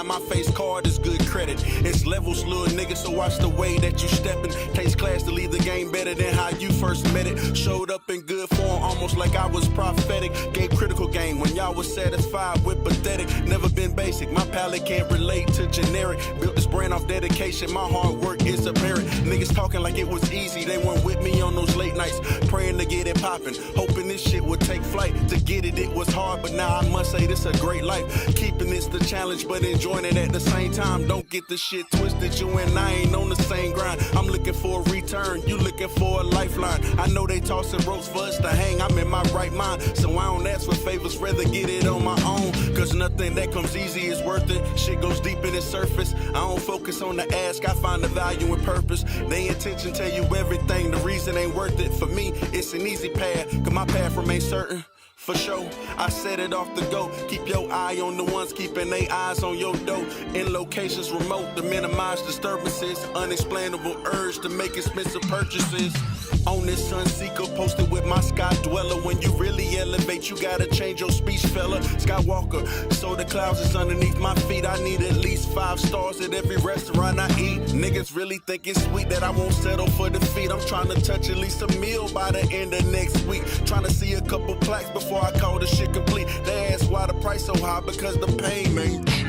my face card is good credit. It's levels, little nigga, so watch the way that you steppin'. Takes class to leave the game better than how you first met it. Showed up in good form, almost like I was prophetic. Gave critical game when y'all was satisfied with pathetic. Never been basic, my palate can't relate to generic. Built this brand off dedication, my hard work is apparent. Niggas talking like it was easy, they weren't with me on those late nights. Praying to get it poppin', hoping this shit would take flight. To get it, it was hard, but now I must say this a great life. Keeping this the challenge, but enjoying it at the same time. Don't get the shit twisted, you and I ain't on the same grind. I'm looking for a return, you looking for a lifeline. I know they tossing ropes for us to hang, I'm in my right mind. So I don't ask for favors, rather get it on my own. Cause nothing that comes easy is worth it. Shit goes deep in the surface. I don't focus on the ask, I find the value and purpose. They intention tell you everything, the reason ain't worth it. For me, it's an easy path, cause my path remains certain. For sure, I set it off the go. Keep your eye on the ones keeping their eyes on your dough. In locations remote to minimize disturbances. Unexplainable urge to make expensive purchases. On this Sunseeker posted with my sky dweller. When you really elevate, you gotta change your speech, fella. Skywalker, so the clouds is underneath my feet. I need at least 5 stars at every restaurant I eat. Niggas really think it's sweet that I won't settle for defeat. I'm trying to touch at least a meal by the end of next week. Trying to see a couple plaques before I call this shit complete. They ask why the price so high, because the pain ain't cheap.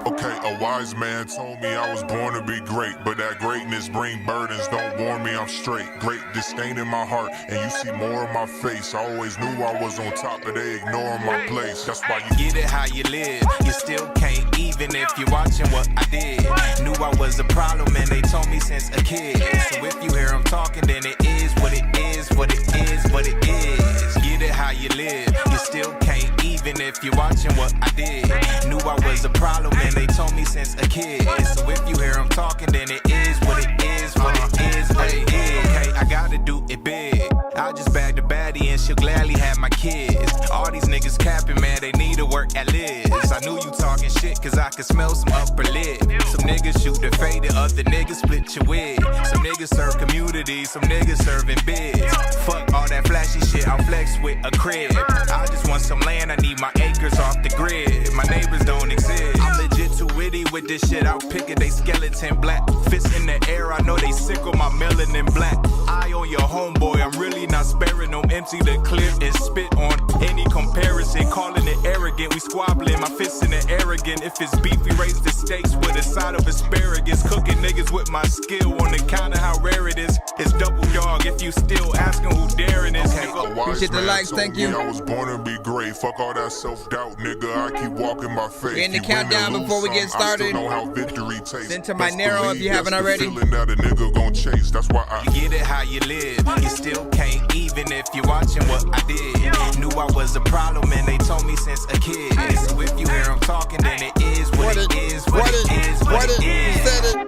Okay, a wise man told me I was born to be great, but that greatness bring burdens, don't warn me I'm straight. Great disdain in my heart, and you see more of my face. I always knew I was on top, but they ignoring my place. That's why you get it how you live. You still can't, even if you're watching what I did. Knew I was a problem, and they told me since a kid. So if you hear them talking, then it is what it is, what it is, what it is. Get it how you live. You still can't, even if you're watching what I did. Knew I was a problem, and they told me since a kid. So if you hear them talking, then it is what it is, what it is, what it is. Okay, I gotta do it big. I just bagged a baddie and she'll gladly have my kids. All these niggas capping, man, they need to work at Liz. I knew you talking shit, cause I could smell some upper lip. Some niggas shoot the faded, other niggas split your wig. Some niggas serve community, some niggas serving bids. Fuck all that flashy shit, I'll flex with a crib. I just want some land, I need my acres off the grid. My neighbors don't exist. I'm legit too witty with this shit, I'll pick it, they skeleton black. Fists in the air, I know they sick on my melanin black. Eye on your homeboy, I'm really not sparing, no empty the clip and spit on any comparison. Calling it arrogant, we squabbling, my fists in the arrogant. If it's beef, we raise the stakes with a side of asparagus. Cooking niggas with my skill on the count of how rare it is. It's double dog if you still asking who daring is. Appreciate the likes, thank you. I was born to be great, fuck all that self-doubt, nigga. I keep walking my faith. We're in the countdown before we get started. Know how victory tastes. Send to my Nero if you haven't already. Feeling that a nigga gon' chase, that's why I get it how you live. You still can't, even if you're watching what I did. Knew I was a problem, and they told me since a kid. So if you hear them talking, then it is what it is, what it is, what it is. You said it.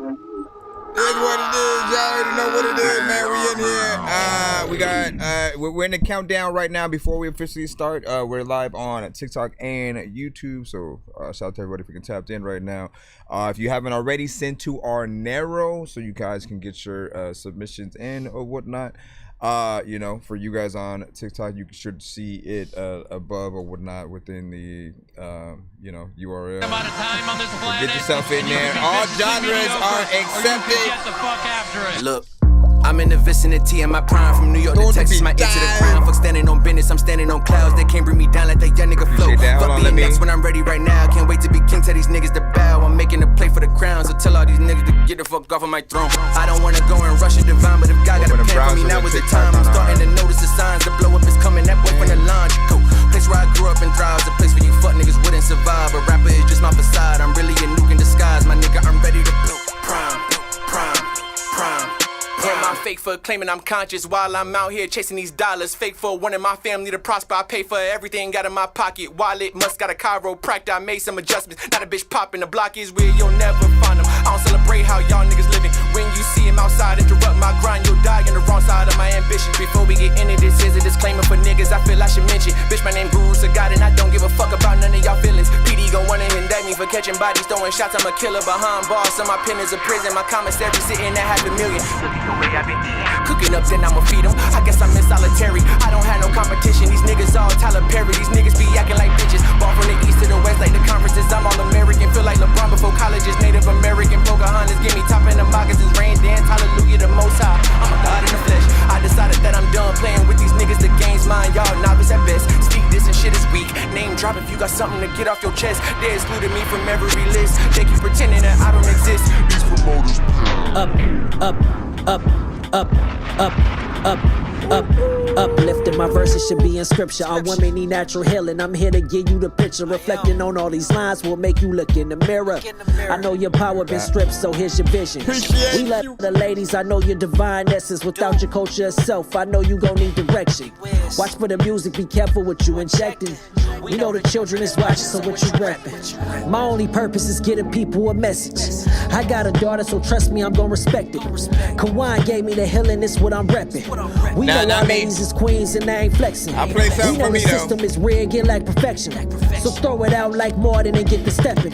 It's what it is. Y'all already know what it is, man. We in here. We got we're in the countdown right now before we officially start. We're live on TikTok and YouTube. So shout out to everybody if you can tap in right now. If you haven't already, send to our Nero so you guys can get your submissions in or whatnot. You know, for you guys on TikTok, you should see it above or whatnot within the you know, URL. Amount of time on this planet. Get yourself in there. All genres are accepted. Get the fuck after it. Look, I'm in the vicinity of my prime, from New York to Texas, my ear to the ground. Fuck standing on business, I'm standing on clouds. They can't bring me down like that young nigga flow. Fuck being next when I'm ready right now. Can't wait to be king, tell these niggas to bow. I'm making a play for the crown, so tell all these niggas to get the fuck off of my throne. I don't wanna go and rush it divine, but if God got a plan for me, now is the time. I'm starting to notice the signs, the blow up is coming. That boy from the launch, go. Place where I grew up and thrive, a place where you fuck niggas wouldn't survive. A rapper is just my facade, I'm really a nuke in disguise. My nigga, I'm ready to blow. Prime. Am I fake for claiming I'm conscious while I'm out here chasing these dollars? Fake for wanting my family to prosper. I pay for everything got in my pocket. Wallet must got a chiropractor. I made some adjustments. Not a bitch popping. The block is where you'll never find them. I don't celebrate how y'all niggas living. When you see him outside, interrupt my grind. You'll die on the wrong side of my ambition. Before we get into this, here's a disclaimer for niggas I feel I should mention. Bitch, my name Guru Sagat and I don't give a fuck about none of y'all feelings. PD gon' wanna indict me for catching bodies, throwing shots. I'm a killer behind bars. So my pen is a prison. My commissary sitting at $500,000. The way I've been eating. Cooking cooking up, then I'ma feed them. I guess I'm in solitary, I don't have no competition. These niggas all Tyler Perry, these niggas be acting like bitches. Ball from the east to the west like the conferences. I'm all American, feel like LeBron before colleges. Native American, Pocahontas, give me top in the moccasins. Rain dance, hallelujah, the most high. I'm a god in the flesh. I decided that I'm done playing with these niggas. The game's mine, y'all novice at best. Speak this and shit is weak. Name drop if you got something to get off your chest. They excluded me from every list. They keep pretending that I don't exist. These promoters uplifting my verses should be in scripture. All women need natural healing. I'm here to give you the picture. Reflecting on all these lines will make you look in the mirror. I know your power been stripped, so here's your vision. We love the ladies, I know your divine essence. Without your culture itself, I know you gon' need direction. Watch for the music, be careful what you injecting. We know the children is watching, so what you reppin'? My only purpose is getting people a message. I got a daughter, so trust me, I'm gon' respect it. Kawan gave me the healing, it's what I'm reppin'. We know our ladies is queens and they ain't flexing. I play something for me though. The system is rigged, it like perfection. So throw it out like Martin and get the stepping.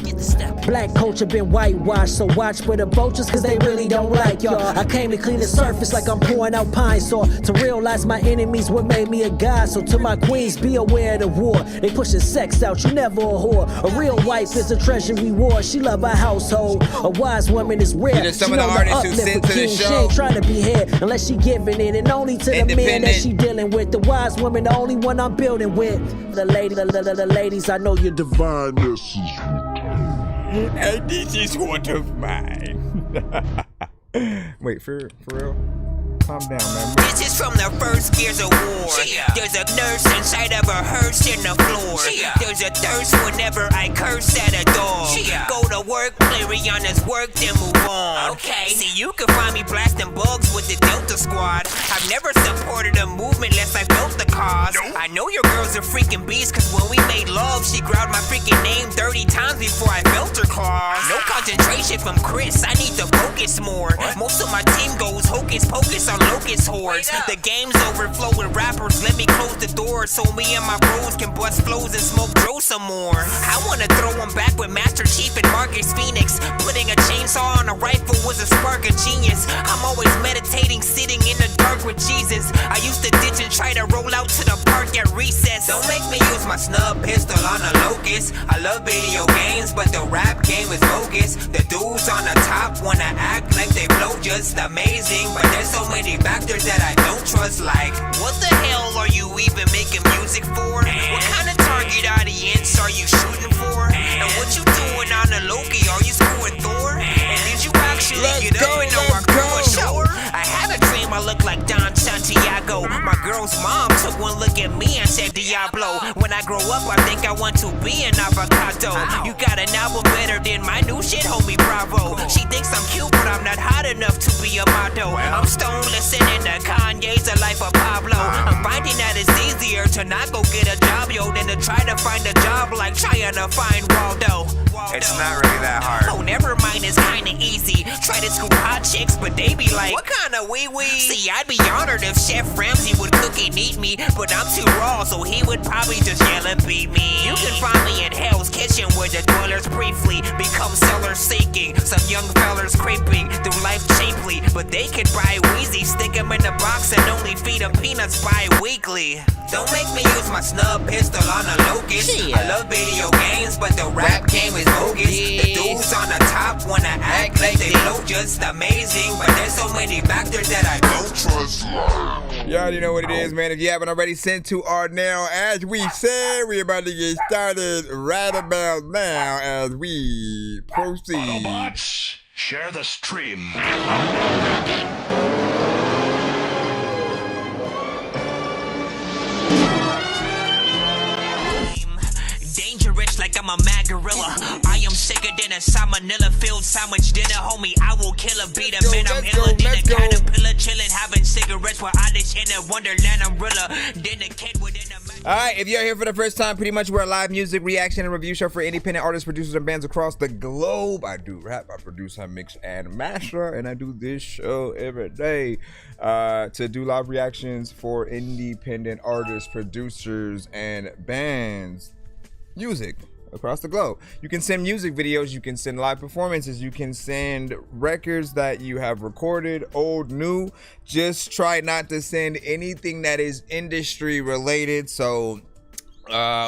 Black culture been whitewashed, so watch for the vultures, cause they really don't like y'all. I came to clean the surface like I'm pouring out pine saw. To realize my enemies what made me a god. So to my queens, be aware of the war. They pushing sex out, you never a whore. A real wife is a treasure reward. She love her household. A wise woman is rare. These are some of the artists who sent to the show. She ain't trying to be here unless she giving it, and only to the men that she dealing with. The wise woman, the only one I'm building with. The ladies, I know your divineness. And this is one of mine. Wait, for real? Calm down, man. This is from the first Gears of War. There's a nurse inside of a hearse in the floor. There's a thirst whenever I curse at a dog. Go to work, play Rihanna's work, then move on. Okay. See, you can find me blasting bugs with the Delta Squad. I've never supported a movement unless I felt the cause. I know your girl's a freaking beast, cause when we made love, she growled my freaking name 30 times before I felt her claws. No concentration from Chris, I need to focus more. Most of my team goes hocus pocus on locust hordes. The game's overflowing rappers, let me close the door so me and my bros can bust flows and smoke Joe some more. I wanna throw them back with Master Chief and Marcus Phoenix. Putting a chainsaw on a rifle was a spark of genius. I'm always meditating, sitting in the dark with Jesus. I used to ditch and try to roll out to the park at recess. Don't make me use my snub pistol on a locust. I love video games, but the rap game is bogus. The dudes on the top wanna act like they blow just amazing, but there's so many factors that I don't trust. Like, what the hell are you even making music for? What kind of target audience are you shooting for? And what you doing on the Loki? Are you screwing Thor? And did you actually get up and know our crew a shower? I had a dream I looked like Don Santiago. My girl's mom took one look at me and said Diablo. When I grow up, I think I want to be an avocado. You got an album better than my new shit, homie, bravo. She thinks I'm cute, but I'm not hot enough to be a model. I'm stone listening to Kanye's The Life of Pablo. I'm finding that it's easier to not go get a job, yo, than to try to find a job like trying to find Waldo. It's not really that hard. Oh, never mind, it's kinda easy. Try to scoop hot chicks, but they be like, what kind of wee-wee? See, I'd be honored if Chef Ramsay would cook and eat me, but I'm too raw, so he would probably just yell and beat me. You can find me in Hell's Kitchen, where the dwellers briefly become sellers seeking. Some young fellers creeping through life cheaply, but they could buy Wheezy, stick them in a box and only feed them peanuts bi-weekly. Don't make me use my snub pistol on a locust. I love video games, but the rap game is bogus. The dudes on the top wanna act like they blow just amazing, but there's so many factors that I don't trust. You already know what it is, man. If you haven't already, sent to our now. As we said, we're about to get started right about now as we proceed. Autobots, share the stream. Dangerous like I'm a mad gorilla. I am sicker than a salmonella filled sandwich dinner, homie. I will kill a beat a man. I'm iller than a caterpillar, chilling, having cigarettes while I dish in a wonderland umbrella. Then a kid within a. Alright, if you're here for the first time, pretty much we're a live music reaction and review show for independent artists, producers, and bands across the globe. I do rap, I produce, I mix, and master, and I do this show every day to do live reactions for independent artists, producers, and bands. Music. across the globe. You can send music videos, you can send live performances, you can send records that you have recorded, old, new. Just try not to send anything that is industry related. So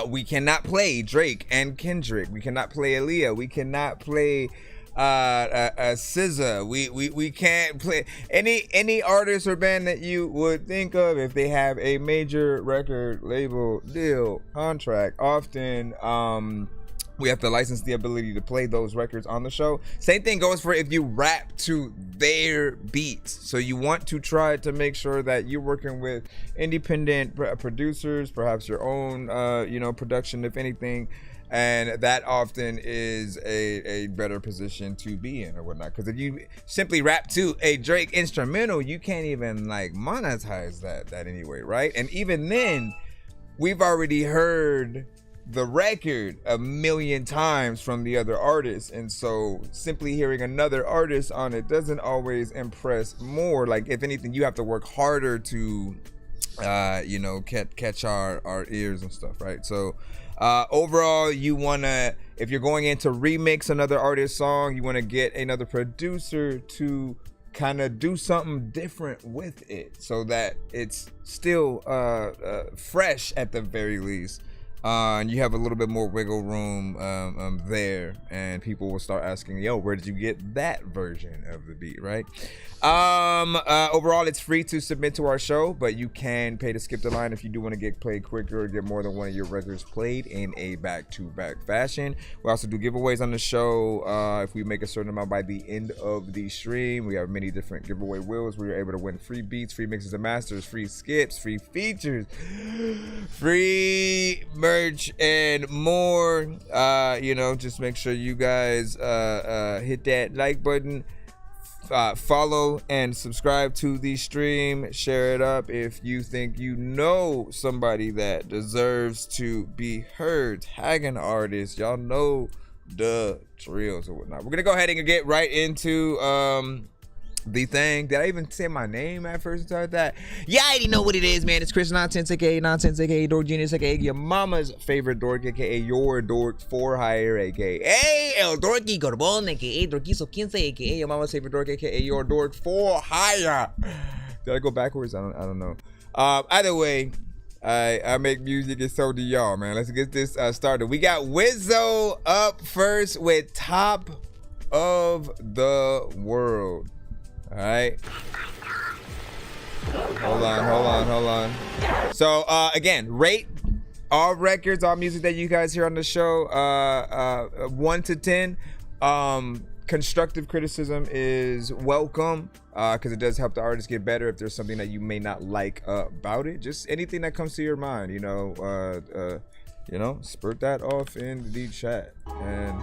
we cannot play Drake and Kendrick. We cannot play Aaliyah. We cannot play SZA. We can't play any artist or band that you would think of if they have a major record label deal contract. Often we have to license the ability to play those records on the show. Same thing goes for if you rap to their beats. So you want to try to make sure that you're working with independent producers, perhaps your own production, if anything. And that often is a better position to be in or whatnot. Because if you simply rap to a Drake instrumental, you can't even like monetize that anyway, right? And even then, we've already heard the record a million times from the other artists. And so simply hearing another artist on it doesn't always impress more. Like, if anything, you have to work harder to, catch our ears and stuff, right? So overall, you want to, if you're going in to remix another artist's song, you want to get another producer to kind of do something different with it so that it's still fresh at the very least. And you have a little bit more wiggle room there, and people will start asking, yo, where did you get that version of the beat, right? Overall, it's free to submit to our show, but you can pay to skip the line if you do want to get played quicker or get more than one of your records played in a back-to-back fashion. We also do giveaways on the show. If we make a certain amount by the end of the stream, we have many different giveaway wheels where you're able to win free beats, free mixes and masters, free skips, free features, free merch, and more. Just make sure you guys hit that like button, follow and subscribe to the stream, share it up if you think you know somebody that deserves to be heard, tag an artist. Y'all know the drills or whatnot. We're gonna go ahead and get right into the thing. Did I even say my name at first and start that? Yeah, I already know what it is, man. It's Chris Nonsense, aka Nonsense, aka Dork Genius, aka your mama's favorite dork, aka your dork for hire, aka El Dorky Gorbon, aka Dorkizo 15, aka your mama's favorite dork, aka your dork for hire. Did I go backwards? I don't know. Either way, I make music and so do y'all, man. Let's get this started. We got Wizzo up first with Top of the World. All right. Hold on. So again, rate all records, all music that you guys hear on the show 1 to 10. Constructive criticism is welcome because it does help the artist get better if there's something that you may not like about it. Just anything that comes to your mind, spurt that off in the chat. And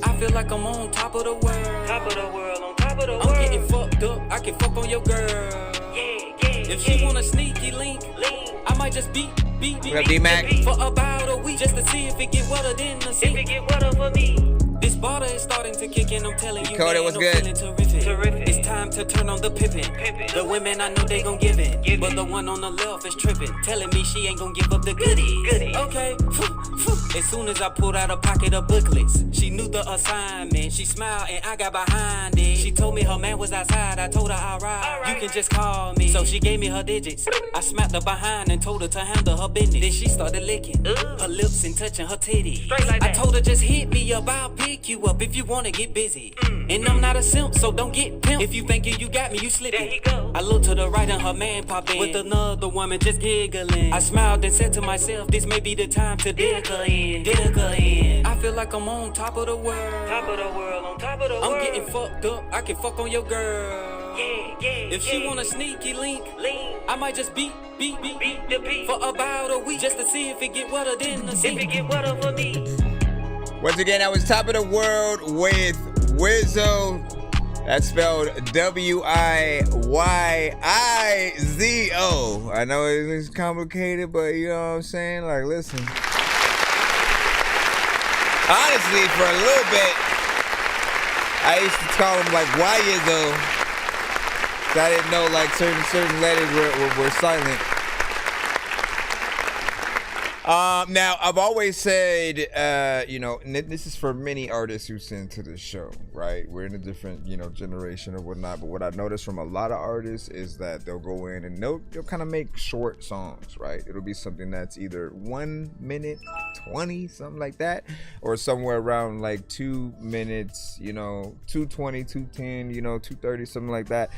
I feel like I'm on top of the world. On top of the world. I'm getting fucked up. I can fuck on your girl. If she want a sneaky link, I might just beat for about a week just to see if it get wetter than the sea. If it get wetter for me. This border is starting to kick in, I'm telling you, Dakota, man, what's I'm good? feeling terrific. It's time to turn on the pippin'. The women, I know they gon' give it. But the one on the left is trippin', telling me she ain't gon' give up the goodies. Okay, as soon as I pulled out a pocket of booklets, she knew the assignment. She smiled and I got behind it. She told me her man was outside, I told her I'll ride. You can just call me. So she gave me her digits. I smacked her behind and told her to handle her business. Then she started licking her lips and touching her titties. Like I told her just hit me up, I'll pick you up if you wanna get busy. And I'm not a simp, so don't get pimped. If you thinking you got me, you slipping. There he go. I looked to the right and her man popped in with another woman just giggling. I smiled and said to myself, this may be the time to dig her in. I feel like I'm on top of the world. On top of the world. I'm getting fucked up, I can fuck on your girl. If she want a sneaky link, I might just beat the beat for about a week just to see if it get wetter than the sea. If it get wetter for me. Once again, that was Top of the World with Wizzo. That's spelled Wiyzo. I know it's complicated, but you know what I'm saying? Like, listen. Honestly, for a little bit, I used to call him like Why-Izzo. So I didn't know like certain letters were silent. Now I've always said, and this is for many artists who send to the show, right? We're in a different, generation or whatnot. But what I noticed from a lot of artists is that they'll go in and they'll kind of make short songs, right? It'll be something that's either 1 minute 20, something like that, or somewhere around like 2 minutes, 2:20, 2:10, 2:30, something like that.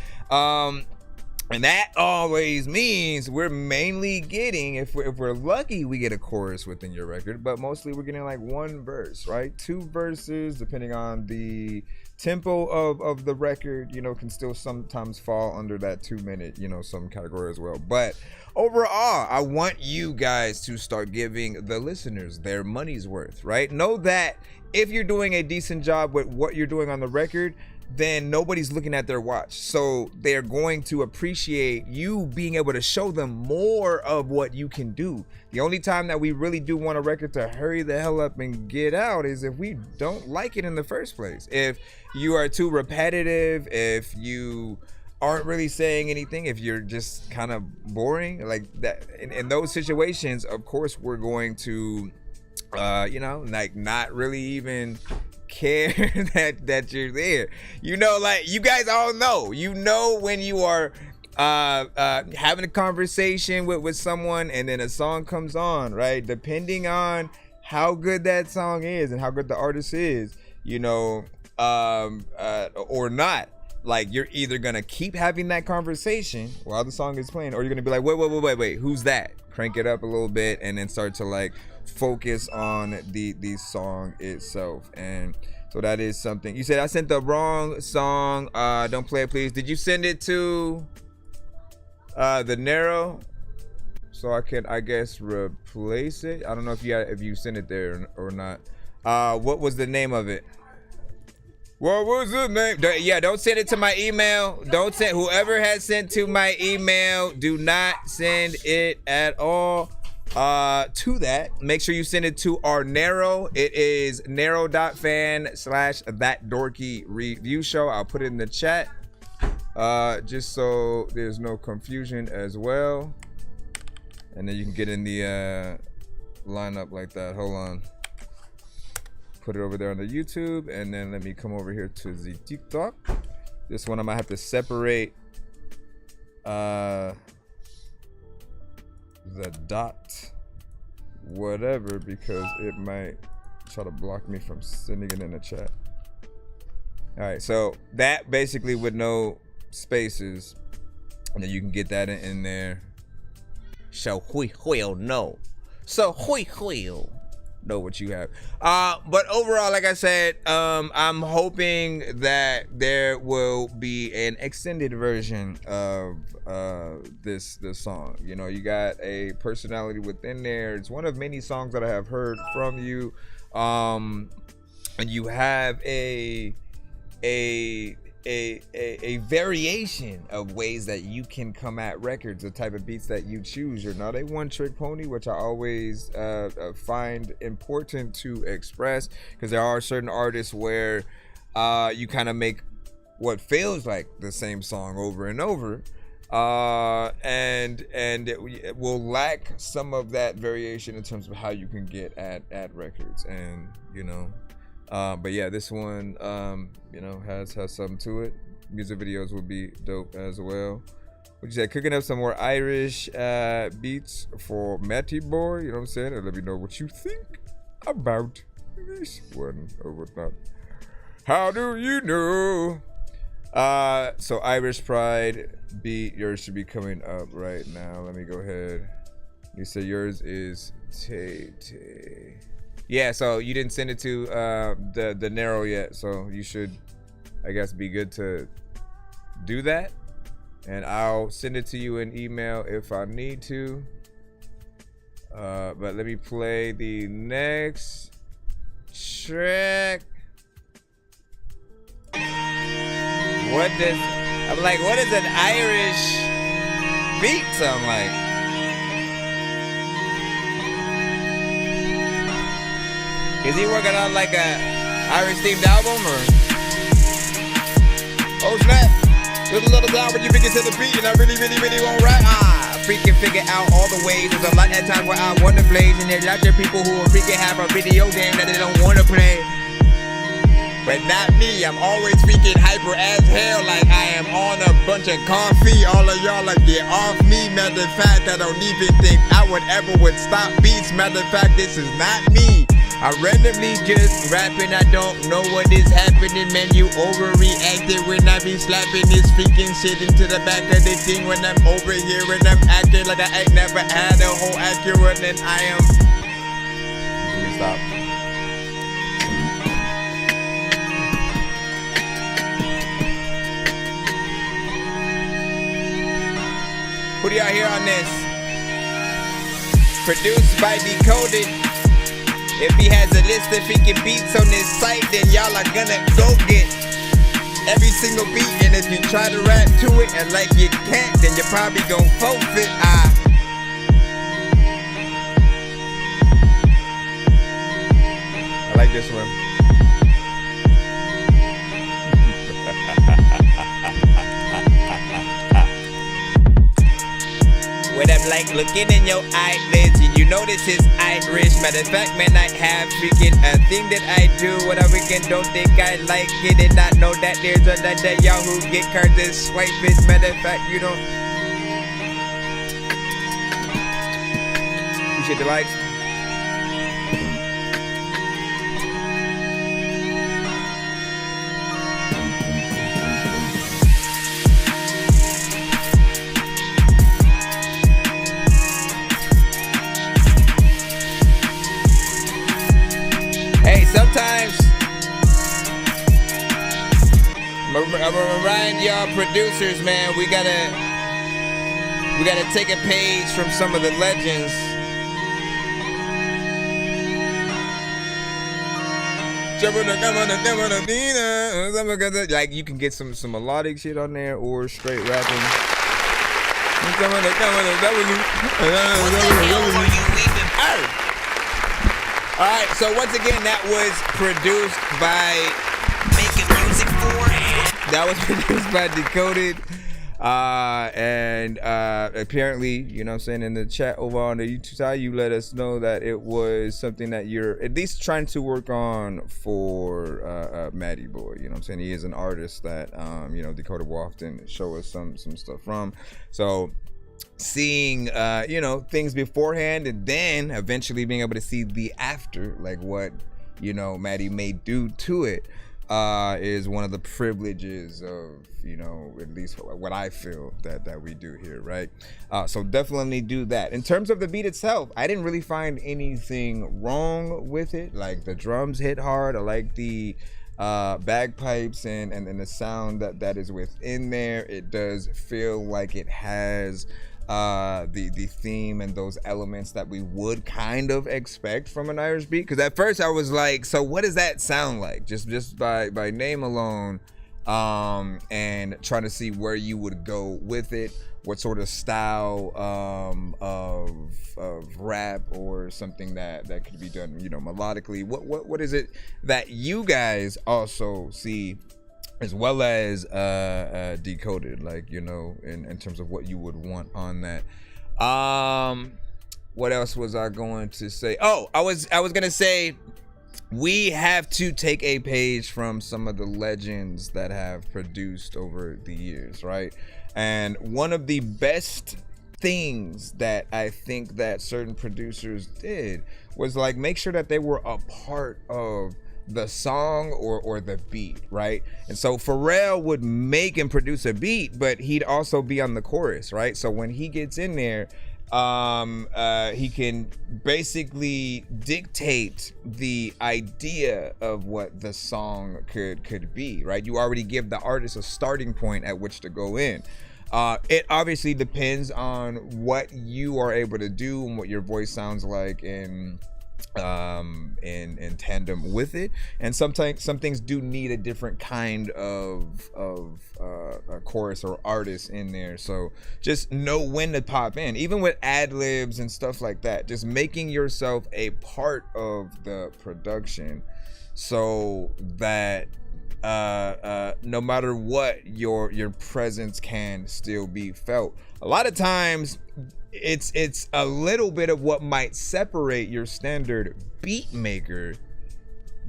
And that always means we're mainly getting, if we're lucky, we get a chorus within your record, but mostly we're getting like one verse, right? 2 verses, depending on the tempo of the record, can still sometimes fall under that 2 minute, some category as well. But overall, I want you guys to start giving the listeners their money's worth, right? Know that if you're doing a decent job with what you're doing on the record, then nobody's looking at their watch. So they're going to appreciate you being able to show them more of what you can do. The only time that we really do want a record to hurry the hell up and get out is if we don't like it in the first place. If you are too repetitive, if you aren't really saying anything, if you're just kind of boring, like that. In those situations, of course, we're going to, like not really even care that you're there. Like you guys all know, when you are having a conversation with someone and then a song comes on, right? Depending on how good that song is and how good the artist is, or not, like you're either gonna keep having that conversation while the song is playing, or you're gonna be like, wait, who's that? Crank it up a little bit and then start to like focus on the song itself. And so that is something. You said I sent the wrong song. Don't play it, please. Did you send it to the Nero? So I can, I guess, replace it. I don't know if you sent it there or not. What was the name of it? What was the name? Don't send it to my email. Don't send. Whoever has sent to my email, do not send it at all to that. Make sure you send it to our Nero. It is nero.fan/ThatDorkyReviewShow. I'll put it in the chat, just so there's no confusion as well. And then you can get in the lineup like that. Hold on. Put it over there on the YouTube, and then let me come over here to the TikTok. This one I might have to separate the dot whatever, because it might try to block me from sending it in the chat. All right, so that basically with no spaces, and then you can get that in there. So we will know. So we will know what you have. But overall, like I said, I'm hoping that there will be an extended version of this song. You got a personality within there. It's one of many songs that I have heard from you, and you have a variation of ways that you can come at records, the type of beats that you choose. You're not a one-trick pony, which I always find important to express, because there are certain artists where you kind of make what feels like the same song over and over, and it will lack some of that variation in terms of how you can get at records. And but yeah, this one has something to it. Music videos will be dope as well. What you said, cooking up some more Irish beats for Matty Boy, you know what I'm saying? And let me know what you think about this one or whatnot. How do you know? So Irish Pride beat, yours should be coming up right now. Let me go ahead. You say yours is Tay. Yeah, so you didn't send it to the Nero yet, so you should, I guess, be good to do that. And I'll send it to you in email if I need to. But let me play the next track. What does an Irish beat sound like? Is he working on like a Irish themed album or? Oh snap. There's a little down when you begin to the beat and I really won't rap. Freaking figure out all the ways. There's a lot of times where I wanna blaze, and there's lots of people who will freaking have a video game that they don't wanna play. But not me, I'm always freaking hyper as hell, like I am on a bunch of coffee. All of y'all like get off me. Matter of fact, I don't even think I would stop beats. Matter of fact, this is not me. I randomly just rapping, I don't know what is happening, man. You overreacted when I be slapping this freaking shit into the back of the thing. When I'm over here and I'm acting like I ain't never had a whole accurate, and I am. Let me stop. Who do y'all hear on this? Produced by Decoded. If he has a list of freaking beats on this site, then y'all are gonna go get every single beat. And if you try to rap to it and like you can't, then you're probably gonna forfeit. I like this one. When I'm like looking in your eyelids, and you know this is Irish. Matter of fact, man, I have freaking a thing that I do. What I freaking don't think I like it, and I know that there's another y'all who get cards and swipe it. Matter of fact, you don't. Appreciate the likes. Sometimes I'm gonna remind y'all producers, man, we gotta take a page from some of the legends. Like you can get some melodic shit on there or straight rapping. All right, so once again, that was produced by Making music for it. That was produced by Decoded. And apparently, you know what I'm saying, in the chat over on the YouTube side, you let us know that it was something that you're at least trying to work on for Matty Boy. You know what I'm saying? He is an artist that, you know, Decoded will often show us some stuff from. So seeing you know, things beforehand and then eventually being able to see the after, like what, you know, Matty may do to it, is one of the privileges of, you know, at least what I feel that we do here, right? So definitely do that. In terms of the beat itself, I didn't really find anything wrong with it. Like the drums hit hard. I like the bagpipes and the sound that is within there. It does feel like it has the theme and those elements that we would kind of expect from an Irish beat. Because at first I was like, so what does that sound like? Just by name alone, and trying to see where you would go with it, what sort of style of rap or something that could be done, you know, melodically. What is it that you guys also see, as well as Decoded, like, you know, in terms of what you would want on that. What else was I going to say? Oh, I was gonna say we have to take a page from some of the legends that have produced over the years, right? And one of the best things that I think that certain producers did was like make sure that they were a part of the song or the beat, right? And so Pharrell would make and produce a beat, but he'd also be on the chorus, right? So when he gets in there, he can basically dictate the idea of what the song could be, right? You already give the artist a starting point at which to go in. It obviously depends on what you are able to do and what your voice sounds like in tandem with it, and sometimes some things do need a different kind of a chorus or artist in there. So just know when to pop in, even with ad libs and stuff like that. Just making yourself a part of the production so that no matter what, your presence can still be felt. A lot of times it's a little bit of what might separate your standard beat maker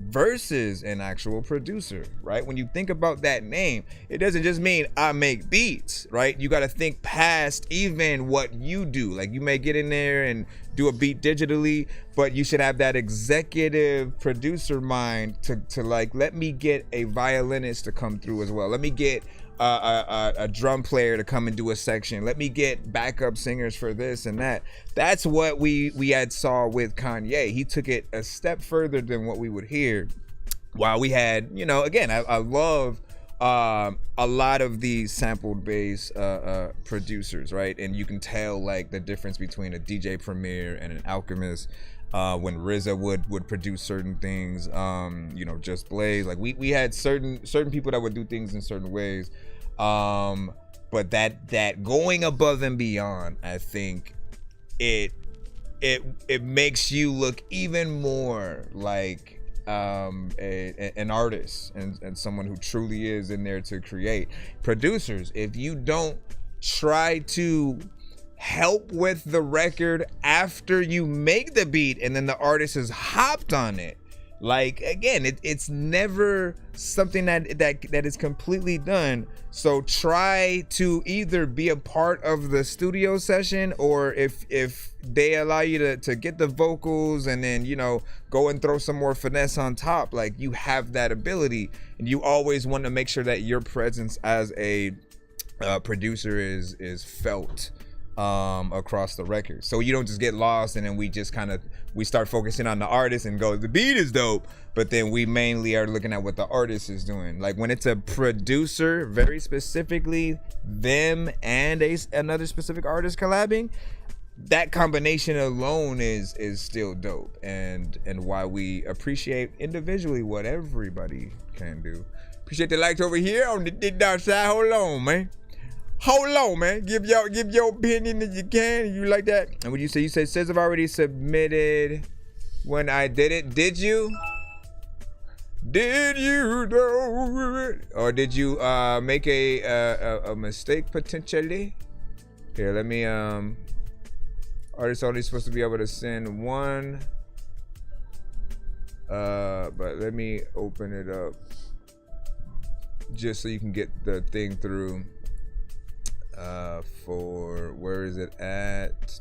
versus an actual producer, right? When you think about that name, it doesn't just mean I make beats, right? You got to think past even what you do. Like, you may get in there and do a beat digitally, but you should have that executive producer mind to like, let me get a violinist to come through as well. Let me get a drum player to come and do a section. Let me get backup singers for this and that. That's what we had saw with Kanye. He took it a step further than what we would hear. While we had, you know, again, I love a lot of these sampled bass producers, right? And you can tell like the difference between a DJ Premier and an Alchemist. When RZA would produce certain things, you know, Just Blaze, like we had certain people that would do things in certain ways, but that going above and beyond, I think it makes you look even more like an artist and someone who truly is in there to create. Producers, if you don't try to help with the record after you make the beat and then the artist has hopped on it, like, again, it's never something that is completely done. So try to either be a part of the studio session, or if they allow you to get the vocals and then, you know, go and throw some more finesse on top, like, you have that ability, and you always want to make sure that your presence as a producer is felt across the record, so you don't just get lost and then we start focusing on the artist and go, the beat is dope, but then we mainly are looking at what the artist is doing. Like, when it's a producer, very specifically them and another specific artist collabing, that combination alone is still dope, and why we appreciate individually what everybody can do. Appreciate the likes over here on the Dick Dot side. Hold on, man. Give your opinion if you can. You like that? And what you say? You said says I've already submitted when I did it. Did you? Did you know it? Or did you make a mistake potentially? Here, let me artist only supposed to be able to send one. But let me open it up just so you can get the thing through. For where is it at?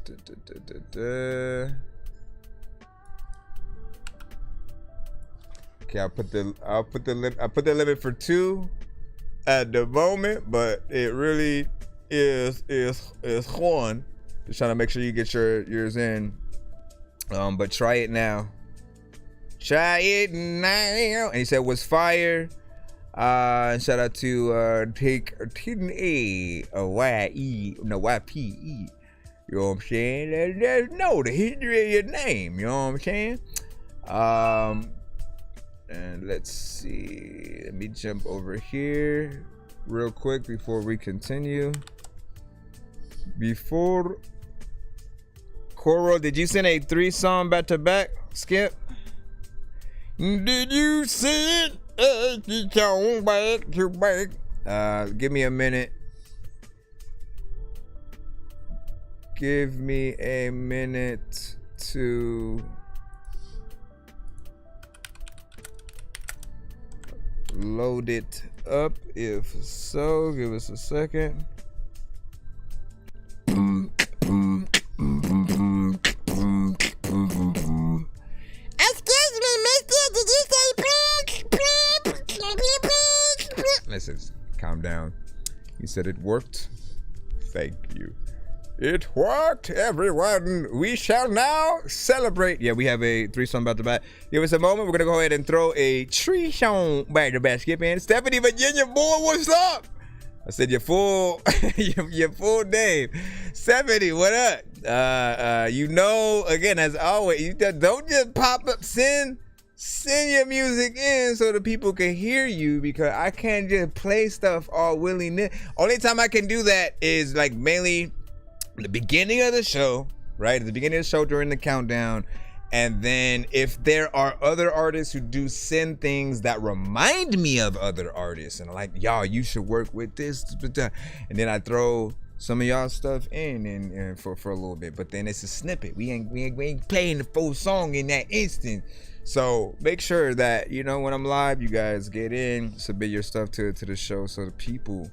Okay, I'll put the limit for 2 at the moment, but it really is one. Just trying to make sure you get yours in. But try it now. Try it now. And he said was fire. And shout out to Take YPE. You know what I'm saying? Let us know the history of your name. You know what I'm saying? And let's see. Let me jump over here real quick before we continue. Before Coro, did you send a 3-song back to back, Skip? Did you see it? Back to back. Give me a minute. Give me a minute to load it up. If so, give us a second. Excuse me, mister, did you say Listen, calm down. You said it worked. Thank you. It worked, everyone. We shall now celebrate. Yeah, we have a 3-song back to back. Give us a moment. We're gonna go ahead and throw a 3-song back to back. Skip in. Stephanie Virginia, boy, what's up? I said your full your full name. Stephanie, what up? You know, again, as always, you don't just pop up, send your music in so the people can hear you, because I can't just play stuff all willy-nilly. Only time I can do that is like mainly the beginning of the show, right? At the beginning of the show during the countdown, And then if there are other artists who do send things that remind me of other artists and are like, y'all, you should work with this, and then I throw some of y'all stuff in and for a little bit, but then it's a snippet. We ain't playing the full song in that instant. So make sure that, you know, when I'm live, you guys get in, submit your stuff to the show so the people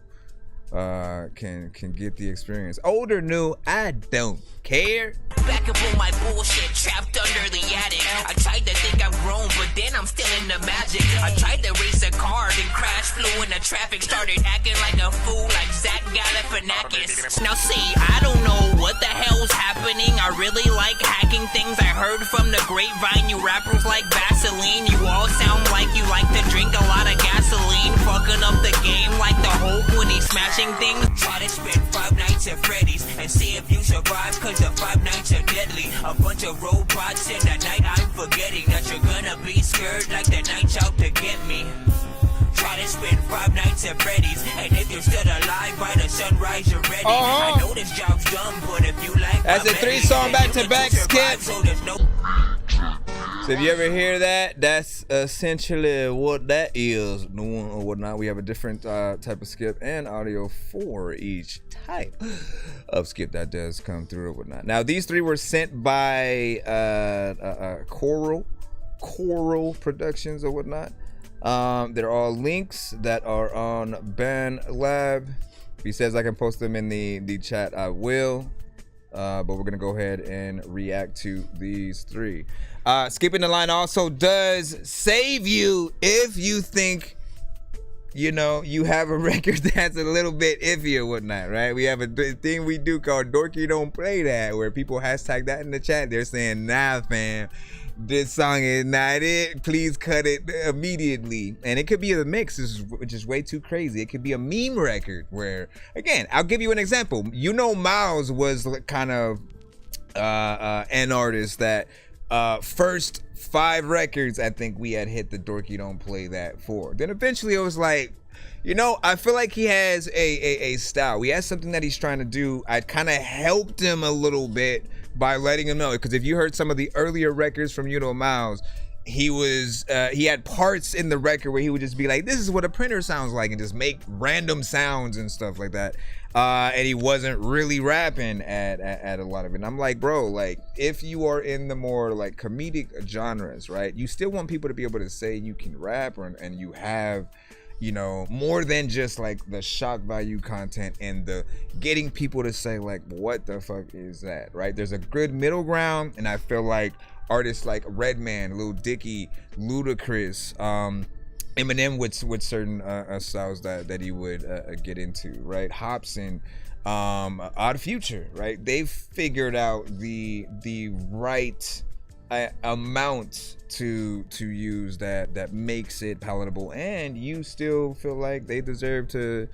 can get the experience. Old or new, I don't care. Back up on my bullshit, trapped under the attic. I tried to think I'm grown, but then I'm still in the magic. I tried to race a car, then crash, flew into traffic, started acting like a fool, like Zach Galifianakis. Now see, I don't know what the hell's happening. I really like hacking things. I heard from the grapevine, you rappers like Vaseline. You all sound like you like to drink a lot of gasoline, fucking up the game like the Hulk when he's smashing things. Try to spend 5 nights at Freddy's and see if you survive, cause the 5 nights are deadly. A bunch of robots in the night, I'm forgetting that you're gonna be scared like the night's out to get me. Try to spend 5 nights at Freddy's, and if you're still alive by the sunrise, you're ready. I know this job's dumb, but if you like, that's a 3-song back-to-back skip. So if you ever hear that, that's essentially what that is or whatnot. We have a different type of skip and audio for each type of skip that does come through or whatnot. Now, these 3 were sent by Coral Productions or whatnot. They're all links that are on BandLab. If he says I can post them in the chat, I will. But we're gonna go ahead and react to these 3. Skipping the line also does save you if you think, you know, you have a record that's a little bit iffy or whatnot, right? We have a thing we do called Dorky Don't Play That, where people hashtag that in the chat. They're saying, nah, fam, this song is not it. Please cut it immediately. And it could be a mix, which is way too crazy. It could be a meme record where, again, I'll give you an example. You know, Miles was kind of an artist that first 5 records, I think we had hit the Dorky Don't Play That for. Then eventually it was like, you know, I feel like he has a style. He has something that he's trying to do. I kind of helped him a little bit by letting him know, because if you heard some of the earlier records from, you know, Miles, he had parts in the record where he would just be like, this is what a printer sounds like, and just make random sounds and stuff like that. And he wasn't really rapping at a lot of it. And I'm like, bro, like, if you are in the more like comedic genres, right, you still want people to be able to say you can rap, and you have, you know, more than just like the shock value content and the getting people to say like, what the fuck is that, right? There's a good middle ground, and I feel like artists like Redman, Lil Dicky, Ludacris, Eminem with certain styles that he would get into, right? Hopsin, Odd Future, right? They've figured out the right amount to use that makes it palatable, and you still feel like they deserve to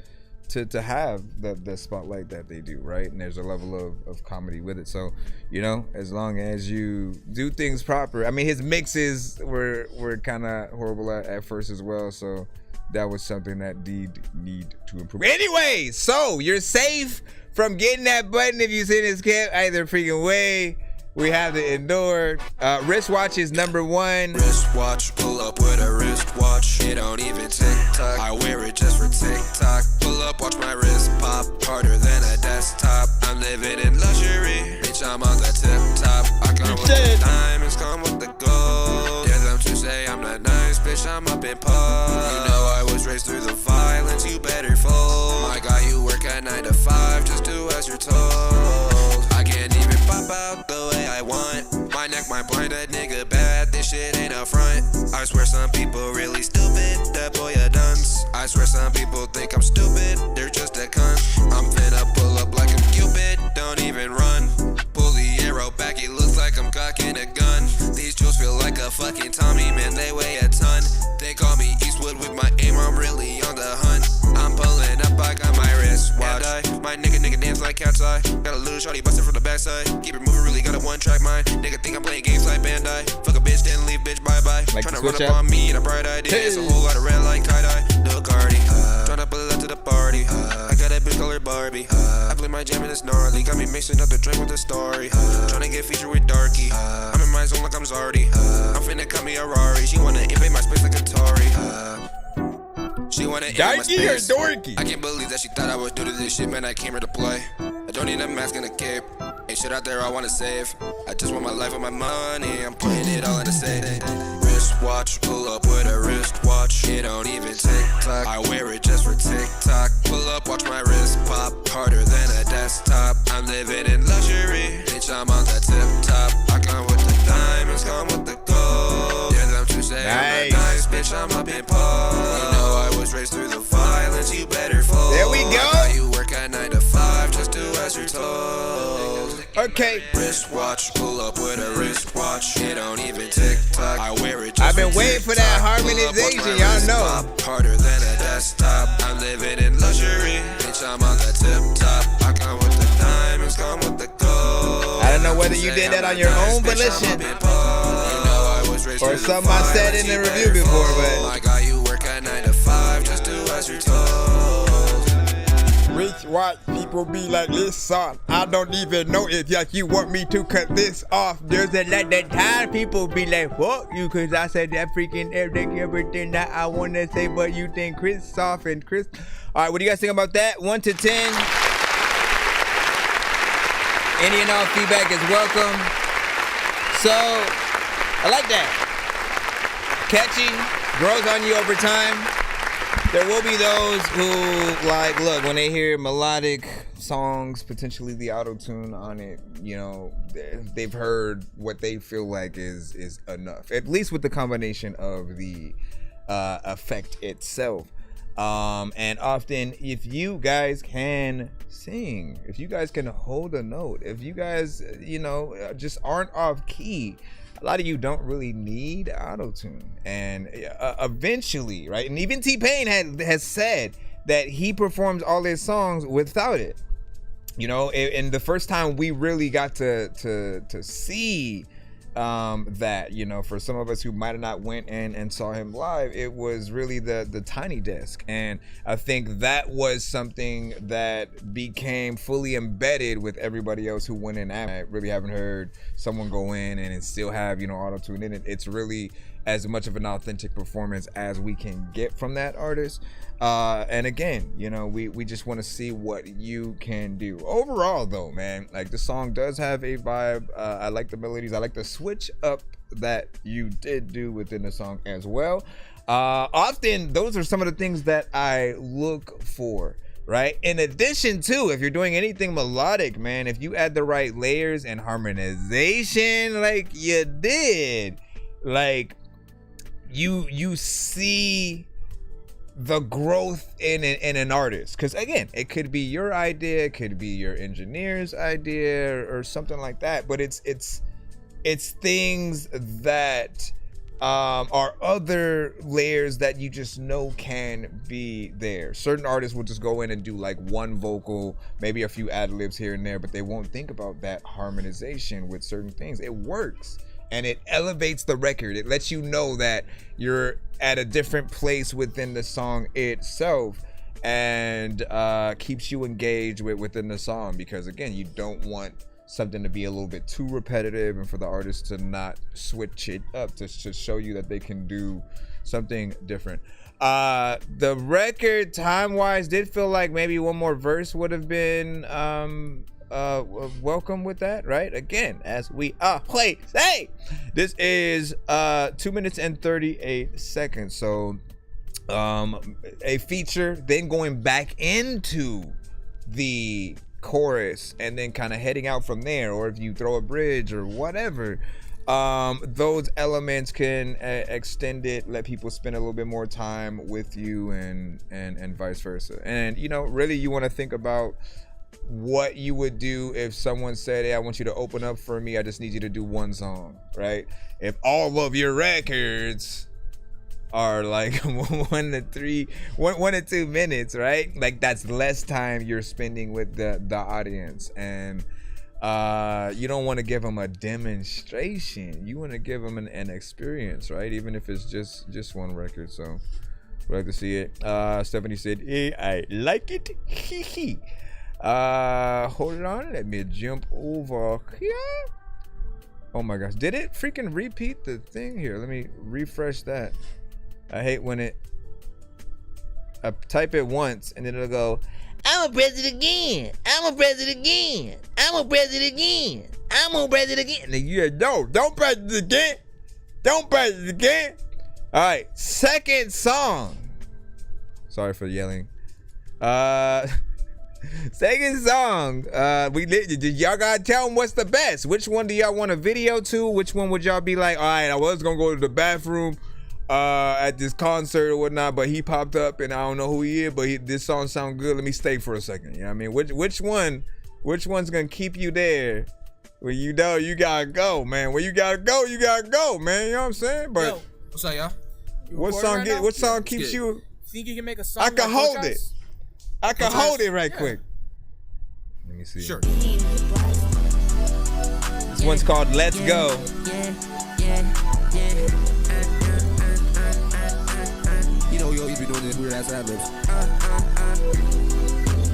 have the spotlight that they do, right? And there's a level of comedy with it. So, you know, as long as you do things proper. I mean, his mixes were kind of horrible at first as well, so that was something that did need to improve. Anyway, so you're safe from getting that button if you see this skip either freaking way. We have the Endure. Wristwatch is number 1. Wristwatch, pull up with a wristwatch. It don't even tick-tock. I wear it just for TikTok. Pull up, watch my wrist pop. Harder than a desktop. I'm living in luxury. Bitch, I'm on the tip-top. I come with the diamonds, come with the gold. Yeah, them to say I'm not nice, bitch, I'm up in pub. You know I was raised through the violence, you better fold. My guy, you work at 9 to 5, just do as you're told. I can't even pop out the way I want. My neck might blind that nigga bad, this shit ain't a front. I swear some people really stupid, that boy a dunce. I swear some people think I'm stupid, they're just a cunt. I'm finna pull up like I'm Cupid, don't even run. Pull the arrow back, it looks like I'm cocking a gun. These jewels feel like a fucking Tommy, man, they weigh a ton. They call me Eastwood with my aim, I'm really on the hunt. I'm pulling up, I got my wristwatch. My nigga dance like cat's eye. Got a little shawty bustin' from the backside. Keep it moving, really got a 1-track mind. Nigga think I'm playing games like Bandai. Fuck a bitch, then leave, bitch, bye-bye. Like Tryna run up on me and a bright idea. It's a whole lot of red like tie-dye. No Cardi. Tryna pull up to the party. I got a bitch color Barbie. I play my jam and it's gnarly. Got me mixing up the drink with the story. Tryna get featured with Dorky. I'm in my zone like I'm Zardy. I'm finna cut me a Rari. She wanna invade my space like Atari. She wanna invade my space. Dorky? I can't believe that she thought I was due to this shit, man. I came here to play. I don't need a mask and a cape. Ain't shit out there I wanna save. I just want my life with my money. I'm putting it all in the safe. Wristwatch, pull up with a wristwatch. It don't even tick-tock. I wear it just for TikTok. Pull up, watch my wrist pop. Harder than a desktop. I'm living in luxury. Bitch, I'm on the tip top. I come with the diamonds, come with the gold. Yeah, them two say I'm not nice, bitch, I'm up in pole. You know I was raised through the violence, you better fold. There we go. You work at 9 to 5, just do as you're told. Okay. Wristwatch, pull up with a wristwatch. It don't even tick-tock. I wear it just I've been waiting for that harmonization, y'all know. Harder than a desktop. I'm living in luxury. Bitch, I'm on the tip top. I come with the diamonds, come with the gold. I don't know whether you did that on your own volition or something I said in the review before, but I got you work at 9 to 5. Just do as you're told. Rich white people be like, listen, I don't even know if you want me to cut this off. There's a lot of time people be like, fuck you, cause I said that freaking everything that I wanna say, but you think Chris soft and Chris. Alright, what do you guys think about that? 1 to 10. Any and all feedback is welcome. So, I like that. Catchy, grows on you over time. There will be those who, like, look, when they hear melodic songs, potentially the auto-tune on it, you know, they've heard what they feel like is enough. At least with the combination of the effect itself. And often, if you guys can sing, if you guys can hold a note, if you guys, you know, just aren't off key, a lot of you don't really need auto-tune. And eventually, right? And even T-Pain has said that he performs all his songs without it. You know, and the first time we really got to see that, you know, for some of us who might have not went and saw him live, it was really the Tiny Desk. And I think that was something that became fully embedded with everybody else who went in. I really haven't heard someone go in and still have, you know, auto-tune in it. It's really as much of an authentic performance as we can get from that artist. And again, you know, we just want to see what you can do. Overall though, man, like the song does have a vibe. I like the melodies. I like the switch up that you did do within the song as well. Often those are some of the things that I look for, right? In addition to, if you're doing anything melodic, man, if you add the right layers and harmonization like you did, like you see the growth in an artist. Because again, it could be your idea, it could be your engineer's idea or something like that, but it's things that are other layers that you just know can be there. Certain artists will just go in and do like one vocal, maybe a few ad-libs here and there, but they won't think about that harmonization with certain things. It works. And it elevates the record. It lets you know that you're at a different place within the song itself, and keeps you engaged within the song, because again, you don't want something to be a little bit too repetitive and for the artist to not switch it up to show you that they can do something different. The record time-wise did feel like maybe one more verse would have been welcome with that, right? Again, as we always say, this is 2 minutes and 38 seconds. So a feature, then going back into the chorus and then kind of heading out from there, or if you throw a bridge or whatever, those elements can extend it, let people spend a little bit more time with you, and vice versa. And you know, really, you want to think about what you would do if someone said, hey, I want you to open up for me, I just need you to do one song, right? If all of your records are like 1 to 2 minutes, right? Like that's less time you're spending with the audience. And you don't want to give them a demonstration, you want to give them an experience, right? Even if it's just one record. So we'd like to see it. Stephanie said, hey, I like it. Hold on, let me jump over here. Oh my gosh, did it freaking repeat the thing here? Let me refresh that. I hate when I type it once and then it'll go, I'm gonna press it again. I'm gonna press it again. I'm gonna press it again. I'm gonna press it again. And yeah, no, don't press it again. Don't press it again. All right, second song. Sorry for yelling. Second song. Y'all gotta tell them what's the best. Which one do y'all want a video to? Which one would y'all be like, all right, I was gonna go to the bathroom at this concert or whatnot, but he popped up and I don't know who he is, but this song sound good. Let me stay for a second. You know what I mean? Which one's gonna keep you there? When you know you gotta go, man. When you gotta go, man. You know what I'm saying? But yo, what's up, y'all? What song keeps you? Think you can make a song? I can like hold it. I can hold it right quick. Let me see. Sure. This one's called Let's Go. You know, yo, you be doing this weird ass ad libs.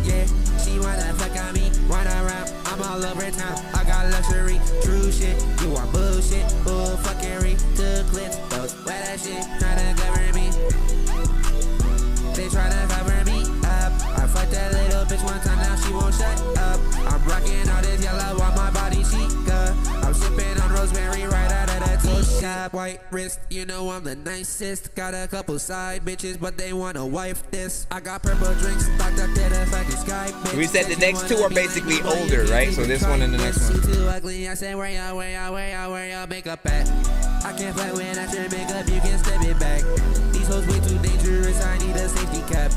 Yeah, she wanna fuck on me, wanna rap. I'm all over town. I got luxury, true shit. You want bullshit, bull fuckery. Took clips, those wet ass shit. Tryna cover me. They tryna cover me up. I fucked that little bitch one time, now she won't shut up. I'm rocking all this yellow on my body, chica. I'm sipping on rosemary right out of the teacup. White wrist, you know I'm the nicest. Got a couple side bitches, but they wanna wife this. I got purple drinks stocked up to the fucking sky, bitch. We said the next two are basically older, right? So this one and the next one. Too ugly, I said where y'all makeup at? I can't fight when I should makeup, you can step it back. These hoes way too dangerous, I need a safety cap.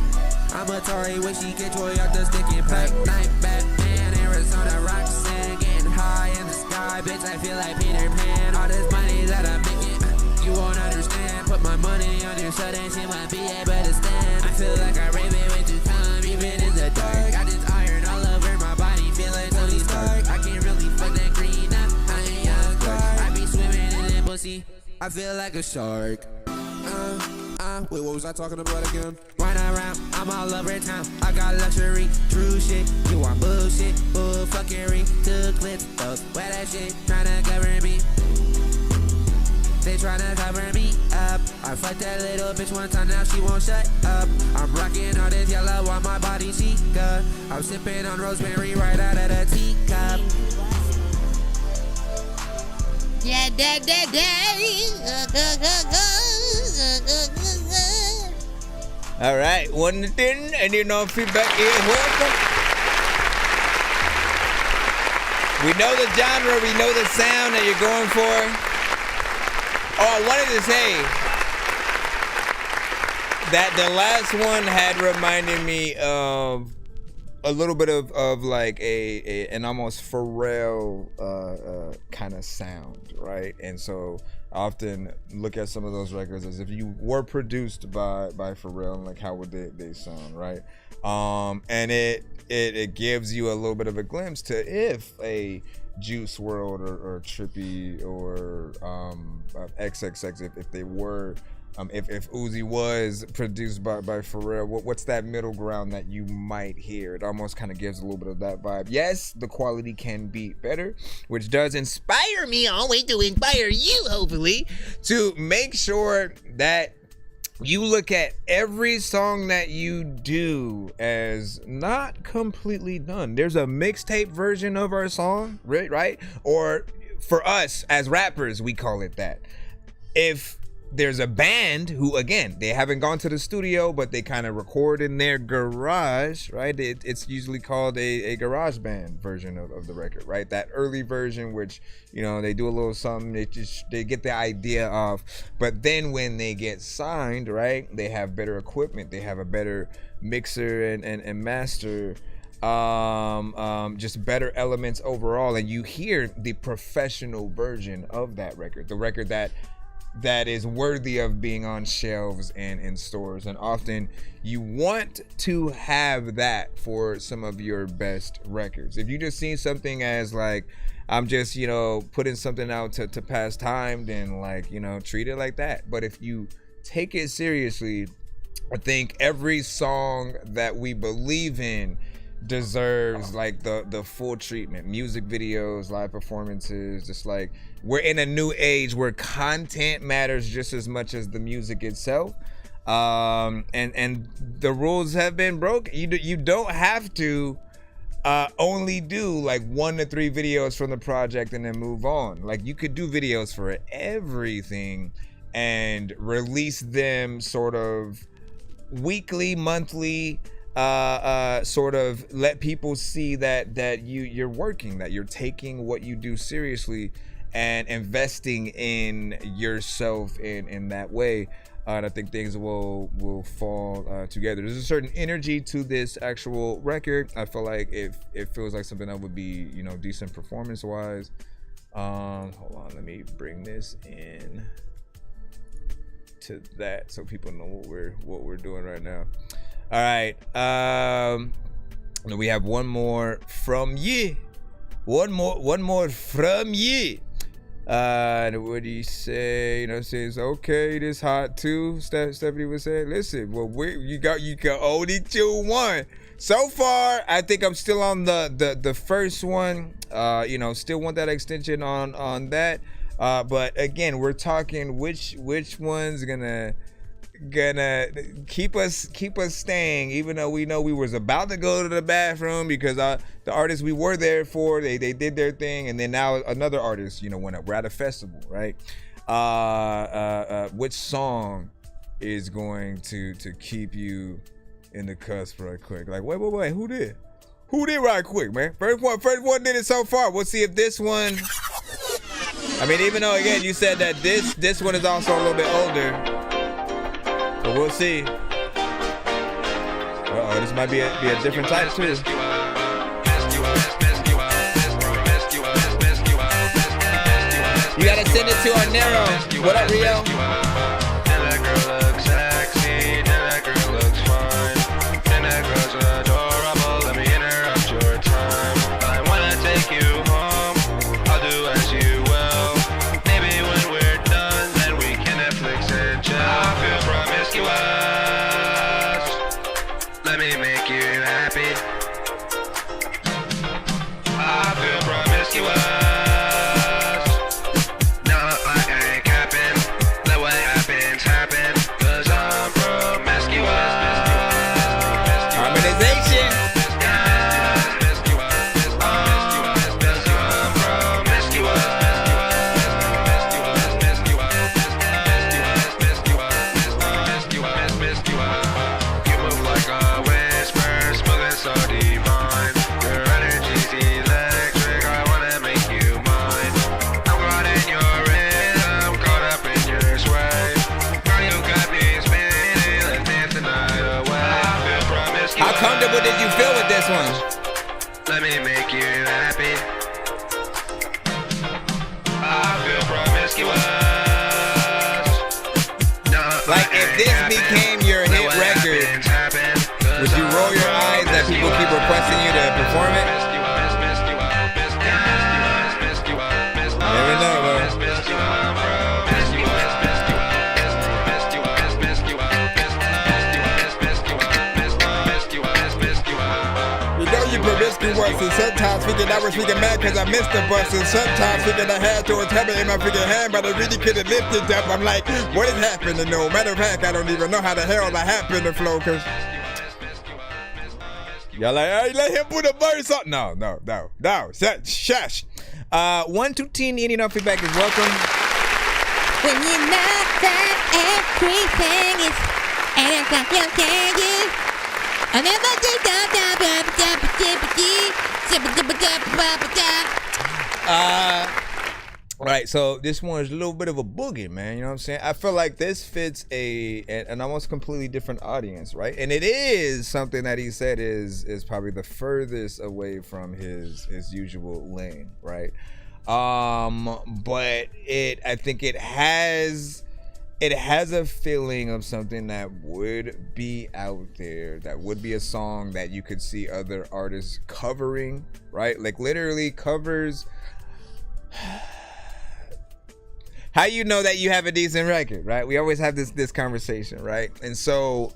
I'm Atari, when she get joy out the sticking pack. Night Batman, Arizona Roxanne, getting high in the sky, bitch, I feel like Peter Pan. All this money that I'm making, you won't understand. Put my money on your shirt and she might be able to stand. I feel like I rave it way too come, even in the dark. Got this iron all over my body, feeling Tony Stark. I can't really fuck that green up, I ain't young Clark. I be swimming in that pussy, I feel like a shark. Wait, what was I talking about again? Run around, I'm all over town. I got luxury, true shit. You want bullshit, bull fuckery. Took clips, those wet ass shit. Tryna cover me. They tryna cover me up. I fucked that little bitch one time, now she won't shut up. I'm rocking all this yellow on my body, chica. I'm sipping on rosemary right out of the teacup. Yeah, All right, 1 to 10, and you know feedback is welcome. We know the genre, we know the sound that you're going for. Oh, I wanted to say that the last one had reminded me of a little bit of like an almost Pharrell kind of sound, right? And so I often look at some of those records as if you were produced by Pharrell, and like how would they sound, right? And it gives you a little bit of a glimpse to if a Juice WRLD or Trippie or XXX, if they were if Uzi was produced by Pharrell, what's that middle ground that you might hear? It almost kind of gives a little bit of that vibe. Yes, the quality can be better, which does inspire me always to inspire you, hopefully, to make sure that you look at every song that you do as not completely done. There's a mixtape version of our song, right? Or for us as rappers, we call it that. If there's a band who, again, they haven't gone to the studio, but they kind of record in their garage, right? It's usually called a garage band version of the record, right? That early version, which, you know, they do a little something, they get the idea of, but then when they get signed, right, they have better equipment, they have a better mixer and master, just better elements overall, and you hear the professional version of that record, the record that is worthy of being on shelves and in stores. And often you want to have that for some of your best records. If you just see something as like, I'm just, you know, putting something out to pass time, then like, you know, treat it like that. But if you take it seriously, I think every song that we believe in deserves like the full treatment. Music videos, live performances, just like we're in a new age where content matters just as much as the music itself. And the rules have been broken. You don't have to only do like 1 to 3 videos from the project and then move on. Like you could do videos for everything and release them sort of weekly, monthly, sort of let people see that you're working, that you're taking what you do seriously and investing in yourself in that way. And I think things will fall together. There's a certain energy to this actual record. I feel like it feels like something that would be, you know, decent performance wise. Hold on, let me bring this in to that so people know what we're doing right now. All right. We have one more from ye. One more from ye. What do you say? You know, says okay, this hot too. Stephanie was saying, listen, well, you can only choose one. So far, I think I'm still on the first one. You know, still want that extension on that. But again, we're talking which one's gonna keep us staying, even though we know we was about to go to the bathroom because the artists we were there for, they did their thing, and then now another artist, you know, went up. We're at a festival, right? Which song is going to keep you in the cusp right quick? Like, wait, who did right quick, man? First one did it so far. We'll see if this one. I mean, even though again you said that this one is also a little bit older. But we'll see. This might be a different type too. You gotta send it to our Nero. What up, Rio? That girl looks sexy. That girl looks fine. That girl's adorable. Let me interrupt your time. I wanna take you home. I'll do as you will. Maybe when we're done, then we can Netflix and chill. I feel promiscuous. Let me make you happy. I feel promiscuous. Not like I ain't capping. Let what happens happen. 'Cause I'm promiscuous. Harmonization. You move like a whisper, smooth and so divine. Your energy's electric, I wanna make you mine. I'm caught in your rhythm, caught up in your sway. Girl, you got me spinning, let's dance the night away. I feel promiscuous. How comfortable did you feel with this one? Let me make you happy. I feel promiscuous. Like if this became your hit record, would you roll your eyes that people keep requesting you to perform it? Never know, bro. You know you promiscuous, and sometimes thinking I was freaking mad cause I missed the bus, and sometimes thinking I had to have it in my freaking hand, but I really couldn't lift it up. I'm like, what is happening? No matter of fact, I don't even know how the hell that happened to flow, cause y'all like, hey, let him put a verse on. No, shush. 1 to 10, any no feedback is welcome. When you know that everything is and I can tell you I never did all right, so this one is a little bit of a boogie, man. You know what I'm saying? I feel like this fits an almost completely different audience, right? And it is something that he said is probably the furthest away from his usual lane, right? But I think it has a feeling of something that would be out there, that would be a song that you could see other artists covering, right? Like literally covers. How you know that you have a decent record, right? We always have this conversation, right? And so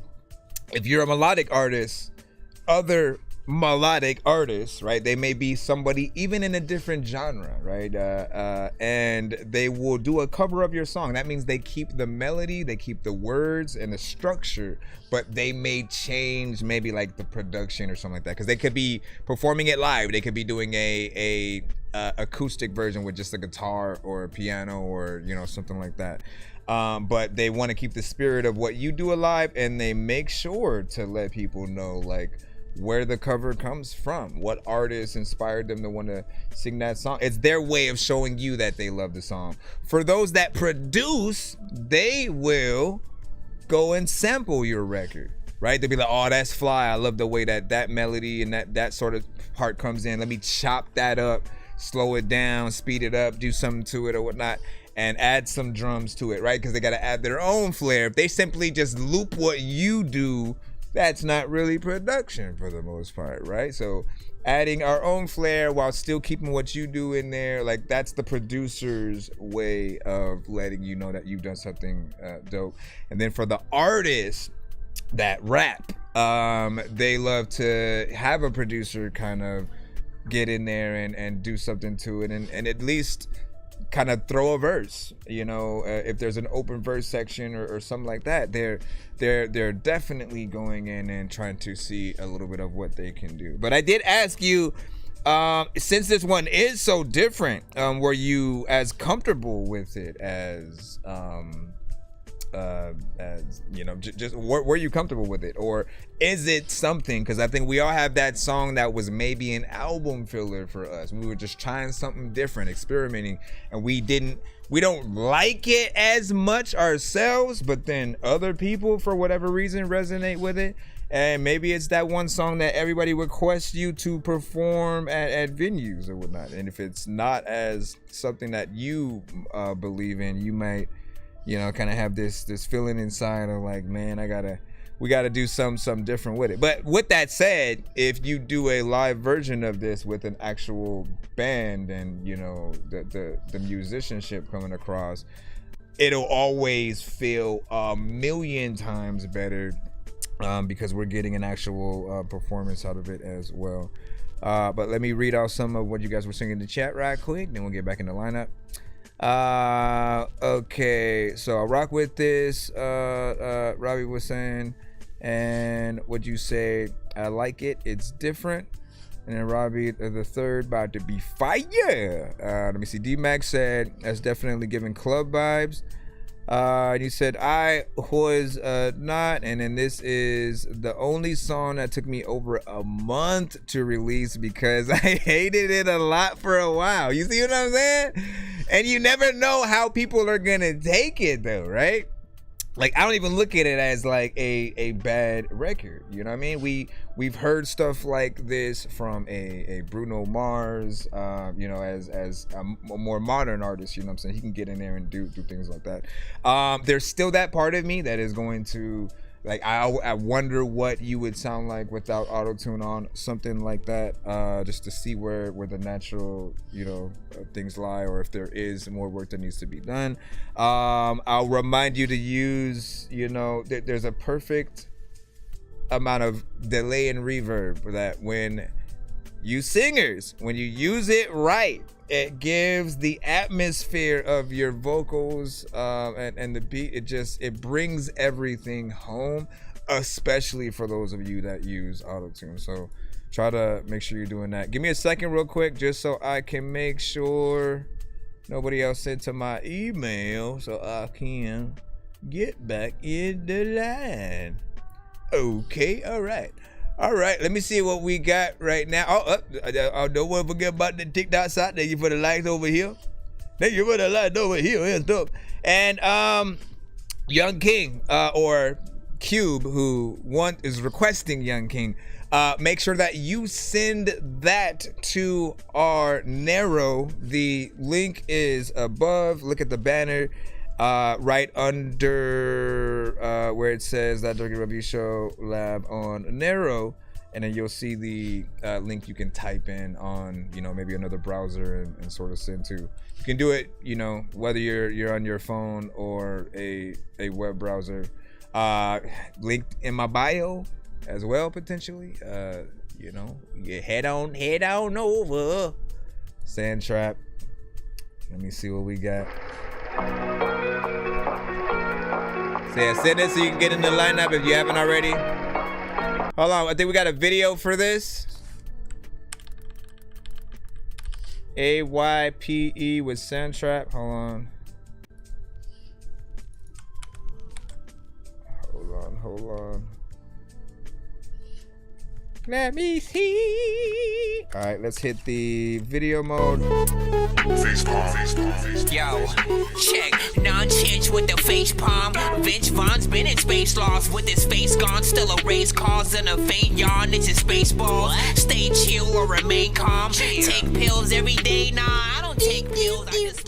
if you're a melodic artist, other melodic artists, right? They may be somebody even in a different genre, right? And they will do a cover of your song. That means they keep the melody, they keep the words and the structure, but they may change maybe like the production or something like that, because they could be performing it live. They could be doing a acoustic version with just a guitar or a piano or, you know, something like that. But they want to keep the spirit of what you do alive, and they make sure to let people know like where the cover comes from, what artist inspired them to want to sing that song. It's their way of showing you that they love the song. For those that produce, they will go and sample your record, right? They'll be like, oh, that's fly. I love the way that melody and that sort of part comes in. Let me chop that up, slow it down, speed it up, do something to it or whatnot, and add some drums to it, right? Because they got to add their own flair. If they simply just loop what you do, that's not really production for the most part, right? So adding our own flair while still keeping what you do in there, like that's the producer's way of letting you know that you've done something dope. And then for the artists that rap, they love to have a producer kind of get in there and do something to it, and at least kind of throw a verse, you know, if there's an open verse section or something like that. They're definitely going in and trying to see a little bit of what they can do. But I did ask you, since this one is so different, were you as comfortable with it as you know, just were you comfortable with it, or is it something? Because I think we all have that song that was maybe an album filler for us. We were just trying something different, experimenting, and we don't like it as much ourselves, but then other people for whatever reason resonate with it. And maybe it's that one song that everybody requests you to perform at venues or whatnot. And if it's not as something that you believe in, you might, you know, kind of have this feeling inside of like, man, we gotta do something different with it. But with that said, if you do a live version of this with an actual band and, you know, the musicianship coming across, it'll always feel a million times better, because we're getting an actual performance out of it as well. But let me read out some of what you guys were singing in the chat right quick, then we'll get back in the lineup. Okay, so I rock with this. Robbie was saying, and what you say, I like it, it's different. And then Robbie the third about to be fire. Let me see. D-Max said that's definitely giving club vibes. And he said I was not, and then this is the only song that took me over a month to release because I hated it a lot for a while. You see what I'm saying? And you never know how people are gonna take it though, right? Like, I don't even look at it as like a bad record, you know what I mean? We've heard stuff like this from a Bruno Mars, you know, as a more modern artist, you know what I'm saying? He can get in there and do things like that. There's still that part of me that is going to, like, I wonder what you would sound like without auto-tune on, something like that, just to see where the natural, you know, things lie, or if there is more work that needs to be done. I'll remind you to use, you know, there's a perfect amount of delay and reverb that when you singers, when you use it right, it gives the atmosphere of your vocals and the beat. It brings everything home, especially for those of you that use auto-tune. So try to make sure you're doing that. Give me a second real quick just so I can make sure nobody else sent to my email so I can get back in the line. Okay, all right, let me see what we got right now. Don't want to forget about the TikTok side. Thank you for the likes over here. Thank you for the likes over here. It's dope. And Young King or Cube, who is requesting Young King, make sure that you send that to our Nero. The link is above. Look at the banner. Right under where it says that Dorky Review Show Lab on Nero, and then you'll see the link you can type in on, you know, maybe another browser and sort of send to. You can do it, you know, whether you're on your phone or a web browser. Linked in my bio as well, potentially. you know, you head on over. Sand Trap. Let me see what we got. So yeah, send it so you can get in the lineup if you haven't already. Hold on, I think we got a video for this. AYPE with Sand Trap. Hold on. Hold on. Let me see. All right, let's hit the video mode. Yo, check. Nonsense with the face palm. Vince Vaughn's been in space lost with his face gone. Still a race cause and a faint yawn. It's a space ball. Stay chill or remain calm. Take pills every day. Nah, I don't take pills. I just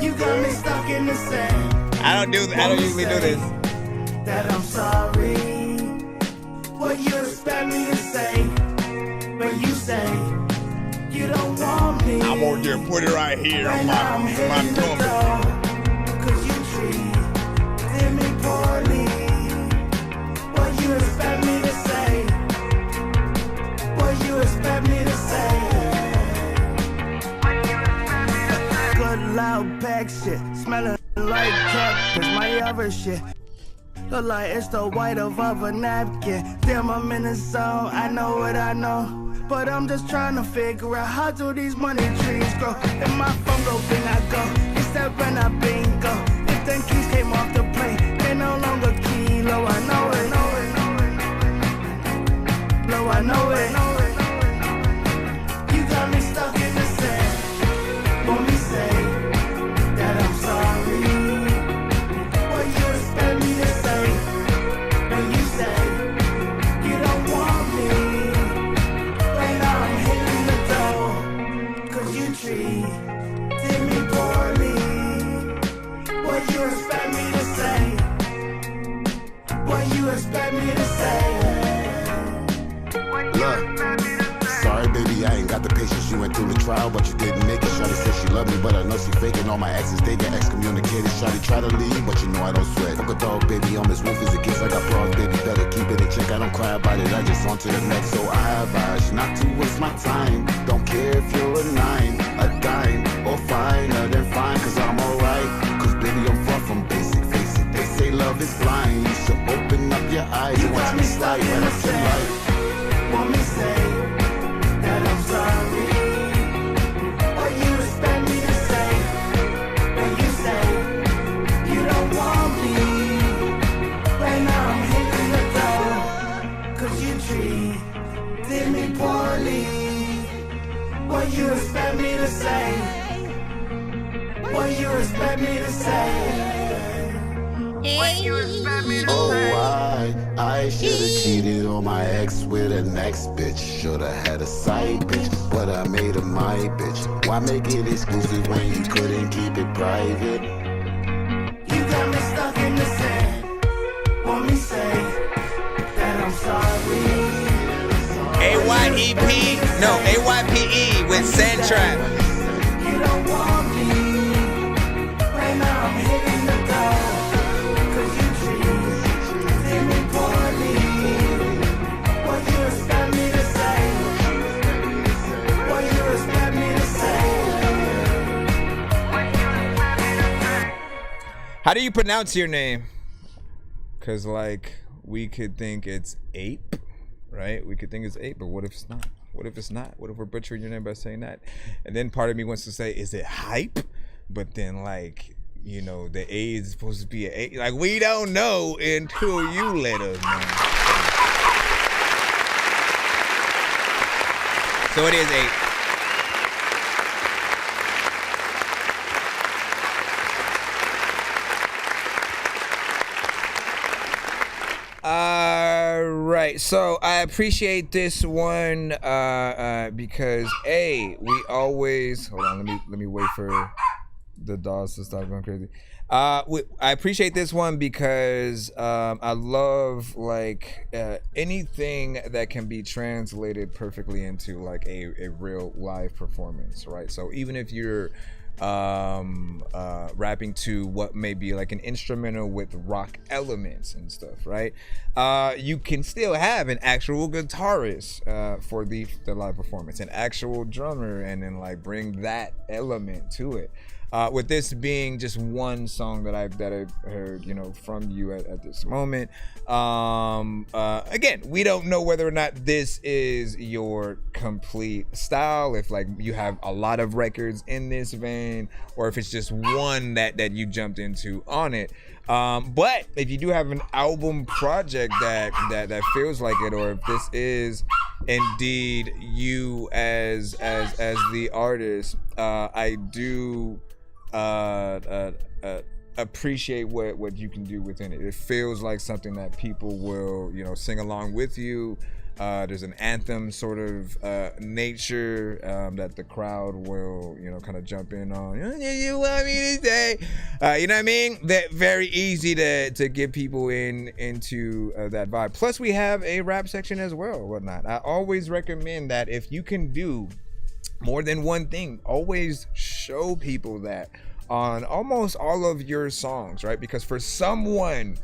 You got me stuck in the sand. I don't usually do this. That I'm sorry. What you expect me to say when you say you don't want me? I'm gonna just put it right here on my thumb. Cause you treated me poorly. What you expect me to say? What you expect me to say? Good loud pack shit, smelling like cat, cause my other shit look like it's the white of a napkin. Damn, I'm in the zone, I know what I know, but I'm just trying to figure out how do these money trees grow. If my phone go bing, I go. It's that when I bingo. If them keys came off the plane, they no longer kilo. I know it. No, I know it. You got me stuck in the sand. Want me say that I'm sorry. What you expect me to say when you say you don't want me? Right now I'm hitting the door, cause you treated me poorly. What you expect me to say? What you expect me to say? Look, sorry baby, I ain't got the patience. You went through the trial, but you didn't make it. Shawty said she loved me, but I know she faking. All my exes, they get excommunicated. Shawty try to leave, but you know I don't sweat. Fuck a dog, baby, on this roof is a gift. I got bras, baby, better keep it in check. I don't cry about it, I just on to the next. So I advise not to waste my time. Don't care if you're a 9, a dime, or finer than fine, cause I'm alright. Cause baby, I'm far from basic, face it. They say love is blind. You should open up your eyes and watch me slide right up your life. Want me say that I'm sorry? What you expect me to say when you say you don't want me? Right now I'm hitting the door, cause you treated me poorly. What you expect me to say? What you expect me to say? What you expect me to say? Oh, I should've cheated on my ex with a next bitch. Should've had a side bitch, but I made her my bitch. Why make it exclusive when you couldn't keep it private? You got me stuck in the sand. Want me say that I'm sorry? AYPE with Sand Trap. You don't want me. Right now I'm hitting the door, cause you treated me poorly. What you expect me to say? What you expect me to say? How do you pronounce your name? Cause like we could think it's Ape, right? We could think it's Ape, but what if it's not? What if it's not? What if we're butchering your name by saying that? And then part of me wants to say, is it Hype? But then like, you know, the A is supposed to be an A. Like we don't know until you let us know. So it is Ape. Right, so I appreciate this one because we always hold on. Let me wait for the dolls to stop going crazy. I appreciate this one because I love like anything that can be translated perfectly into like a real live performance, right? So even if you're rapping to what may be like an instrumental with rock elements and stuff, right? You can still have an actual guitarist for the live performance, an actual drummer, and then like bring that element to it. With this being just one song that I've heard, you know, from you at this moment. Again, we don't know whether or not this is your complete style, if like you have a lot of records in this vein, or if it's just one that you jumped into on it. But if you do have an album project that feels like it, or if this is indeed you as the artist, I do appreciate what you can do within it. It feels like something that people will, you know, sing along with you. There's an anthem sort of nature that the crowd will, you know, kind of jump in on. You want me to say, you know what I mean? That very easy to get people into that vibe. Plus, we have a rap section as well, whatnot. I always recommend that if you can do more than one thing, always show people that on almost all of your songs, right? Because for someone,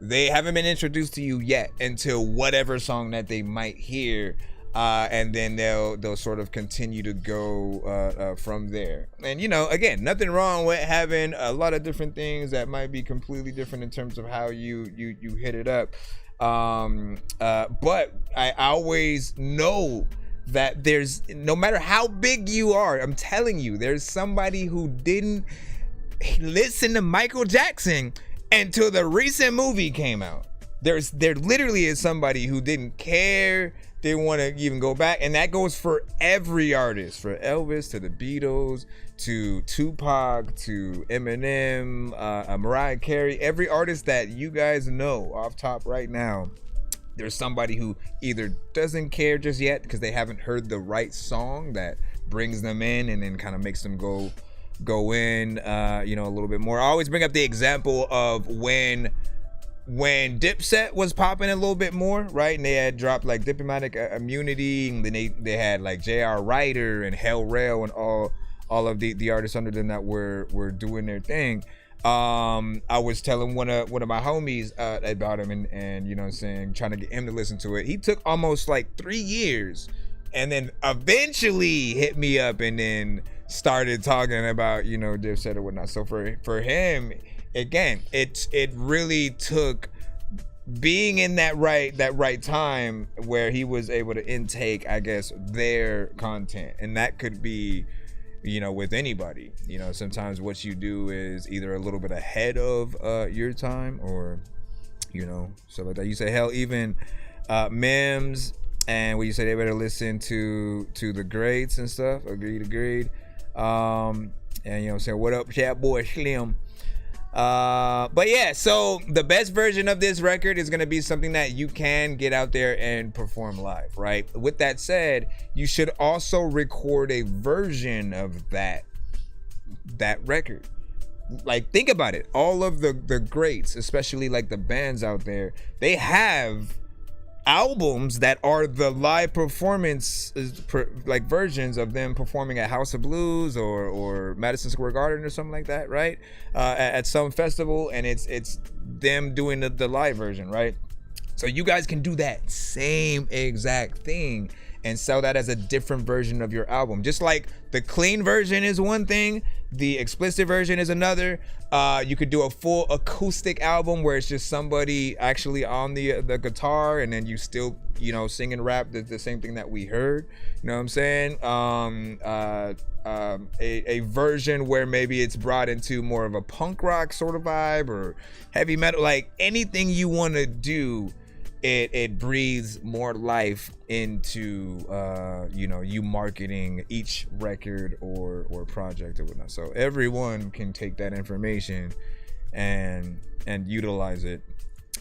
they haven't been introduced to you yet until whatever song that they might hear, and then they'll sort of continue to go from there. And you know, again, nothing wrong with having a lot of different things that might be completely different in terms of how you hit it up. But I always know that there's, no matter how big you are, I'm telling you, there's somebody who didn't listen to Michael Jackson until the recent movie came out. There literally is somebody who didn't care, didn't want to even go back, and that goes for every artist, for Elvis to the Beatles to Tupac to Eminem, Mariah Carey, every artist that you guys know off top right now. There's somebody who either doesn't care just yet because they haven't heard the right song that brings them in and then kind of makes them go in, you know, a little bit more. I always bring up the example of when Dipset was popping a little bit more, right? And they had dropped like Diplomatic Immunity, and then they had like J.R. Ryder and Hell Rail and all of the artists under them that were doing their thing. I was telling one of my homies about him, and you know what I'm saying, trying to get him to listen to it. He took almost like 3 years, and then eventually hit me up and then started talking about, you know, Dipset or whatnot. So for him, again, it really took being in that right time where he was able to intake, I guess, their content. And that could be, you know, with anybody. You know, sometimes what you do is either a little bit ahead of your time, or, you know, stuff like that. You say, hell, even Mims, and when you say they better listen to the greats and stuff. Agreed. And you know what I'm saying, what up, chat boy Slim. But yeah, so the best version of this record is going to be something that you can get out there and perform live, right? With that said, you should also record a version of that record. Like, think about it. All of the greats, especially like the bands out there, they have albums that are the live performance, like versions of them performing at House of Blues or Madison Square Garden or something like that, right? At some festival, and it's them doing the live version, right? So you guys can do that same exact thing and sell that as a different version of your album. Just like the clean version is one thing, the explicit version is another. You could do a full acoustic album where it's just somebody actually on the guitar, and then you still, you know, sing and rap the same thing that we heard. You know what I'm saying? A version where maybe it's brought into more of a punk rock sort of vibe, or heavy metal, like anything you want to do. It breathes more life into you know, you marketing each record or project or whatnot. So everyone can take that information and utilize it.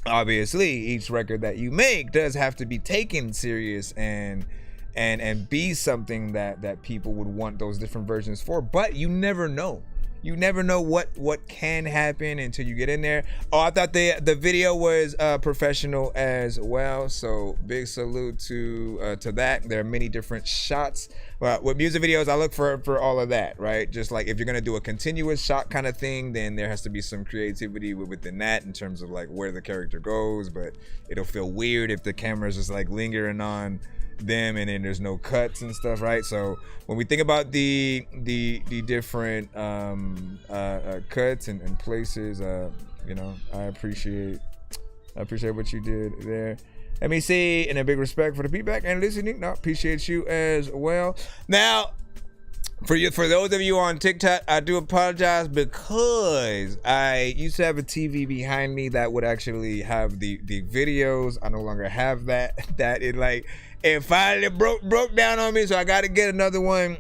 Obviously, each record that you make does have to be taken serious and be something that people would want those different versions for. But you never know. You never know what can happen until you get in there. Oh, I thought the video was professional as well. So big salute to that. There are many different shots Well, with music videos, I look for all of that, right? Just like if you're gonna do a continuous shot kind of thing, then there has to be some creativity within that in terms of like where the character goes. But it'll feel weird if the camera's just like lingering on them and then there's no cuts and stuff, right? So when we think about the different cuts and places, you know, I appreciate what you did there. Let me say, and a big respect for the feedback and listening. No, appreciate you as well. Now, for those of you on TikTok, I do apologize because I used to have a TV behind me that would actually have the videos. I no longer have that. It finally broke down on me, so I got to get another one.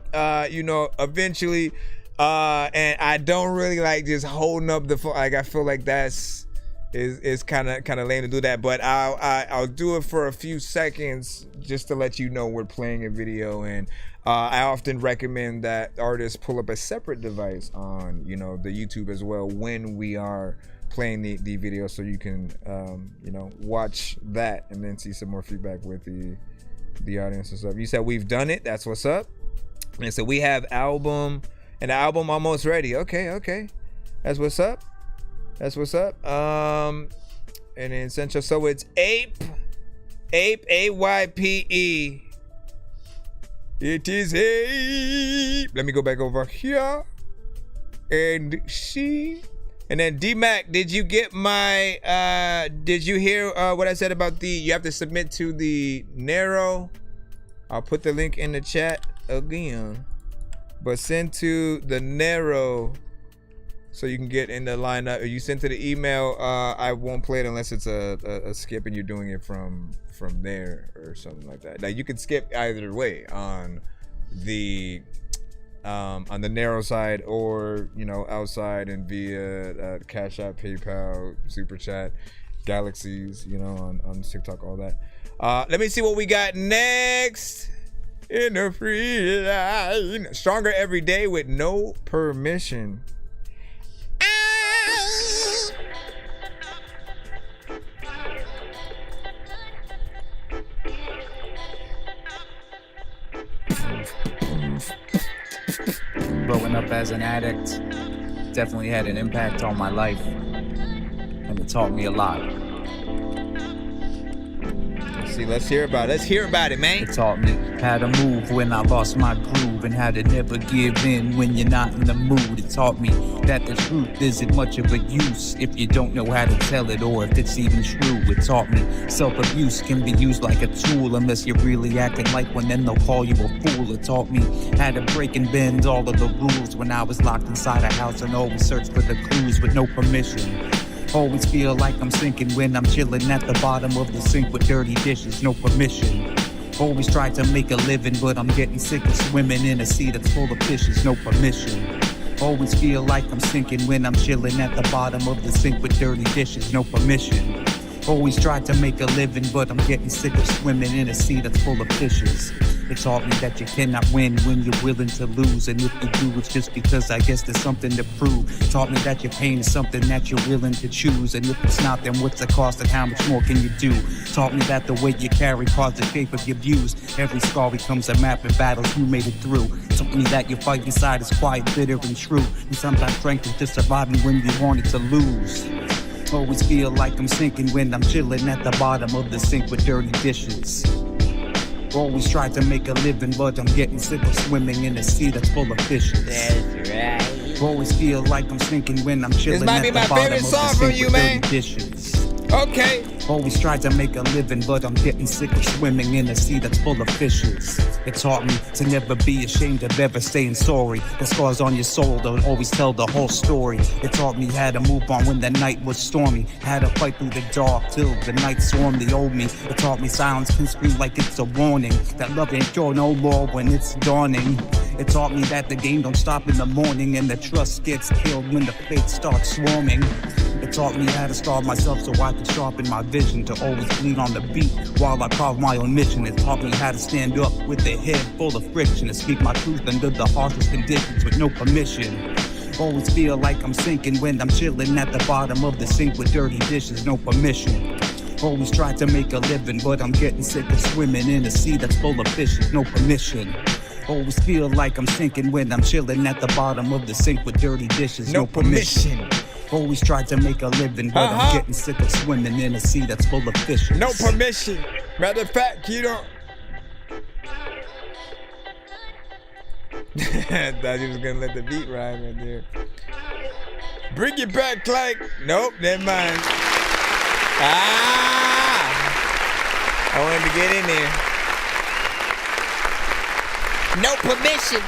You know, eventually. And I don't really like just holding up the phone. Like I feel like that's is kind of lame to do that, but I'll do it for a few seconds just to let you know we're playing a video. And I often recommend that artists pull up a separate device on, you know, the YouTube as well when we are playing the video, so you can you know, watch that and then see some more feedback with the audience and stuff. You said we've done it. That's what's up. And so we have album and the album almost ready. Okay. That's what's up. And then essential. So it's Ape, AYPE. It is Ape. Let me go back over here. And she. And then D-Mac, did you get my, did you hear what I said about you have to submit to the Nero? I'll put the link in the chat again. But send to the Nero so you can get in the lineup. If you send to the email, I won't play it unless it's a skip and you're doing it from there or something like that. Now you can skip either way on the Nero side, or you know, outside and via Cash App, PayPal, Super Chat, Galaxies, you know, on TikTok, all that. Let me see what we got next in the free line. Stronger every day with no permission. Growing up as an addict definitely had an impact on my life, and it taught me a lot. Let's hear about it, man. It taught me how to move when I lost my groove, and how to never give in when you're not in the mood. It taught me that the truth isn't much of a use if you don't know how to tell it, or if it's even true. It taught me self-abuse can be used like a tool unless you're really acting like one, then they'll call you a fool. It taught me how to break and bend all of the rules when I was locked inside a house and always search for the clues with no permission. Always feel like I'm sinking when I'm chilling at the bottom of the sink with dirty dishes, no permission. Always try to make a living, but I'm getting sick of swimming in a sea that's full of fishes, no permission. Always feel like I'm sinking when I'm chilling at the bottom of the sink with dirty dishes, no permission. Always try to make a living, but I'm getting sick of swimming in a sea that's full of fishes. It taught me that you cannot win when you're willing to lose, and if you do, it's just because I guess there's something to prove. It taught me that your pain is something that you're willing to choose, and if it's not, then what's the cost and how much more can you do? It taught me that the way you carry cards the shape of your views. Every scar becomes a map of battles you made it through. It taught me that your fight inside is quiet, bitter, and true, and sometimes strength is just surviving when you wanted to lose. Always feel like I'm sinking when I'm chilling at the bottom of the sink with dirty dishes. Always try to make a living, but I'm getting sick of swimming in a sea that's full of fishes. That's right. Always feel like I'm sinking when I'm chilling at the bottom of the sink with dirty dishes. Okay. Always try to make a living, but I'm getting sick of swimming in a sea that's full of fishes. It taught me to never be ashamed of ever saying sorry. The scars on your soul don't always tell the whole story. It taught me how to move on when the night was stormy, how to fight through the dark till the night swarmed the old me. It taught me silence can scream like it's a warning, that love ain't sure no more when it's dawning. It taught me that the game don't stop in the morning, and the trust gets killed when the fate starts swarming. It taught me how to starve myself so I could sharpen my vision, to always bleed on the beat while I carve my own mission. It taught me how to stand up with a head full of friction, and speak my truth under the harshest conditions with no permission. Always feel like I'm sinking when I'm chilling at the bottom of the sink with dirty dishes, no permission. Always try to make a living, but I'm getting sick of swimming in a sea that's full of fishes, no permission. Always feel like I'm sinking when I'm chilling at the bottom of the sink with dirty dishes. No permission. Always tried to make a living, but I'm getting sick of swimming in a sea that's full of fishes. No permission. Matter of fact, you don't. Thought he was gonna let the beat ride right there. Bring it back, like. Nope, never mind. I wanted to get in there. No permission.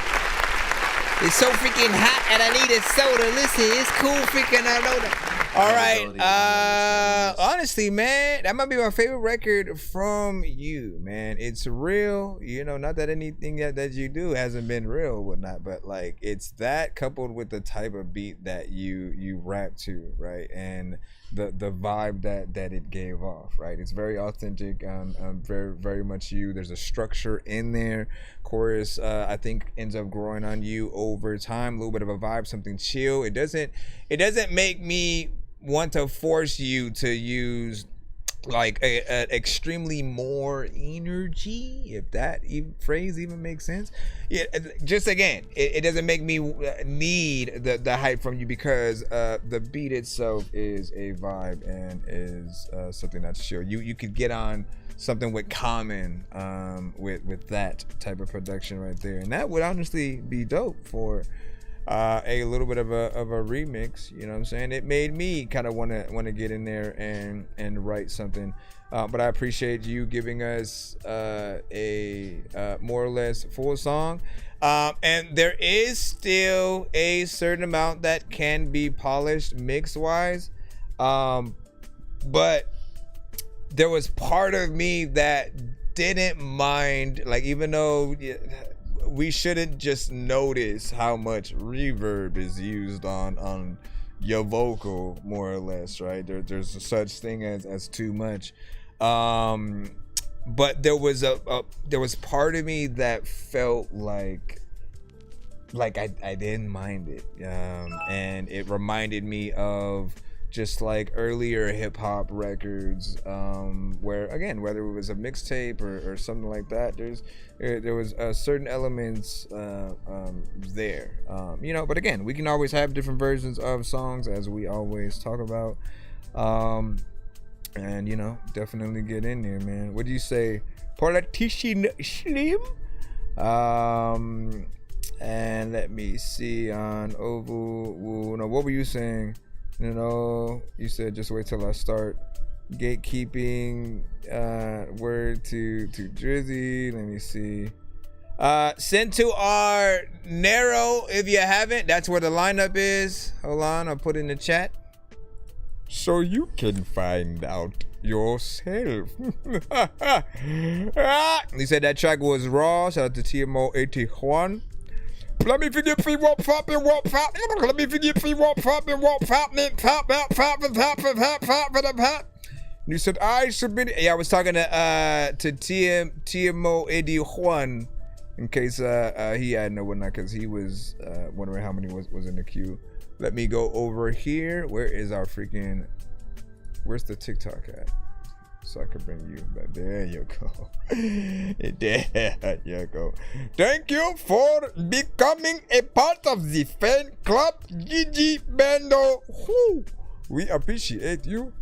It's so freaking hot and I need a soda. Listen, it's cool freaking I know that. All right. Honestly, man, that might be my favorite record from you, man. It's real, you know, not that anything that you do hasn't been real or whatnot, but like it's that coupled with the type of beat that you rap to, right? And the vibe that it gave off, right? It's very authentic, very, very much you. There's a structure in there. Chorus, I think ends up growing on you over time. A little bit of a vibe, something chill. It doesn't make me want to force you to use like a extremely more energy, if that phrase even makes sense. Yeah, just again, it doesn't make me need the hype from you because the beat itself is a vibe and is something that's chill. You could get on something with Common with that type of production right there, and that would honestly be dope for a little bit of a remix. You know what I'm saying? It made me kind of want to get in there and write something, but I appreciate you giving us a more or less full song, and there is still a certain amount that can be polished mix wise, but there was part of me that didn't mind, like, even though we shouldn't just notice how much reverb is used on your vocal, more or less, right? There's such thing as too much, but there was part of me that felt like I didn't mind it, and it reminded me of just like earlier hip hop records, where again, whether it was a mixtape or something like that, there was certain elements there, you know. But again, we can always have different versions of songs, as we always talk about, and you know, definitely get in there, man. What do you say, Politician Slim? And let me see on Oval. No, what were you saying? You know, you said just wait till I start gatekeeping. Word to Drizzy. Let me see. Send to our Nero if you haven't. That's where the lineup is. Hold on, I'll put it in the chat so you can find out yourself. He said that track was raw. Shout out to TMO 81. Let me forget free wop fop and wop fop. Let me forget free wop fop and wop fop. You said I submitted. Yeah, I was talking to TMO 81 in case he had no one, because he was wondering how many was in the queue. Let me go over here. Where's the TikTok at? So I can bring you back. There you go. There you go. Thank you for becoming a part of the fan club, Gigi Bando. Woo. We appreciate you.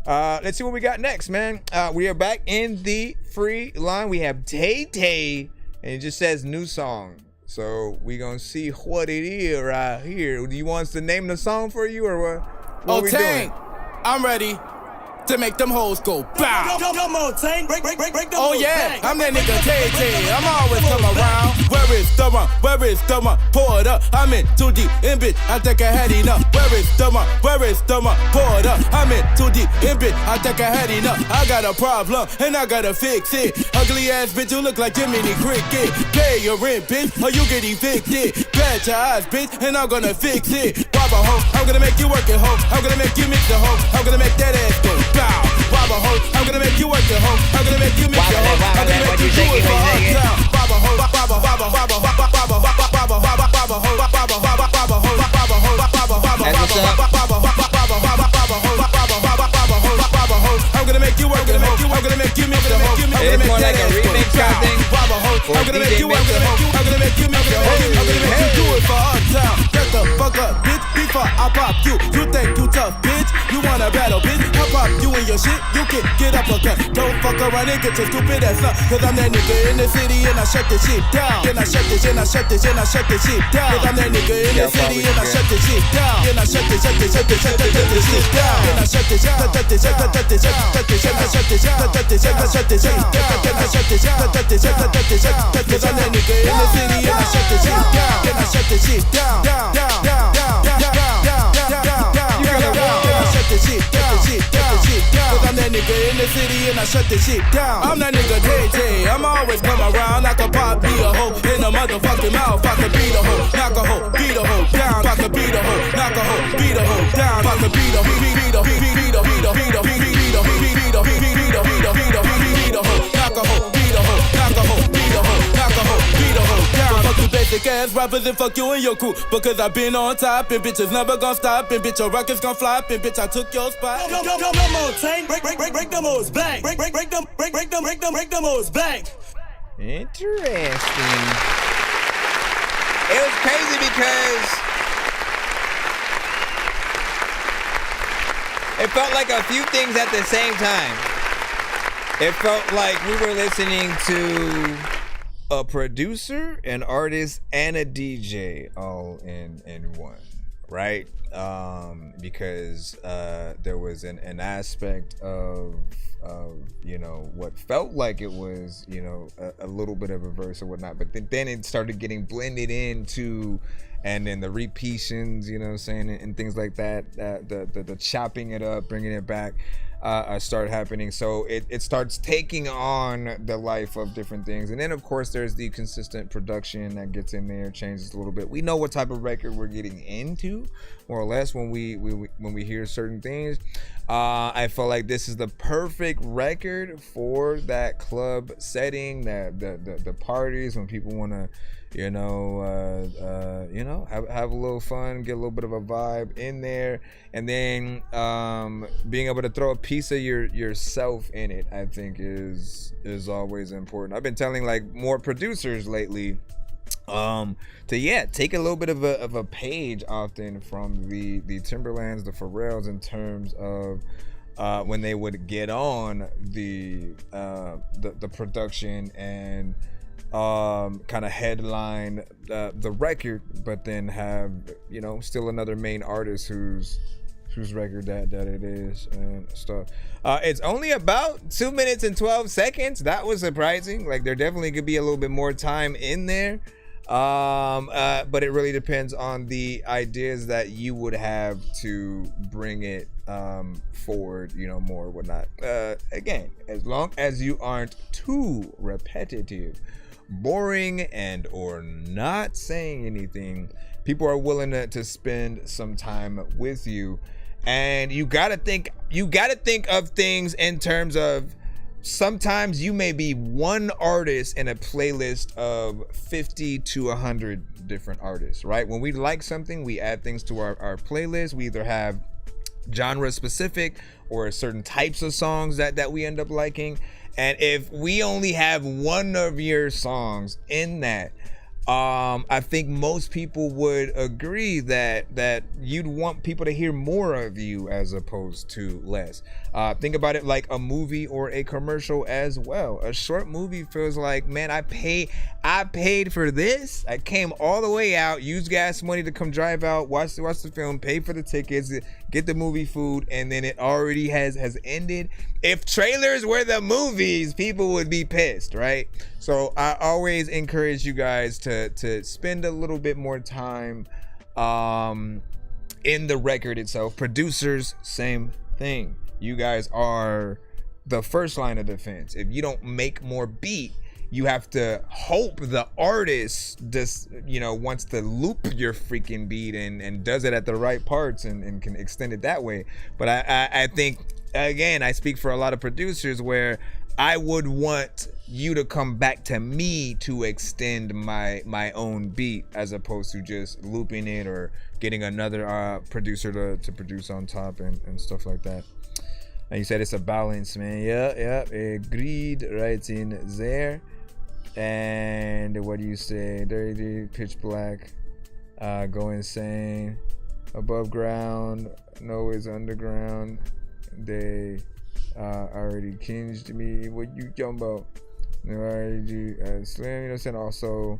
Let's see what we got next, man. We are back in the free line. We have Tay Tay, and it just says new song. So we gonna see what it is right here. Do you want us to name the song for you, or what? What we doing? I'm ready to make them hoes go bow. Come on, Tank. Break the Oh mold, yeah, bang. I'm that nigga KK. I'm always come around. Where is the one? Where is the one? Pour it up. I'm in too deep in bitch. I think I had enough. Where is the one? Where is the one? Pour it up. I'm in too deep in bitch. I think I had enough. I got a problem and I gotta fix it. Ugly ass bitch, you look like Jiminy Cricket. Pay your rent, bitch, or you get evicted. Bat your eyes, bitch, and I'm gonna fix it. Wobble hoe, I'm gonna make you work it, hoe. I'm gonna make you mix the hoe. I'm gonna make that ass go. Wobble hoe, I'm gonna make you work the hoe. I'm gonna make you mix the hoe. I'm gonna make you do it for uptown. Wobble hoe, wobble, wobble, wobble, wobble, wobble, wobble, wobble, wobble hoe, wobble, wobble, wobble hoe, wobble hoe, wobble, wobble, I'm gonna make you work the hoe. I'm gonna make you mix the hoe. It's more like a remix kind of thing. Wobble hoe, I'm gonna make you do it for uptown. Get the fuck up, bitch, before I pop you. You think you tough, bitch? You wanna battle, bitch? I pop you in your shit, you can get up a cut. Don't fuck around and get your stupid ass up. Cause I'm that nigga in the city and I shut this shit down. And I shut this, and I shut this, and I shut this shit down. Cause I'm that nigga in the city and I shut this shit down. And I shut this shit down. And I shut this, shut this, shut this, shut this, shut this, shut this, shut this, shut this, shut this, cause I'm that nigga in the city and I shut this shit down. And I shut this shit down. Cause I'm that nigga in the city and I shut this shit down. I'm that nigga day. I'm always come around. I can pop be a hoe in a motherfucking mouth. I can beat a hoe, knock a hoe, beat a hoe down. I can beat a hoe, knock a hoe, beat a hoe down. I can beat a hoe, beat a hoe, beat a hoe, beat a hoe, knock a hoe, beat a hoe, knock a hoe, beat a hoe, beat a hoe down. Fuck you basic ass rappers and fuck you and your crew. Because I've been on top and bitches never gonna stop. And bitch your records gon' flop and bitch I took your spot. Come on, tank, break them hoes back. Break them hoes back. Interesting. It was crazy because it felt like a few things at the same time. It felt like we were listening to a producer, an artist, and a DJ all in one, right? Because there was an aspect of you know, what felt like it was, you know, a little bit of a verse or whatnot, but then it started getting blended into, and then the repeations, you know what I'm saying, and things like that, the chopping it up, bringing it back, start happening. So it starts taking on the life of different things. And then of course there's the consistent production that gets in there, changes a little bit. We know what type of record we're getting into, more or less, when we hear certain things. I feel like this is the perfect record for that club setting, that the parties, when people want to, you know, have a little fun, get a little bit of a vibe in there, and then being able to throw a piece of yourself in it, I think is always important. I've been telling like more producers lately to take a little bit of a page often from the Timberlands, the Pharrells, in terms of when they would get on the production and kind of headline the record, but then have, you know, still another main artist whose record that it is and stuff. It's only about 2 minutes and 12 seconds. That was surprising. Like, there definitely could be a little bit more time in there. But it really depends on the ideas that you would have to bring it forward, you know, more or whatnot. Again, as long as you aren't too repetitive, boring, and or not saying anything, people are willing to spend some time with you. And you gotta think of things in terms of, sometimes you may be one artist in a playlist of 50 to 100 different artists, right? When we like something, we add things to our playlist. We either have genre specific or certain types of songs that we end up liking. And if we only have one of your songs in that, I think most people would agree that you'd want people to hear more of you as opposed to less. Think about it like a movie or a commercial as well. A short movie feels like, man, I paid for this. I came all the way out, used gas money to come drive out, watch the film, pay for the tickets, get the movie food, and then it already has ended. If trailers were the movies, people would be pissed, right? So I always encourage you guys to spend a little bit more time in the record itself. Producers, same thing. You guys are the first line of defense. If you don't make more beat, you have to hope the artist just, you know, wants to loop your freaking beat and does it at the right parts and can extend it that way. But I think, again, I speak for a lot of producers where I would want you to come back to me to extend my own beat, as opposed to just looping it or getting another producer to produce on top and stuff like that. And you said it's a balance, man. Yeah, agreed right in there. And what do you say? Dirty, pitch black, go insane, above ground, no is underground. They already kinged me. What you talking about? Slim, you know, saying also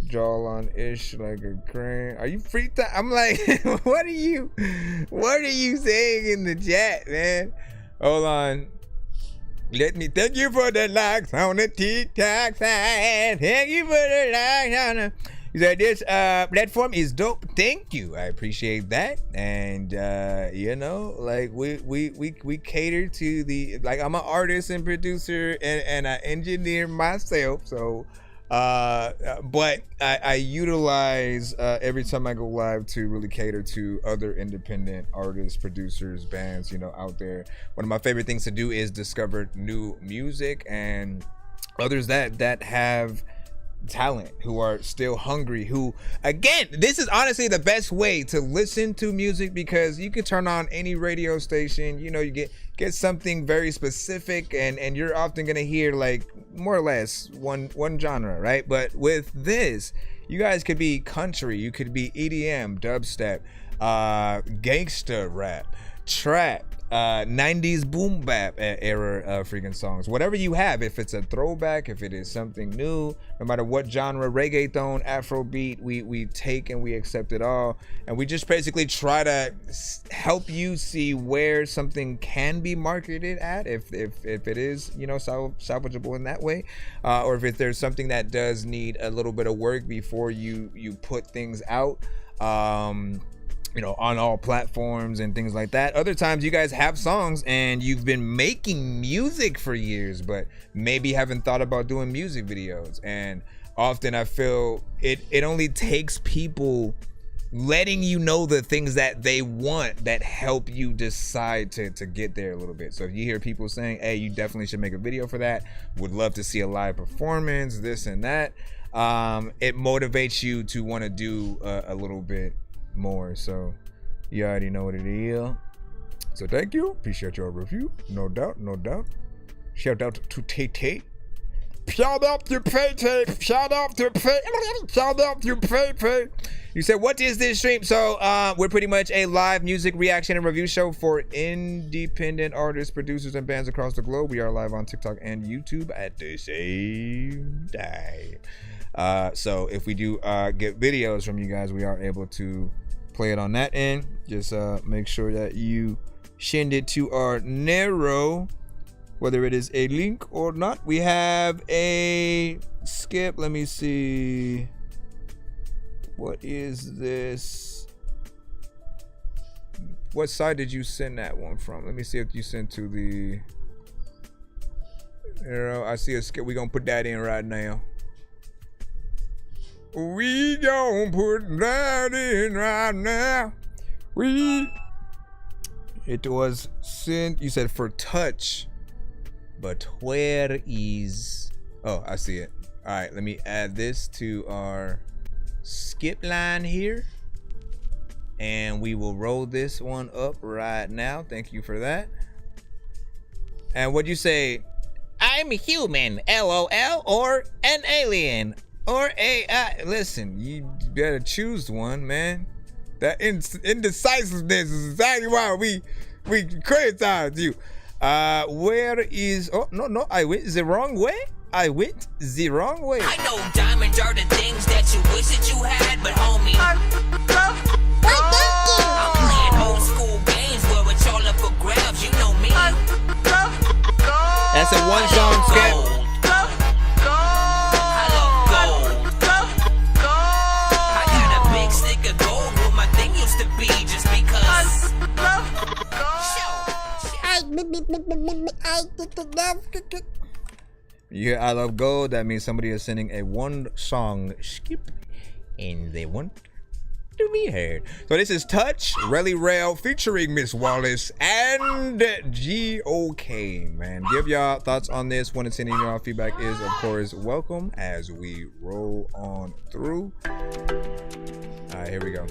jawline ish like a crane. Are you free time? I'm like, what are you saying in the chat, man? Hold on. Let me thank you for the likes on the TikTok side. Thank you for the likes on the. He said this platform is dope. Thank you. I appreciate that. And you know, like we cater to the, like, I'm an artist and producer and an engineer myself. So but I utilize every time I go live to really cater to other independent artists, producers, bands, you know, out there. One of my favorite things to do is discover new music and others that have talent, who are still hungry, who, again, this is honestly the best way to listen to music, because you can turn on any radio station, you know, you get something very specific, and you're often gonna hear like more or less one genre, right? But with this, you guys could be country, you could be EDM, dubstep, gangsta rap, trap, 90s boom bap era freaking songs, whatever you have. If it's a throwback, if it is something new, no matter what genre, reggaeton, Afrobeat, we take and we accept it all, and we just basically try to help you see where something can be marketed at, if it is, you know, salvageable in that way, or if there's something that does need a little bit of work before you put things out, you know, on all platforms and things like that. Other times you guys have songs and you've been making music for years, but maybe haven't thought about doing music videos. And often I feel it only takes people letting you know the things that they want that help you decide to get there a little bit. So if you hear people saying, hey, you definitely should make a video for that, would love to see a live performance, this and that, it motivates you to want to do a little bit more. So you already know what it is. So thank you, appreciate your review, no doubt. Shout out to Tay. Shout out to Pay. You said, what is this stream? So we're pretty much a live music reaction and review show for independent artists, producers, and bands across the globe. We are live on TikTok and YouTube at the same time. So if we do get videos from you guys, we are able to play it on that end. Just make sure that you send it to our Nero, whether it is a link or not. We have a skip. Let me see. What is this? What side did you send that one from? Let me see if you sent to the Nero. I see a skip. We're gonna put that in right now. We gon' put that in right now. It was sent, you said for touch, but where is, oh, I see it. All right, let me add this to our skip line here, and we will roll this one up right now. Thank you for that. And what'd you say? I'm human, LOL, or an alien, or AI. Listen, you better choose one, man. That indecisiveness is exactly why we criticize you. Where is, oh, no, I went the wrong way. I went the wrong way. I know diamonds are the things that you wish that you had, but homie, I'm playing old school games where it's all up for grabs, you know me. That's a one song skip. Yeah, I love gold. That means somebody is sending a one song skip and they want to be heard. So this is Touch, Relly Rail featuring Miss Wallace and GOK, man. Give y'all thoughts on this. Want to send in y'all feedback is, of course, welcome as we roll on through. All right, here we go.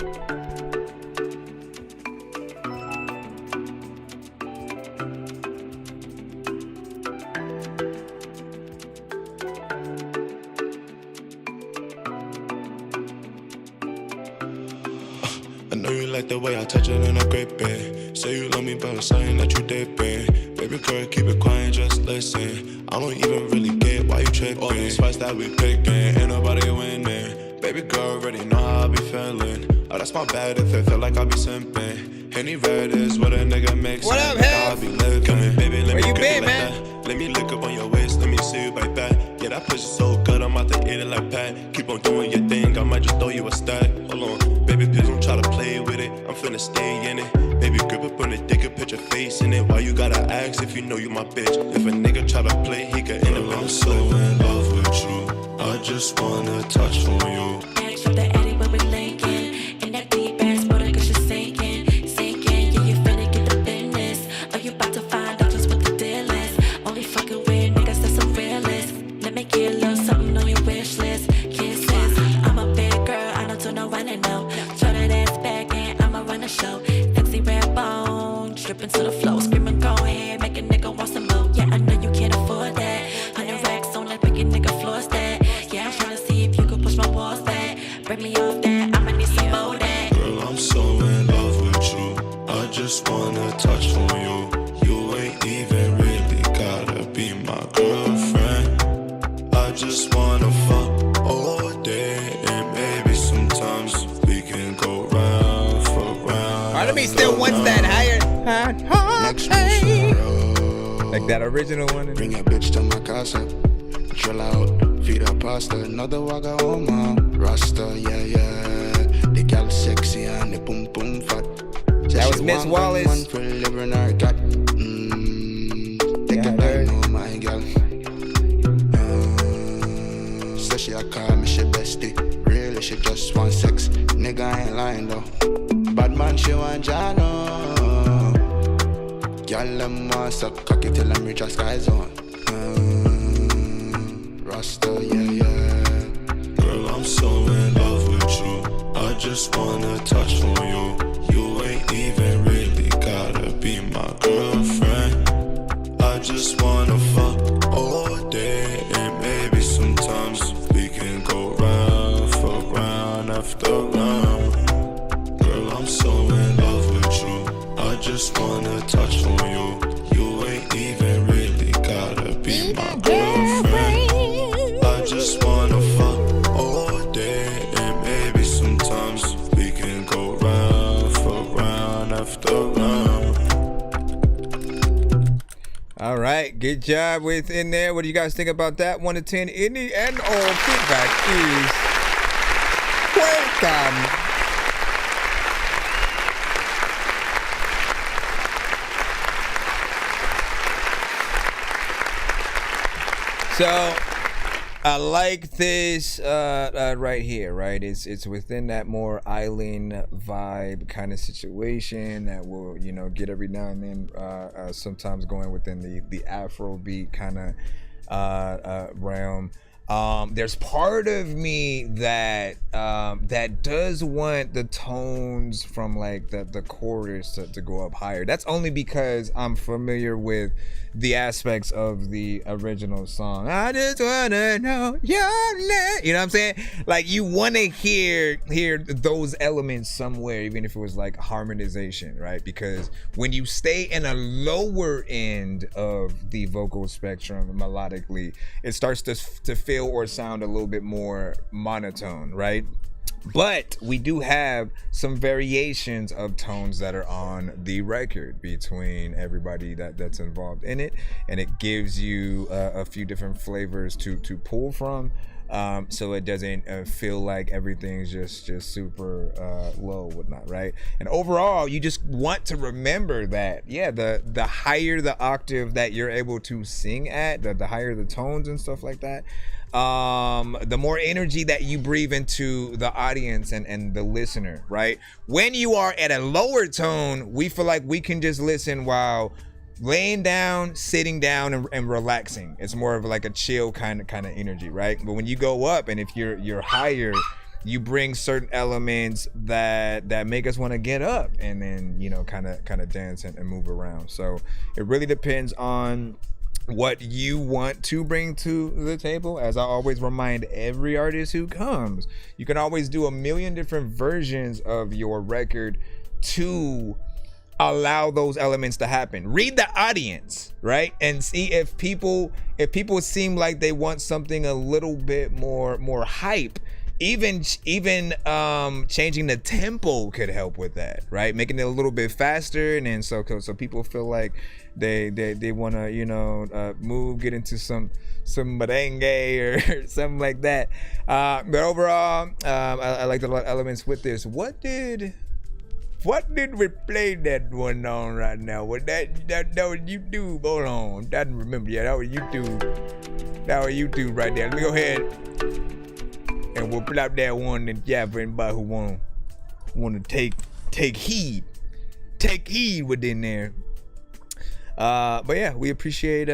I know you like the way I touch it in a great bed. Say you love me, but it's something that you did, babe. Baby girl, keep it quiet, just listen. I don't even really get why you tripping. All these fights that we picking, ain't nobody winning. Baby girl already know how I be feeling. Oh, that's my bad if it feel like I be simping. Henny red is what a nigga makes. What up, Hef? Come here, baby, let Where me you grip been, it like man? that. Let me lick up on your waist, let me see you bite back. Yeah, that pussy so good, I'm about to eat it like Pat. Keep on doing your thing, I might just throw you a stack. Hold on, baby, please don't try to play with it. I'm finna stay in it. Baby, grip up on the dick and put your face in it. Why you gotta ask if you know you my bitch? If a nigga try to play, he can end up. I'm so in love with you. I just wanna touch on you. Ask for the addy when we linking. In that deep ass water, cause you're sinking. Yeah, you finna get the business. Are you about to find out just what the deal is? Only fucking with niggas that's some realist. Let me get a little something on your wish list. Kisses. I'm a big girl, I don't do no running, no. Turn that ass back and I'ma run the show. Sexy red bone, dripping to the flow. Screaming, go ahead, make a nigga want some more. Yeah, I know you can't afford that. 100 racks on that, break a nigga floors that. Yeah, I'm trying to see if you can push my walls back. Break me off that, I'ma need some more that. Girl, I'm so in love with you. I just wanna touch on you. You ain't even really gotta be my girlfriend. I just wanna fuck all day, and maybe sometimes we can go round for round. Part of me still wants that higher. Like that original one. Bring your bitch to my casa. Chill out, feed her pasta. Another wagga home, Rasta, yeah. The gal sexy and the boom boom fat. That was Miss Wallace. One for living her cat. Take your time, oh my gal. So she a call me she bestie. Really, she just want sex. Nigga ain't lying though. Bad man, she want Jano. Girl, them want suck cocky till I'm reach a sky zone. Rasta, yeah. Girl, I'm so in love with you. I just wanna touch on you. You ain't even really gotta be my girlfriend. I just wanna fuck all day, and maybe sometimes we can go round for round after round. Girl, I'm so in love with you. I just wanna touch on you. You ain't even really gotta be my girlfriend. I just wanna fuck all day, and maybe sometimes we can go round for round after round. All right, good job within there. What do you guys think about that? 1 to 10. Any and all feedback is welcome. So I like this right here, right? It's within that more island vibe kind of situation that will, get every now and then sometimes going within the Afro beat kind of realm. There's part of me that that does want the tones from like the chorus to go up higher. That's only because I'm familiar with the aspects of the original song. I just wanna know your name. You know what I'm saying? Like you want to hear those elements somewhere, even if it was like harmonization, right? Because when you stay in a lower end of the vocal spectrum melodically, it starts to feel or sound a little bit more monotone, right? But we do have some variations of tones that are on the record between everybody that's involved in it, and it gives you a few different flavors to pull from, so it doesn't feel like everything's just super low, whatnot, right? And overall, you just want to remember that, yeah, the higher the octave that you're able to sing at, the higher the tones and stuff like that, the more energy that you breathe into the audience and the listener, right? When you are at a lower tone, we feel like we can just listen while laying down, sitting down, and relaxing. It's more of like a chill kind of energy, right? But when you go up, and if you're higher, you bring certain elements that make us want to get up and then kind of dance and move around. So it really depends on what you want to bring to the table. As I always remind every artist who comes, you can always do a million different versions of your record to allow those elements to happen. Read the audience, right? And see if people seem like they want something a little bit more hype. Even changing the tempo could help with that, right? Making it a little bit faster, and then so people feel like they want to move, get into some merengue or something like that. But overall, I liked a lot of elements with this. What did we play that one on right now? What that was YouTube? Hold on, I didn't remember. Yeah, that was YouTube. That was YouTube right there. Let me go ahead and we'll plop that one in yeah for anybody who want to take heed within there. But yeah, we appreciate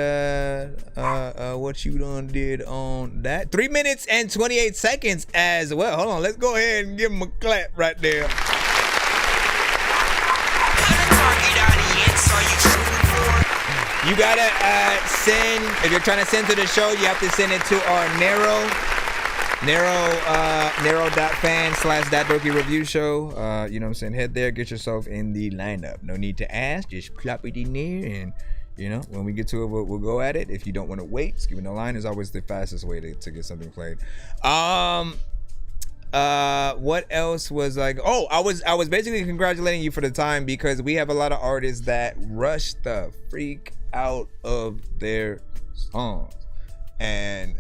what you done did on that. 3 minutes and 28 seconds as well. Hold on, let's go ahead and give him a clap right there. You gotta send, if you're trying to send to the show, you have to send it to our Nero.fan/ThatDorkyReviewShow. You know what I'm saying? Head there, get yourself in the lineup. No need to ask, just plop it in there, and when we get to it, we'll go at it. If you don't want to wait, skipping the line is always the fastest way to get something played. What else was like? Oh, I was basically congratulating you for the time, because we have a lot of artists that rush the freak out of their songs, and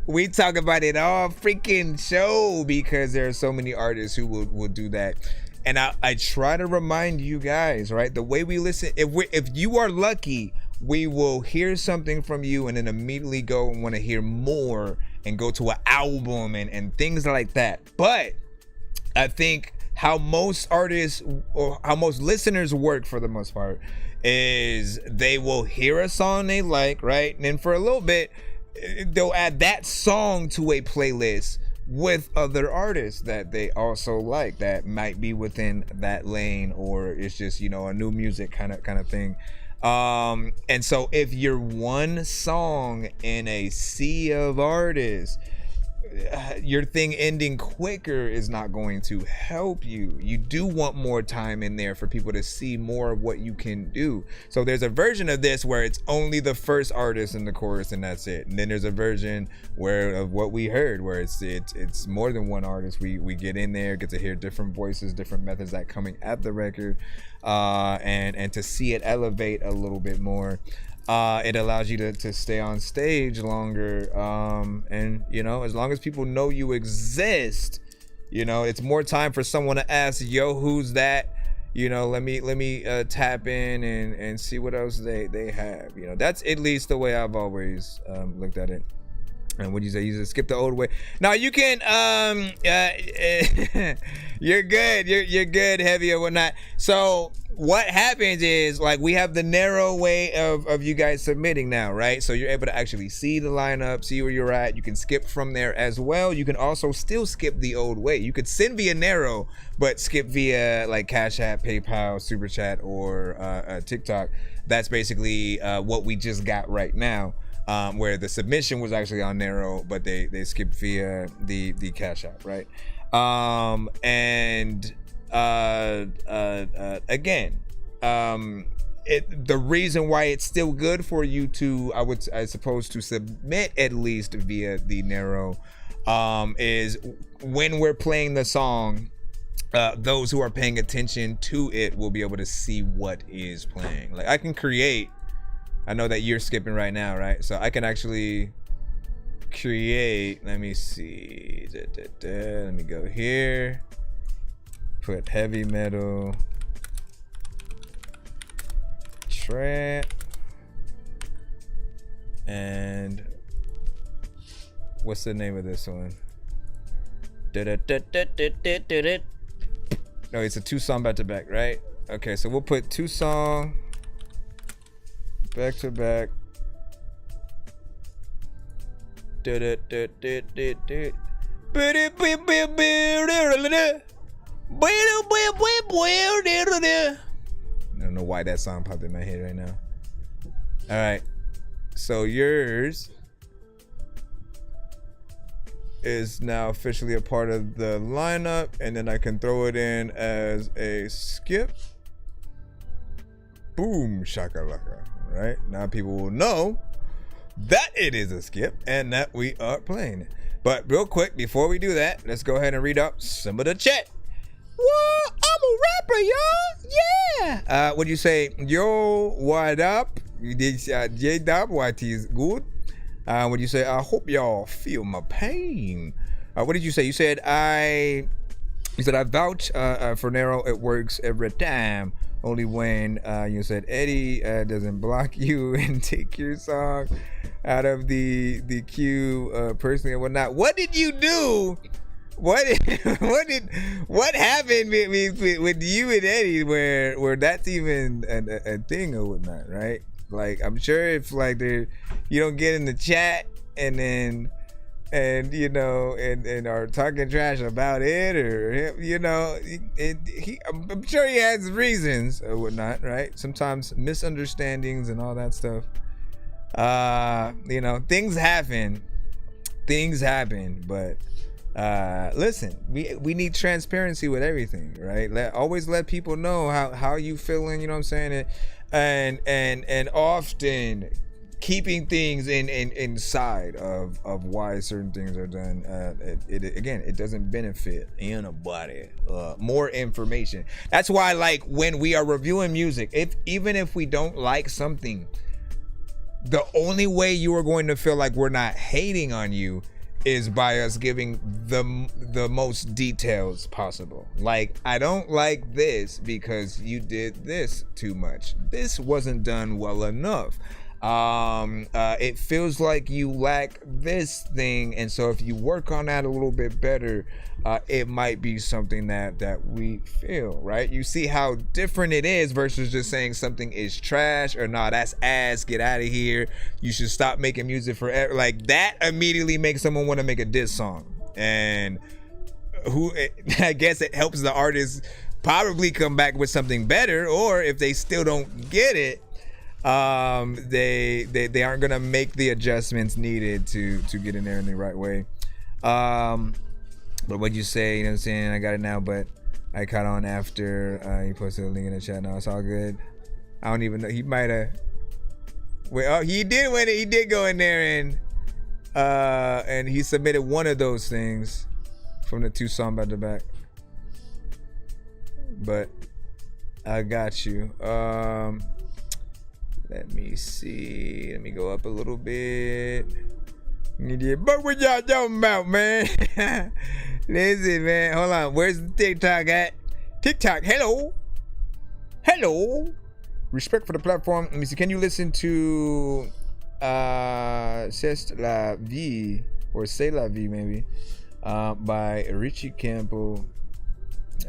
we talk about it all freaking show because there are so many artists who will do that. And I try to remind you guys, right? The way we listen, if you are lucky, we will hear something from you and then immediately go and want to hear more and go to an album and things like that. But I think how most artists or how most listeners work for the most part is they will hear a song they like, right? And then for a little bit, they'll add that song to a playlist with other artists that they also like that might be within that lane, or it's just a new music kind of thing. And so if you're one song in a sea of artists, your thing ending quicker is not going to help you. You do want more time in there for people to see more of what you can do. So there's a version of this where it's only the first artist in the chorus and that's it. And then there's a version of what we heard where it's more than one artist. We get in there, get to hear different voices, different methods that coming at the record, and to see it elevate a little bit more. It allows you to stay on stage longer, and as long as people know you exist, it's more time for someone to ask, yo, who's that? Let me tap in and see what else they have. That's at least the way I've always looked at it. And what you say? You just skip the old way. Now you can you're good. You're good, heavy or whatnot. So what happens is, like, we have the narrow way of you guys submitting now, right? So you're able to actually see the lineup, see where you're at. You can skip from there as well. You can also still skip the old way. You could send via Nero, but skip via like Cash App, PayPal, Super Chat, or TikTok. That's basically what we just got right now. Where the submission was actually on Nero, but they skipped via the Cash App, right? Again, the reason why it's still good for you to, I suppose, to submit at least via the Nero, is when we're playing the song, those who are paying attention to it will be able to see what is playing. Like, I can create. I know that you're skipping right now, right? So I can actually create. Let me see. Let me go here. Put heavy metal trap, and what's the name of this one? No, it's a 2-song back to back, right? Okay, so we'll put 2-song back to back. I don't know why that song popped in my head right now. All right, So yours is now officially a part of the lineup, and then I can throw it in as a skip. Boom, shakalaka. Right? Now people will know that it is a skip and that we are playing it. But real quick, before we do that, let's go ahead and read up some of the chat. What? I'm a rapper, y'all. Yeah. Would you say, yo, what up? You did J-Dub, what is good? Would you say, I hope y'all feel my pain? What did you say? You said, I vouch for Nero. It works every time. Only when you said Eddie doesn't block you and take your song out of the queue personally and whatnot. What did you do? What happened with you and Eddie where that's even a thing or whatnot, right? Like, I'm sure if like you don't get in the chat and are talking trash about it, or I'm sure he has reasons or whatnot, right? Sometimes misunderstandings and all that stuff. Things happen, but listen, we need transparency with everything, right? Always let people know how you feeling, you know what I'm saying? And often keeping things inside of why certain things are done. It doesn't benefit anybody. More information. That's why, like, when we are reviewing music, even if we don't like something, the only way you are going to feel like we're not hating on you is by us giving the most details possible. Like, I don't like this because you did this too much. This wasn't done well enough. It feels like you lack this thing, and so if you work on that a little bit better, it might be something that we feel, right? You see how different it is versus just saying something is trash or nah, that's ass, get out of here, you should stop making music forever. Like, that immediately makes someone want to make a diss song, and I guess it helps the artist probably come back with something better, or if they still don't get it, they aren't gonna make the adjustments needed to get in there in the right way. But what'd you say? You know what I'm saying? I got it now, but I caught on after you posted a link in the chat. No, it's all good. I don't even know. He might have. Wait, oh, he did win it. He did go in there and he submitted one of those things from the two song back to back. But I got you. Let me see. Let me go up a little bit. But what y'all talking about, man? Listen, man. Hold on. Where's the TikTok at? TikTok. Hello. Respect for the platform. Let me see. Can you listen to C'est la vie, or C'est la vie maybe, by Richie Campbell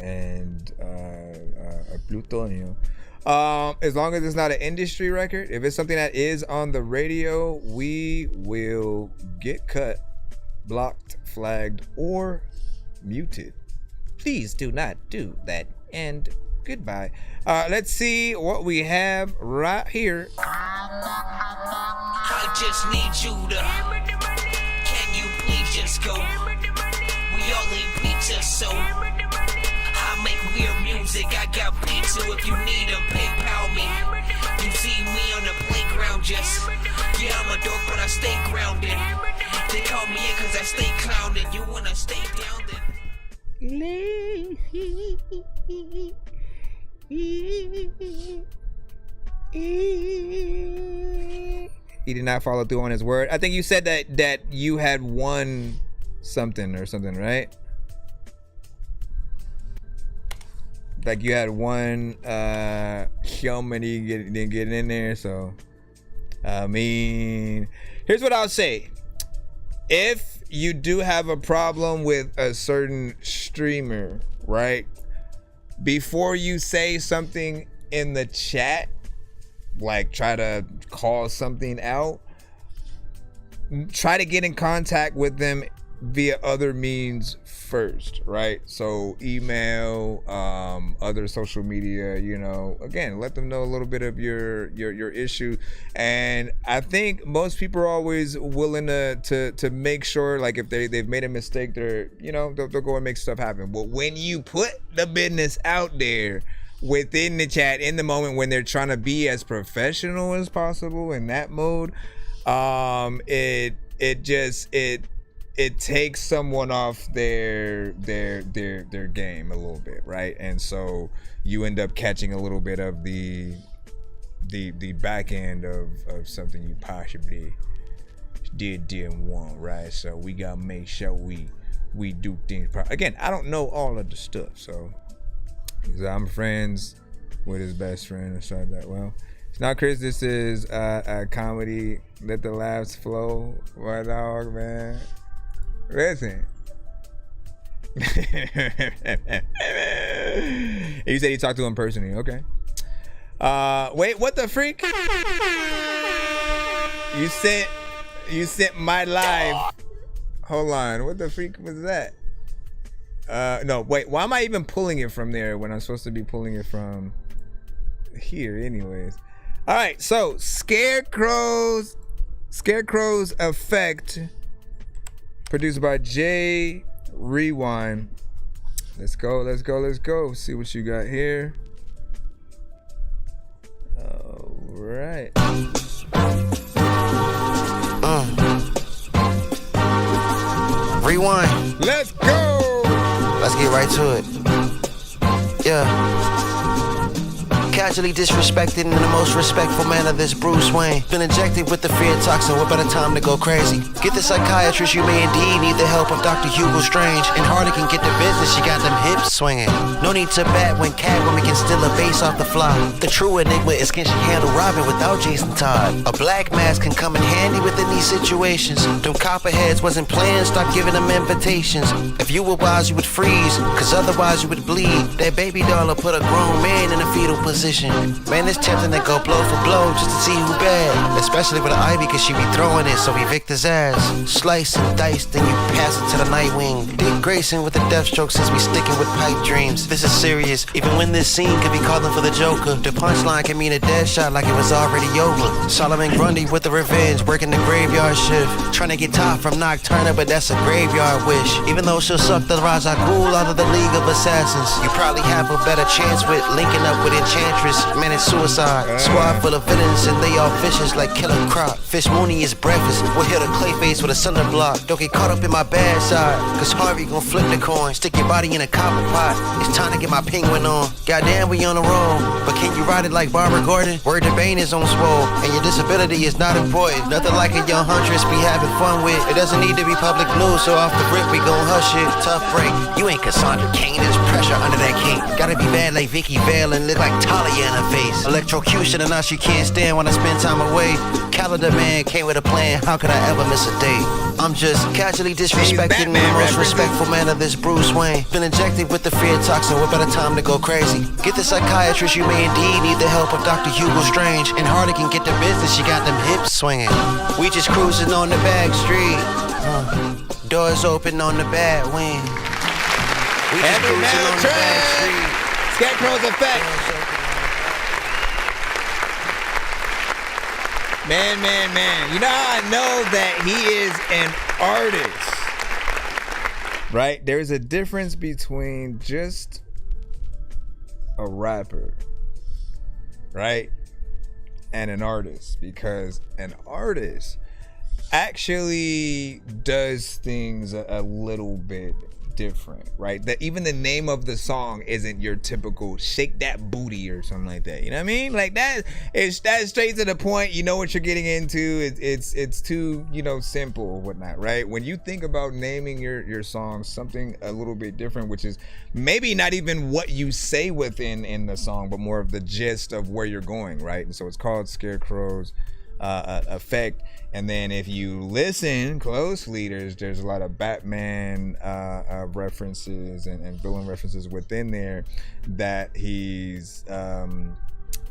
and Plutonio? As long as it's not an industry record, if it's something that is on the radio, we will get cut, blocked, flagged, or muted. Please do not do that, and goodbye. Let's see what we have right here. I just need you to, can you please just go? We all eat pizza, so I make weird music. I got beats, so if you need them, PayPal me. You see me on the playground, just, yeah, I'm a dork, but I stay grounded. They call me in cause I stay clowning. You wanna stay down then? He did not follow through on his word. I think you said that you had won something, right? Like you had one film and he didn't get in there. So I mean, here's what I'll say. If you do have a problem with a certain streamer, right? Before you say something in the chat, like try to call something out, try to get in contact with them via other means first, right? So email, other social media, you know, again, let them know a little bit of your issue. And I think most people are always willing to make sure, like, if they've made a mistake, they'll go and make stuff happen. But when you put the business out there within the chat in the moment, when they're trying to be as professional as possible in that mode, it takes someone off their game a little bit, right? And so you end up catching a little bit of the back end of something you possibly didn't want, right? So we gotta make sure we do things again, I don't know all of the stuff, so I'm friends with his best friend or something like that. Well, it's not Chris, this is a comedy. Let the laughs flow. My dog, man. Listen. He said he talked to him personally. Okay. Wait, what the freak? You sent my live. Hold on. What the freak was that? No, wait. Why am I even pulling it from there when I'm supposed to be pulling it from here anyways? All right. So Scarecrow's Effect, produced by J Rewind. Let's go. See what you got here. All right. Rewind. Let's go. Let's get right to it. Yeah. Casually disrespected in the most respectful manner, this Bruce Wayne. Been injected with the fear toxin, what better time to go crazy? Get the psychiatrist, you may indeed need the help of Dr. Hugo Strange. And Hardy can get the business, she got them hips swinging. No need to bat when Catwoman can steal a base off the fly. The true enigma is, can she handle Robin without Jason Todd? A black mask can come in handy within these situations. Them copperheads wasn't playing, stop giving them invitations. If you were wise, you would freeze, cause otherwise you would bleed. That baby doll will put a grown man in a fetal position. Man, it's tempting to go blow for blow just to see who bad. Especially with Ivy, cause she be throwing it, so evict his ass. Slice and dice, then you pass it to the Nightwing. Dick Grayson with the death stroke since we sticking with pipe dreams. This is serious, even when this scene could be calling for the Joker. The punchline can mean a dead shot like it was already over. Solomon Grundy with the revenge, working the graveyard shift. Trying to get top from Nocturna, but that's a graveyard wish. Even though she'll suck the Ra's al Ghul out of the League of Assassins, you probably have a better chance with linking up with Enchantress. Man, it's suicide. Squad full of villains and they all vicious like Killer Croc. Fish Mooney is breakfast. We'll hit a Clayface with a cinder block. Don't get caught up in my bad side, cause Harvey gon' flip the coin. Stick your body in a copper pot. It's time to get my penguin on. Goddamn, we on the roll. But can you ride it like Barbara Gordon? Word to Bane is on swole. And your disability is not important. Nothing like a young huntress be having fun with. It doesn't need to be public news, so off the rip we gon' hush it. Tough break. You ain't Cassandra Cain. There's pressure under that cape. Gotta be bad like Vicky Vale and look like Talia in her face. Electrocution and now she can't stand when I spend time away. Calendar man came with a plan. How could I ever miss a date? I'm just casually disrespected in the most respectful manner, this Bruce Wayne. Been injected with the fear toxin, what better time to go crazy? Get the psychiatrist, you may indeed need the help of Dr. Hugo Strange. And Hardy can get the business, she got them hips swinging. We just cruising on the back street. Doors open on the bad wing. We just cruising on the back street. Scarecrow's Effect. Man. You know how I know that he is an artist, right? There's a difference between just a rapper, right? And an artist, because an artist actually does things a little bit different, right? That even the name of the song isn't your typical shake that booty or something like that. You know what I mean? Like that's straight to the point. You know what you're getting into. It's too, simple or whatnot, right? When you think about naming your song something a little bit different, which is maybe not even what you say within the song, but more of the gist of where you're going, right? And so it's called Scarecrow's Effect. And then if you listen closely, there's a lot of Batman references and villain references within there that he's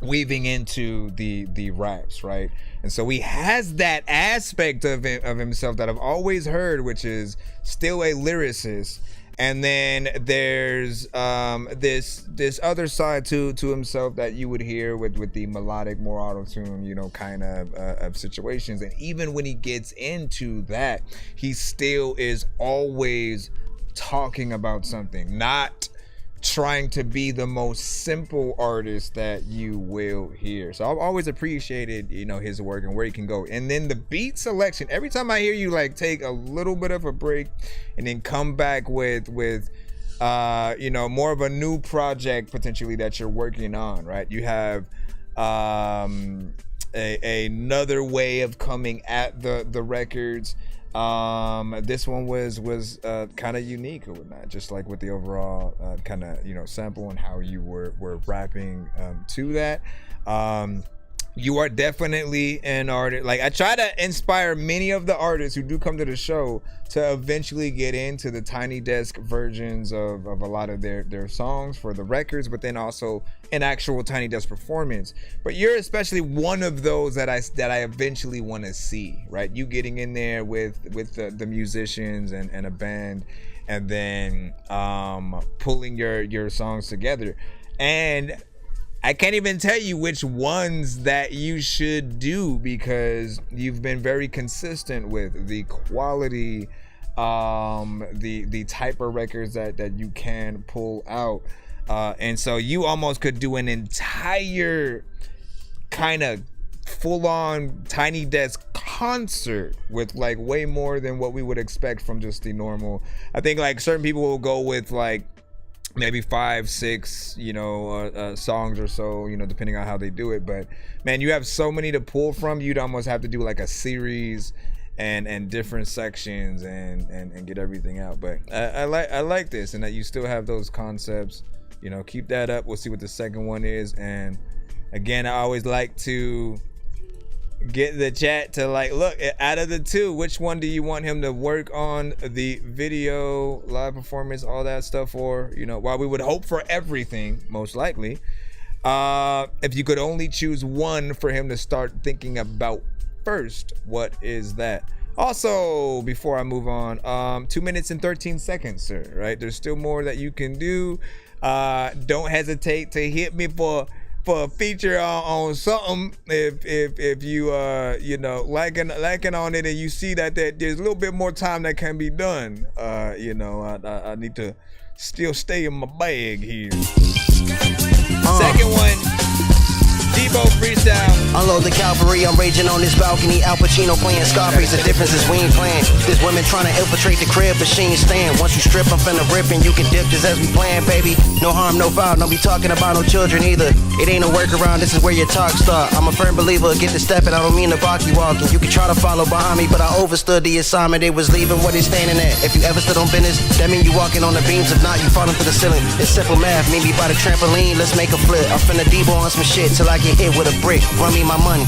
weaving into the raps, right? And so he has that aspect of himself that I've always heard, which is still a lyricist. And then there's this other side to himself that you would hear with the melodic, more auto-tune, you know, kind of situations. And even when he gets into that, he still is always talking about something, not trying to be the most simple artist that you will hear. So I've always appreciated, you know, his work and where he can go. And then the beat selection, every time I hear you like take a little bit of a break and then come back with you know, more of a new project potentially that you're working on, right? You have another way of coming at the records. This one was kind of unique or whatnot, just like with the overall kind of, you know, sample and how you were rapping to that. You are definitely an artist. Like, I try to inspire many of the artists who do come to the show to eventually get into the Tiny Desk versions of a lot of their songs for the records, but then also an actual Tiny Desk performance. But you're especially one of those that I eventually want to see, right? You getting in there with the musicians and a band, and then pulling your songs together. And I can't even tell you which ones that you should do, because you've been very consistent with the quality, the type of records that you can pull out. And so you almost could do an entire kind of full-on Tiny Desk concert with like way more than what we would expect from just the normal. I think like certain people will go with like maybe 5-6 you know songs or so, you know, depending on how they do it. But man, you have so many to pull from. You'd almost have to do like a series and different sections and get everything out. But I like this, and that you still have those concepts. You know, keep that up. We'll see what the second one is. And again, I always like to get the chat to like, look, out of the two, which one do you want him to work on the video, live performance, all that stuff for? You know, while we would hope for everything, most likely, if you could only choose one for him to start thinking about first, what is that? Also, before I move on, 2 minutes and 13 seconds, sir, right? There's still more that you can do. Don't hesitate to hit me for a feature on something if you you know, liking on it, and you see that there's a little bit more time that can be done. You know, I need to still stay in my bag here. Second one, Debo freestyle. Unload the cavalry, I'm raging on this balcony. Al Pacino playing Scarface, the difference is we ain't playing. There's women trying to infiltrate the crib, but she ain't staying. Once you strip, I'm finna rip, and you can dip just as we playing, baby. No harm, no foul, don't be talking about no children either. It ain't a workaround, this is where your talk start. I'm a firm believer, get to stepping, I don't mean to balky walking. You can try to follow behind me, but I overstood the assignment. They was leaving where they standing at. If you ever stood on business, that mean you walking on the beams. If not, you falling through the ceiling. It's simple math, meet me by the trampoline, let's make a flip. I'm finna Debo on some shit till I get hit with a brick. Run me my money.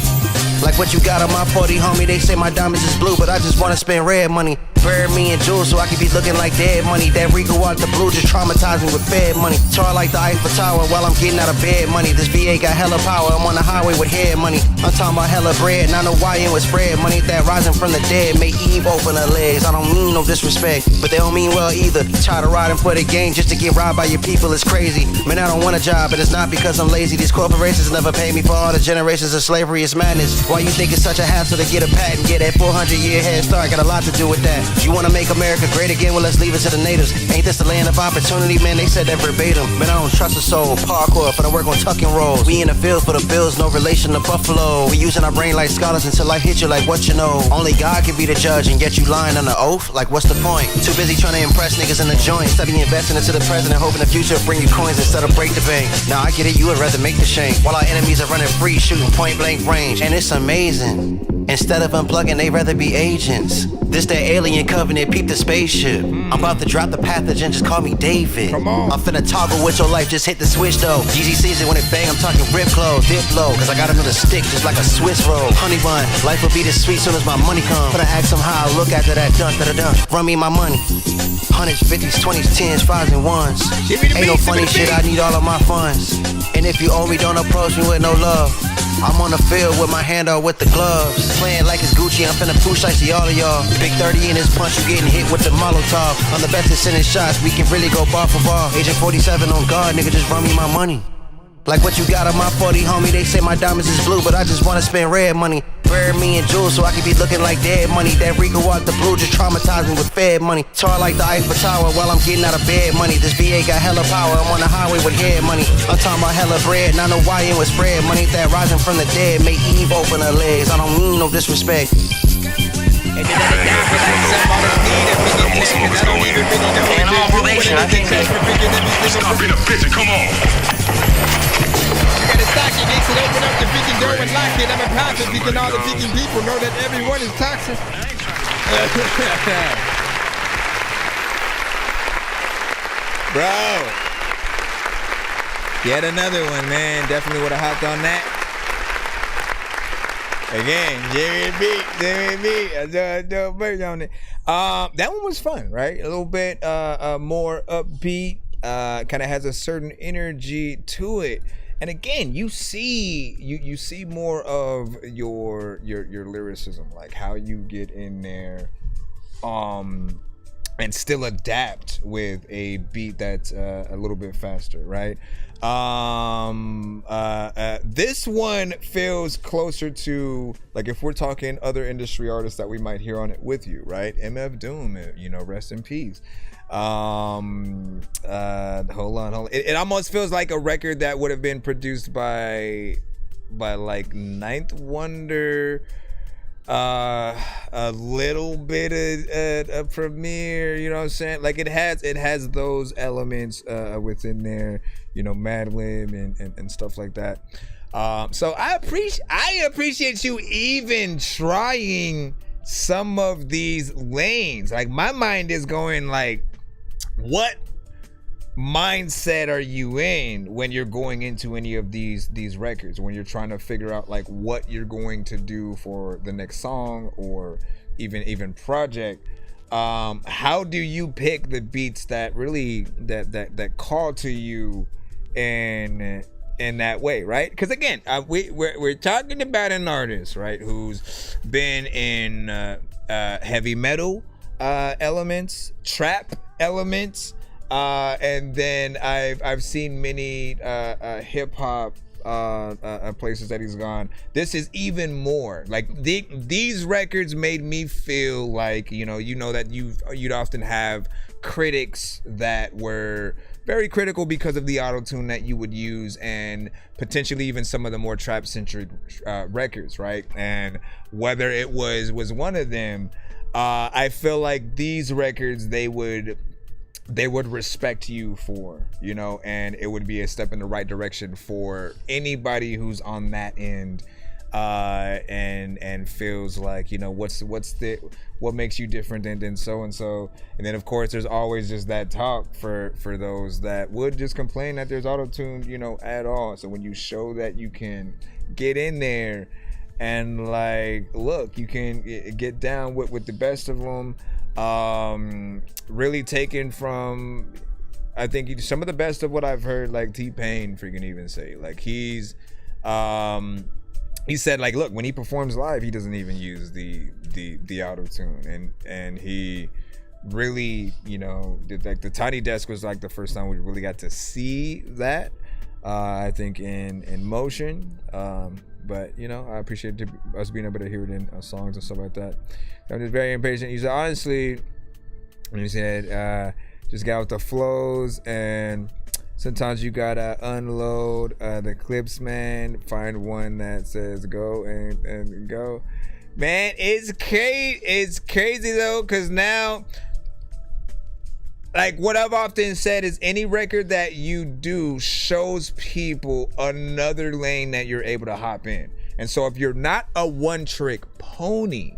Like what you got on my 40, homie. They say my diamonds is blue, but I just wanna spend red money. Bury me in jewels so I can be looking like dead money. That Rico out the blue just traumatized me with bad money. Tar like the Eiffel Tower while I'm getting out of bed money. This VA got hella power, I'm on the highway with head money. I'm talking about hella bread, and I know why you with spread money. That rising from the dead made Eve open her legs. I don't mean no disrespect, but they don't mean well either. Try to ride and play the game just to get robbed by your people is crazy. Man, I don't want a job, but it's not because I'm lazy. These corporations never pay me for all the generations of slavery. It's madness. Why you think it's such a hassle to get a patent, get that 400-year head start? Got a lot to do with that. You wanna make America great again? Well, let's leave it to the natives. Ain't this the land of opportunity? Man, they said that verbatim. Man, I don't trust a soul. Parkour for the work on tucking rolls. We in the field for the bills, no relation to Buffalo. We using our brain like scholars until I hit you like what you know. Only God can be the judge, and yet you lying on the oath? Like what's the point? Too busy trying to impress niggas in the joint. Steady investing into the president, hoping the future will bring you coins instead of break the bank. Now I get it, you would rather make the shank, while our enemies are running free, shooting point blank range. And it's amazing. Instead of unplugging, they rather be agents. This that alien covenant, peep the spaceship. I'm about to drop the pathogen, just call me David. Come on. I'm finna toggle with your life, just hit the switch though. Yeezy season when it bang, I'm talking rip clothes, dip low. Cause I got another stick just like a Swiss roll. Honey bun, life will be this sweet soon as my money come. Finna ask them how I look after that dun da da dun. Run me my money. 100s, 50s, 20s, 10s, 5s, and 1s. Ain't no funny shit, I need all of my funds. And And if you owe me, don't approach me with no love. I'm on the field with my hand out with the gloves. Playing like it's Gucci, I'm finna push I see all of y'all. Big 30 in his punch, you getting hit with the Molotov. I'm the best at sending shots, we can really go bar for bar. Agent 47 on guard, nigga, just run me my money. Like what you got on my 40, homie, they say my diamonds is blue, but I just wanna spend red money. Bury me in jewels so I can be looking like dead money. That Rico out the blue just traumatized me with Fed money. Tall like the Eiffel Tower while I'm getting out of bed money. This VA got hella power, I'm on the highway with head money. I'm talking about hella bread, not know why it was spread money. That rising from the dead made Eve open her legs. I don't mean no disrespect. And then let it down for like some on the beat and we get that, cause I don't even really know what I'm on probation, I think Stop being a bitch and come on. Got a stocky Dixon, open up the freaking door and lock it. I'm a prophet, because all the freaking people know that everyone is toxic. Bro. Yet another one, man. Definitely would have hopped on that. Again, Jimmy B. I do a verse on it. That one was fun, right? A little bit more upbeat. Kind of has a certain energy to it. And again, you see more of your lyricism, like how you get in there, and still adapt with a beat that's a little bit faster, right? This one feels closer to, like, if we're talking other industry artists that we might hear on it with you, right? MF Doom, you know, rest in peace. Hold on. It almost feels like a record that would have been produced by like Ninth Wonder, a little bit of a Premier, you know what I'm saying? Like it has those elements within there, you know, Madlib and stuff like that. So I appreciate you even trying some of these lanes. Like my mind is going like, what mindset are you in when you're going into any of these records, when you're trying to figure out like what you're going to do for the next song or even project? How do you pick the beats that really that call to you in that way, right? Because again, we're talking about an artist, right, who's been in heavy metal elements, trap elements, and then I've seen many hip hop places that he's gone. This is even more like these records made me feel like, you know that you'd often have critics that were very critical because of the auto-tune that you would use, and potentially even some of the more trap-centric records, right? And whether it was one of them, I feel like these records they would respect you for, you know, and it would be a step in the right direction for anybody who's on that end, and feels like, you know, what makes you different than so and so. And then of course there's always just that talk for those that would just complain that there's auto-tune, you know, at all. So when you show that you can get in there and like, look, you can get down with the best of them, really taken from, I think, some of the best of what I've heard, like T-Pain freaking even say, like he said, like, look, when he performs live, he doesn't even use the auto-tune, and he really, you know, did, like, the Tiny Desk was like the first time we really got to see that, I think in motion. But, you know, I appreciate us being able to hear it in songs and stuff like that. I'm just very impatient. He said, honestly, and he said, just got with the flows, and sometimes you gotta unload the clips, man. Find one that says go and go. Man, it's crazy though, because now, like what I've often said is any record that you do shows people another lane that you're able to hop in. And so if you're not a one-trick pony,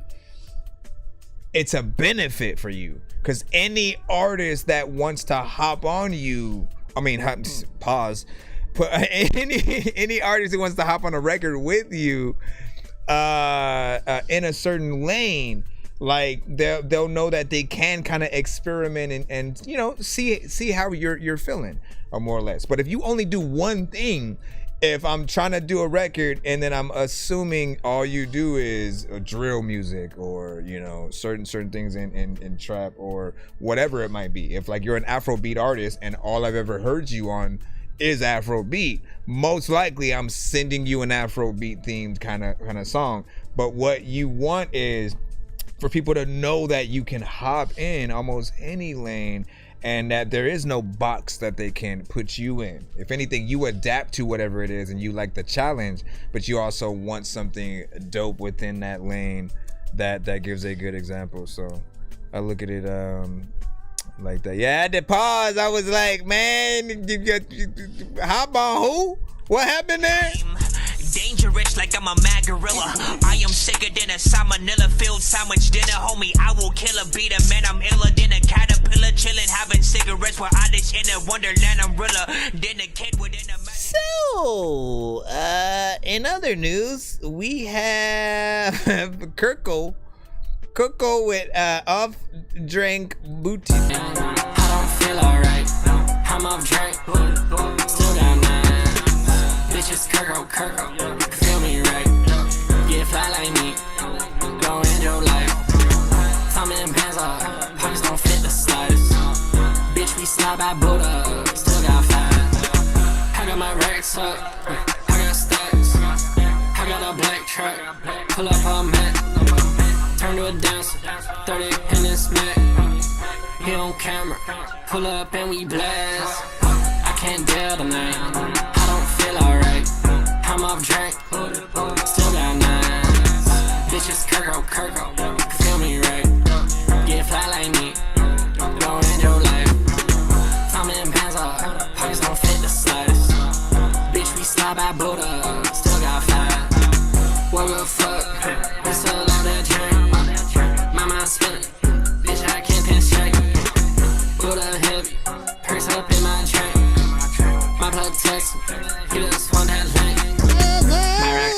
it's a benefit for you, because any artist that wants to hop on you, pause, but any artist who wants to hop on a record with you in a certain lane like they'll know that they can kind of experiment and you know, see how you're feeling, or more or less. But if you only do one thing, if I'm trying to do a record and then I'm assuming all you do is drill music, or you know, certain things in trap or whatever it might be, if like you're an Afrobeat artist and all I've ever heard you on is Afrobeat, most likely I'm sending you an Afrobeat themed kind of song. But what you want is for people to know that you can hop in almost any lane, and that there is no box that they can put you in. If anything, you adapt to whatever it is and you like the challenge, but you also want something dope within that lane that gives a good example. So I look at it like that. Yeah, I had to pause. I was like, man, hop on who? What happened there? Dangerous like I'm a mad gorilla. I am sicker than a salmonella filled sandwich dinner, homie. I will kill a beater, man. I'm iller than a caterpillar, chilling, having cigarettes while I just in a wonderland umbrella. Then a kid within a. So, in other news, we have Kirko with off drink booty. I don't feel alright. I'm off drink. Still down nine. Bitches Kirko. Feel me right. Get fly like me. Go end your life. Tommy and pants off. Pockets don't fit the slightest. Bitch, we slide by Buddha. Still got five. I got my racks up. I got stacks. I got a black truck. Pull up all mat. Turn to a dancer. 30 in this Mac. He on camera. Pull up and we blast. I can't deal tonight. I don't feel alright. I'm off drink. Still got nines. Bitches Kirko. Feel me right. Get fly like me. Go end your life. Tommy and pants off. Pockets don't fit the slightest. Bitch, we slide by Buddha. Still got five. What the fuck? It's a lot of drink. My mind spinning. Bitch, I can't think straight. Buddha heavy. Purse up in my drink. My plug text me. He just want that link. My rack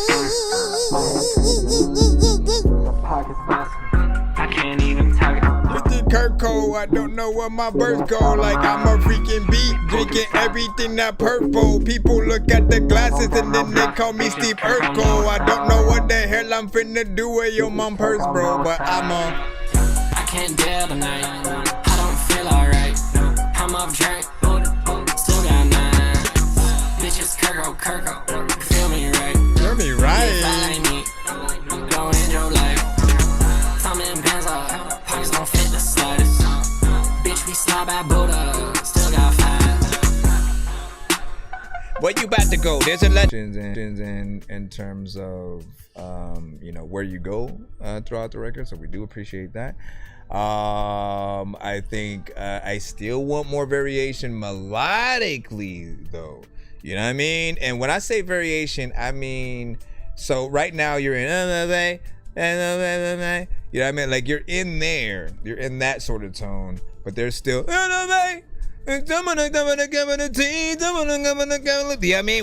pockets massive. I can't even tell it. Mr. Kirko, I don't know where my birds go. Like I'm a freaking beat, drinking everything that purple. People look at the glasses and then they call me Steve Urkel. I don't know what the hell I'm finna do with your mom purse, bro, but I can't deal tonight. I don't feel alright. I'm off drink. Still got nine. Bitches Kirko. Feel me right. Feel me right. Like me. Go end your life. Tommy and pants off. Pockets don't fit the slightest. Bitch, we slide by Buddha. Still got five. Where you about to go? There's a legend in terms of you know, where you go throughout the record, so we do appreciate that. I think I still want more variation melodically though, you know what I mean? And when I say variation, I mean, so right now you're in you know what I mean, like you're in there, you're in that sort of tone, but there's still, you know what I mean?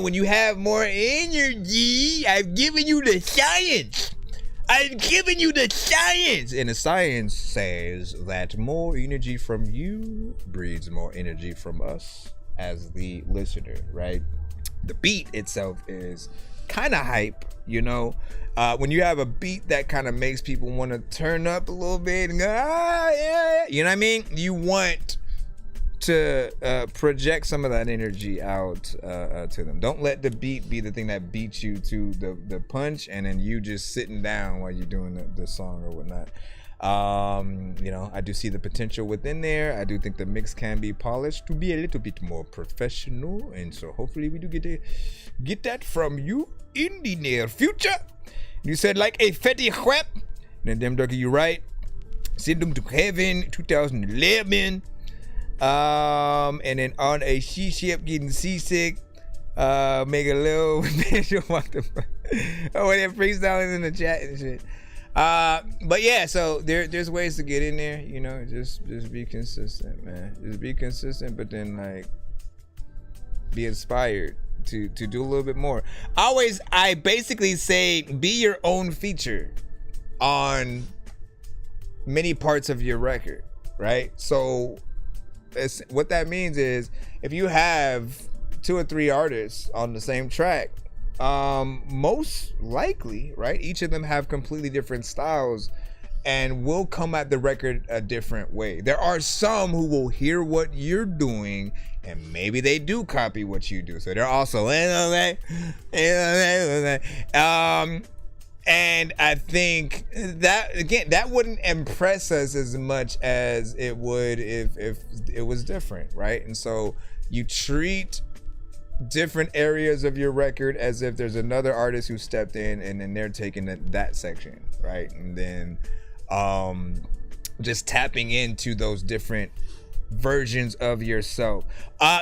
When you have more energy, I've given you the science. I've given you the science. And the science says that more energy from you breeds more energy from us as the listener, right? The beat itself is kind of hype, you know? When you have a beat that kind of makes people want to turn up a little bit and go, yeah, you know what I mean? You want to project some of that energy out to them. Don't let the beat be the thing that beats you to the punch and then you just sitting down while you're doing the song or whatnot. You know, I do see the potential within there. I do think the mix can be polished to be a little bit more professional, and so hopefully we do get that from you in the near future. You said like a fetty whip. Then damn Dorky, you right. Send them to heaven 2011. And then on a she ship getting seasick, make a little visual. Oh, they're freestyling in the chat and shit. But yeah, so there's ways to get in there, you know, just be consistent, man. Just be consistent, but then like be inspired to do a little bit more. I basically say be your own feature on many parts of your record, right? So what that means is if you have 2 or 3 artists on the same track, most likely, right, each of them have completely different styles and will come at the record a different way. There are some who will hear what you're doing and maybe they do copy what you do. So they're also, and I think that, again, that wouldn't impress us as much as it would if it was different, right? And so you treat different areas of your record as if there's another artist who stepped in and then they're taking that section, right? And then just tapping into those different versions of yourself.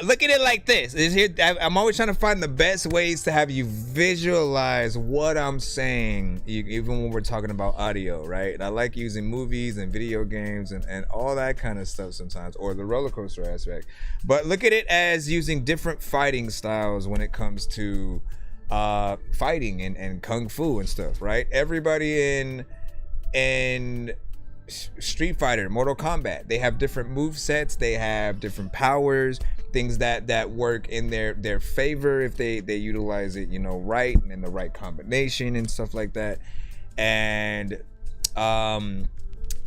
Look at it like this. I'm always trying to find the best ways to have you visualize what I'm saying, even when we're talking about audio, right? And I like using movies and video games and all that kind of stuff sometimes, or the roller coaster aspect. But look at it as using different fighting styles when it comes to fighting and kung fu and stuff, right? Everybody in Street Fighter, Mortal Kombat, they have different move sets, they have different powers, things that work in their favor if they utilize it, right, and in the right combination and stuff like that. And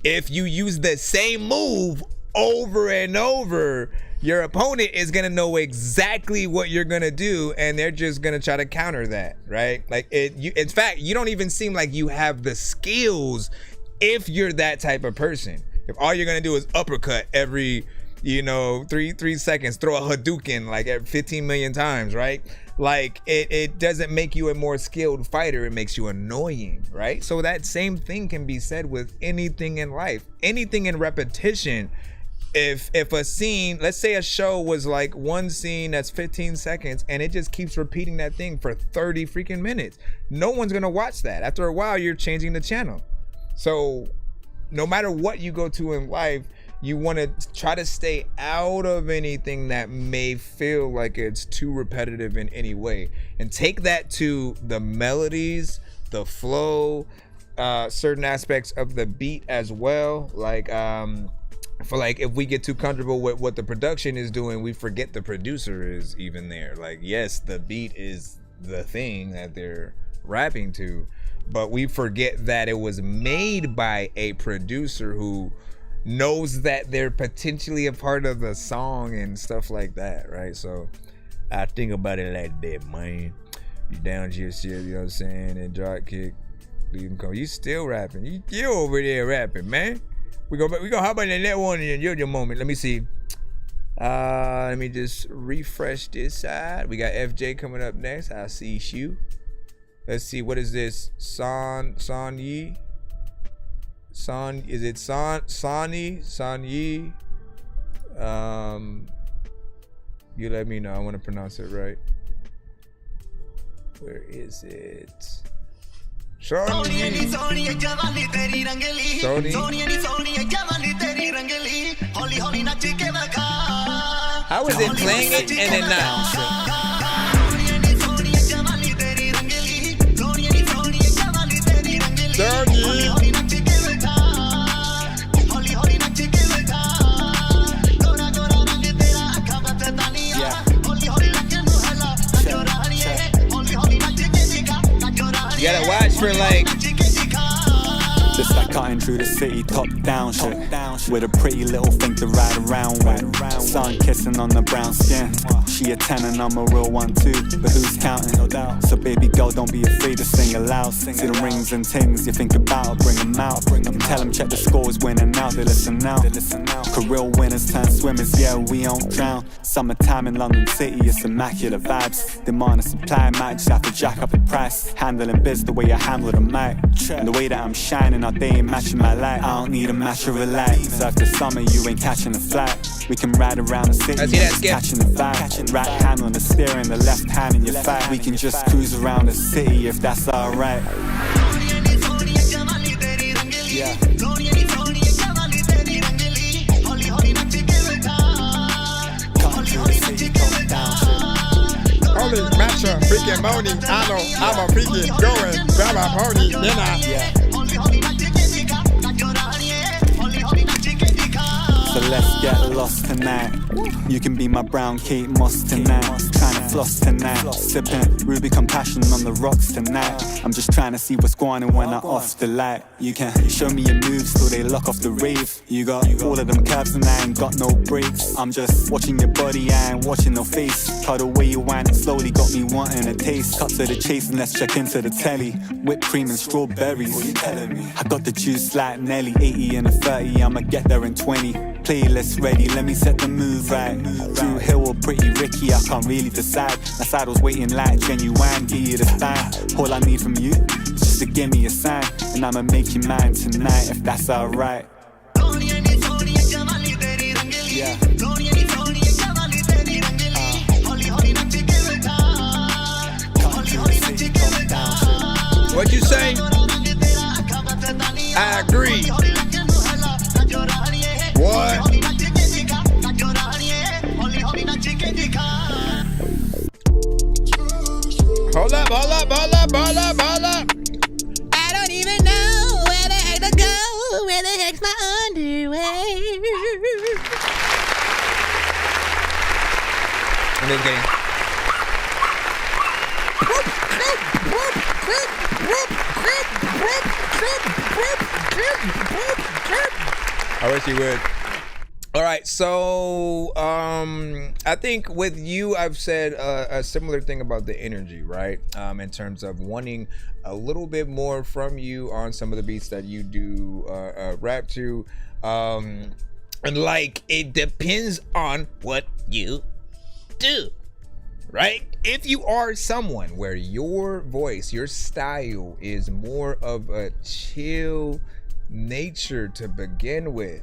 if you use the same move over and over, your opponent is gonna know exactly what you're gonna do, and they're just gonna try to counter that, right? Like in fact, you don't even seem like you have the skills if you're that type of person. If all you're gonna do is uppercut every 3 seconds, throw a Hadouken like 15 million times, right? Like it doesn't make you a more skilled fighter, it makes you annoying, right? So that same thing can be said with anything in life, anything in repetition. If a scene, let's say a show was like one scene that's 15 seconds and it just keeps repeating that thing for 30 freaking minutes, no one's gonna watch that. After a while, you're changing the channel. So no matter what you go to in life, you want to try to stay out of anything that may feel like it's too repetitive in any way, and take that to the melodies, the flow, certain aspects of the beat as well. Like for like, if we get too comfortable with what the production is doing, we forget the producer is even there. Like, yes, the beat is the thing that they're rapping to, but we forget that it was made by a producer who knows that they're potentially a part of the song and stuff like that, right? So I think about it like that, man. You down to yourself, you know what I'm saying, and drop kick, leave him come. You still rapping. You over there rapping, man. We go hop on the net one in your moment. Let me see. Let me just refresh this side. We got FJ coming up next. I see you. Let's see, what is this? Sonny? Is it Sonny? You let me know. I want to pronounce it right. Where is it? Sony. How is it playing it and then not? You gotta watch for like. Just like cutting through the city, top down shit. With a pretty little thing to ride around with. Sun kissing on the brown skin. She a 10 and I'm a real one too. But who's counting? No doubt. So baby girl, don't be afraid to sing aloud. See the rings and things you think about, bring them out. Can tell them check the scores, winning out. They listen now. Career winners turn swimmers, yeah, we don't drown. Summertime in London City, it's immaculate vibes. Demand and supply match, have to jack up the price. Handling biz the way I handle the mic. And the way that I'm shining, they ain't matching my light. I don't need a match or relax. So after summer, you ain't catching a flight. We can ride around the city, catching the vibe. Right hand on the steering, the left hand in your thigh. We can just cruise around the city if that's alright. Yeah. Holy matcha, freaking money. I know I'm a freaking going, grab a pony, then I. so let's get lost tonight. You can be my brown Kate Moss tonight. Trying to floss tonight. Sipping Ruby Compassion on the rocks tonight. I'm just trying to see what's going on when I off the light. You can show me your moves till they lock off the rave. You got all of them calves and I ain't got no breaks. I'm just watching your body, I ain't watching no face. How the way you whine it slowly got me wanting a taste. Cut to the chase and let's check into the telly. Whipped cream and strawberries. What you telling me? I got the juice like Nelly. 80 and a 30, I'ma get there in 20. Playlist ready, let me set the mood right. Drew Hill or Pretty Ricky, I can't really decide. My side was waiting like genuine, give you the time. All I need from you is just to give me a sign, and I'ma make you mine tonight if that's alright. Yeah. What you say? I agree. What? Hold up. I don't even know where the heck to go. Where the heck's my underwear? I'm just kidding. I wish you would. All right, so I think with you, I've said a similar thing about the energy, right? In terms of wanting a little bit more from you on some of the beats that you do rap to, and like it depends on what you do, right? If you are someone where your voice, your style is more of a chill nature to begin with,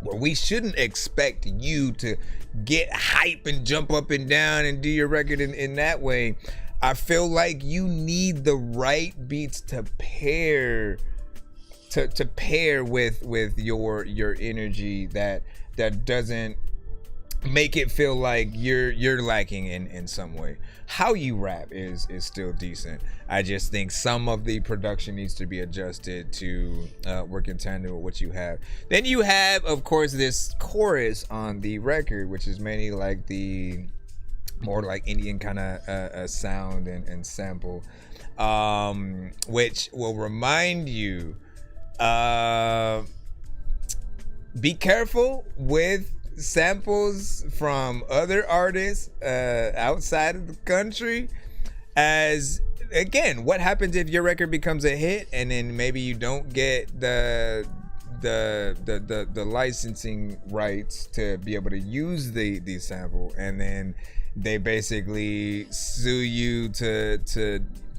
where we shouldn't expect you to get hype and jump up and down and do your record in that way. I feel like you need the right beats to pair with your energy that doesn't make it feel like you're lacking in some way. How you rap is still decent. I just think some of the production needs to be adjusted to work in tandem with what you have. Then you have, of course, this chorus on the record, which is mainly like the more like Indian kind of sound and sample, which will remind you, be careful with samples from other artists outside of the country, as again, what happens if your record becomes a hit and then maybe you don't get the licensing rights to be able to use the sample, and then they basically sue you to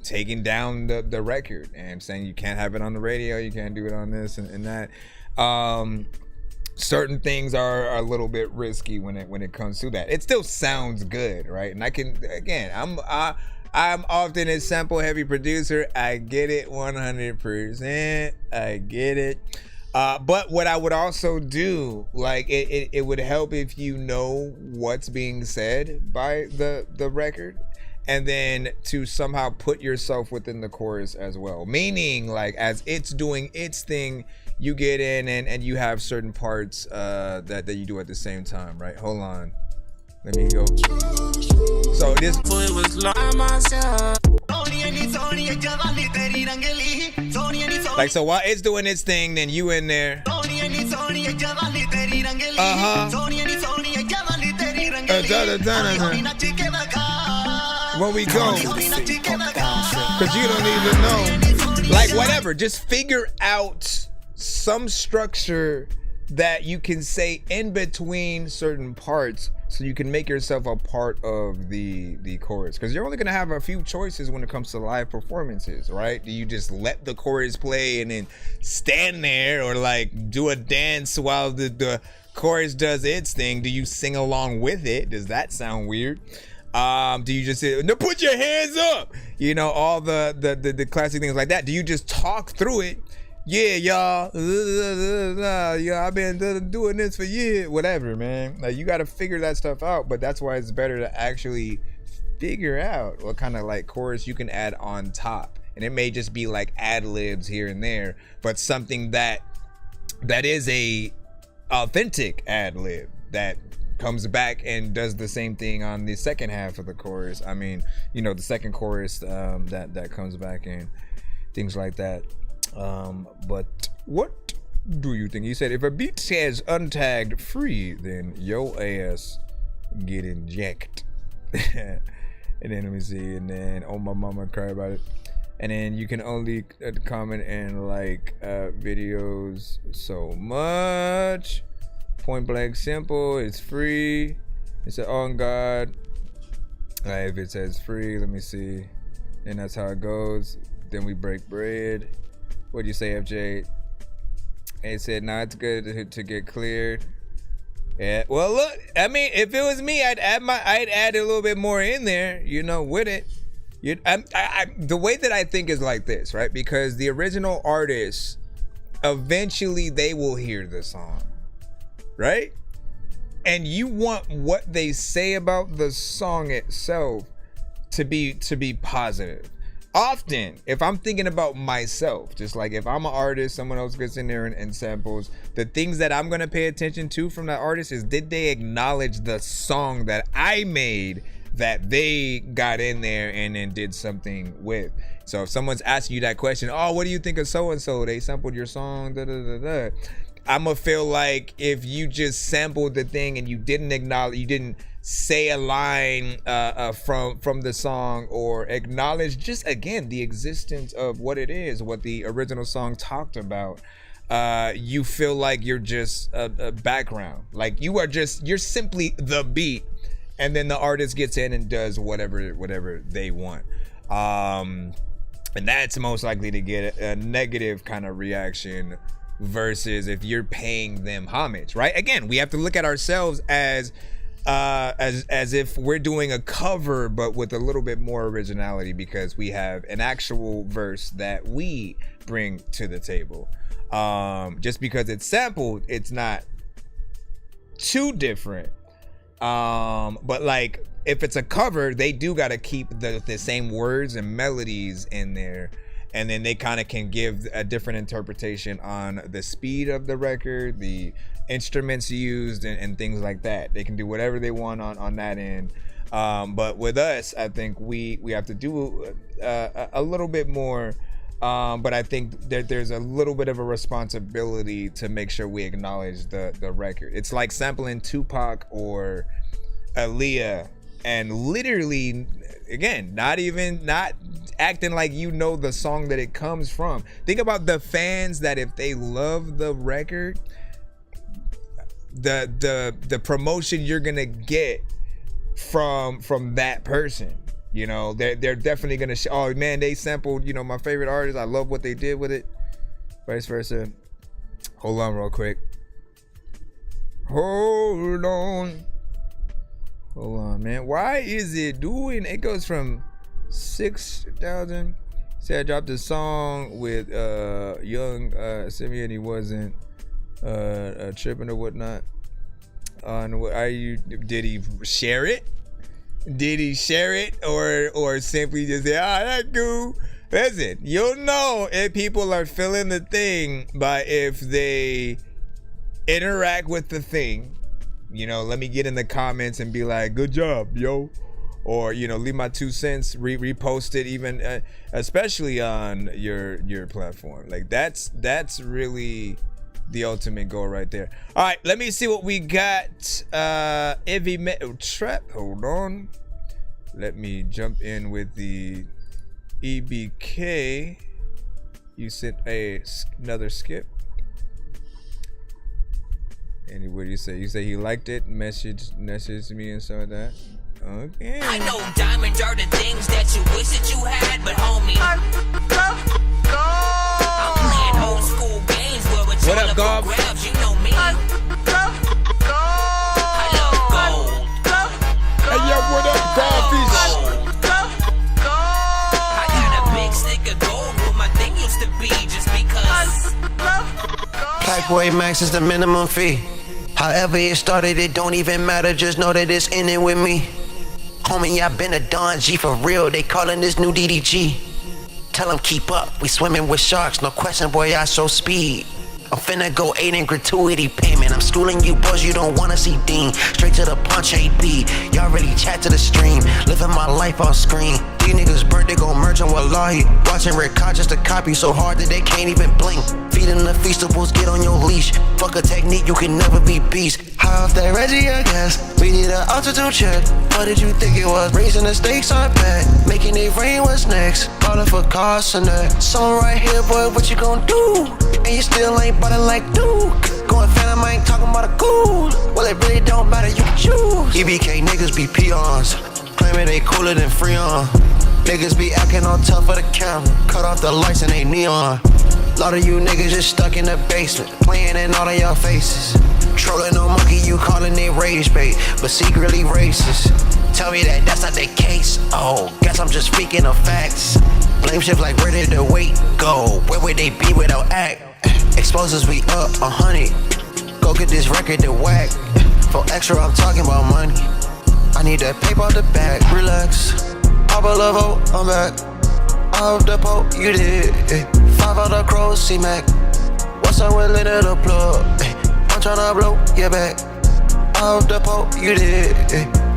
taking down the record and saying you can't have it on the radio, you can't do it on this and that. Certain things are a little bit risky when it comes to that. It still sounds good, right? And I can, again, I'm often a sample heavy producer. I get it 100%. I get it. But what I would also do, like it would help if you know what's being said by the record, and then to somehow put yourself within the chorus as well. Meaning, like, as it's doing its thing, you get in and you have certain parts that you do at the same time, right? Hold on. Let me go. So this like, so while it's doing its thing, then you in there. When we go, because you don't even know. Like, whatever, just figure out some structure that you can say in between certain parts, so you can make yourself a part of the chorus, because you're only going to have a few choices when it comes to live performances, right? Do you just let the chorus play and then stand there, or like do a dance while the chorus does its thing? Do you sing along with it? Does that sound weird? Do you just say, no, put your hands up, you know, all the classic things like that? Do you just talk through it? Yeah, y'all, yeah, I've been doing this for years, whatever, man. Like, you got to figure that stuff out, but that's why it's better to actually figure out what kind of like chorus you can add on top. And it may just be like ad libs here and there, but something that is a authentic ad lib that comes back and does the same thing on the second half of the chorus. I mean, you know, the second chorus that comes back and things like that. But what do you think? He said, if a beat says untagged free, then yo ass get inject. And then let me see, and then oh my mama cry about it. And then you can only comment and like videos so much. Point blank simple, it's free. It said on God. If it says free, let me see. And that's how it goes. Then we break bread. What do you say, FJ? And it said, nah, it's good to get cleared. Yeah. Well, look, I mean, if it was me, I'd add a little bit more in there, you know, with it. The way that I think is like this, right? Because the original artists, eventually they will hear the song, right? And you want what they say about the song itself to be positive. Often, if I'm thinking about myself, just like if I'm an artist, someone else gets in there and samples, the things that I'm going to pay attention to from that artist is, did they acknowledge the song that I made that they got in there and then did something with? So if someone's asking you that question, oh, what do you think of so-and-so? They sampled your song, da-da-da-da. I'm going to feel like if you just sampled the thing and you didn't acknowledge, you didn't say a line from the song or acknowledge just, again, the existence of what it is, what the original song talked about, you feel like you're just a background. Like you're simply the beat, and then the artist gets in and does whatever they want. And that's most likely to get a negative kind of reaction versus if you're paying them homage, right? Again, we have to look at ourselves as if we're doing a cover, but with a little bit more originality, because we have an actual verse that we bring to the table. Just because it's sampled, it's not too different. But like if it's a cover, they do got to keep the same words and melodies in there, and then they kind of can give a different interpretation on the speed of the record, the instruments used, and things like that. They can do whatever they want on that end. But with us, I think we have to do a little bit more. But I think that there's a little bit of a responsibility to make sure we acknowledge the record. It's like sampling Tupac or Aaliyah and literally, again, not acting like you know the song that it comes from. Think about the fans that if they love the record, the promotion you're gonna get from that person. You know, they're definitely gonna oh man, they sampled, you know, my favorite artist, I love what they did with it, vice versa. Hold on real quick. Hold on, man. Why is it doing, it goes from 6,000. Say I dropped a song with young Simeon, he wasn't tripping or whatnot. Did he share it? Did he share it or simply just say, that's cool? Listen, you'll know if people are feeling the thing by if they interact with the thing. You know, let me get in the comments and be like, good job, yo. Or, you know, leave my 2 cents, repost it, even especially on your platform. Like that's really the ultimate goal right there. All right, let me see what we got. Trap. Hold on. Let me jump in with the EBK. You sent another skip. And what do you say? You say he liked it. Messaged me and stuff like that. Okay. I know diamonds are the things that you wish that you had, but homie, I'm playing old school games where it's what all up, about Gob? grabs. You know me. I love gold. Hey, yo, what up, Goldfish? I got a big stick of gold where my thing used to be, just because. Blackboy Max is the minimum fee. However it started, it don't even matter. Just know that it's in it with me. Homie, I been a Don G for real. They callin' this new DDG. Tell them keep up. We swimming with sharks. No question, boy, I show speed. I'm finna go 8 in gratuity payment. I'm schooling you boys, you don't wanna see Dean. Straight to the punch, AB. Y'all really chat to the stream. Living my life on screen. These niggas burnt, they gon' merge on Wallahi. Watching Red Cod just to copy so hard that they can't even blink. Feeding the feastables, get on your leash. Fuck a technique, you can never be beast. High off that Reggie, I guess. We need an altitude check. What did you think it was? Raising the stakes, I bet. Making it rain, what's next? Calling for cars and that. Someone right here, boy, what you gon' do? And you still ain't ballin' like Duke. Going phantom, I ain't talking about a cool. Well, it really don't matter, you can choose. EBK niggas be peons. Claiming they cooler than Freon. Niggas be acting all tough for the camera. Cut off the lights and they neon. Lot of you niggas just stuck in the basement, playing in all of y'all faces. Trolling no monkey, you calling it rage bait, but secretly racist. Tell me that that's not the case. Oh, guess I'm just speaking of facts. Blame shift like where did the weight go? Where would they be without act? Explosives we up 100. Go get this record to whack. For extra, I'm talking about money. I need that paper out the bag. Relax. Pop a level, I'm back. Off the pole, you did. 5 out of crows, C-Mac. What's up with Linda the plug? I'm tryna blow your back. Off the pole, you did.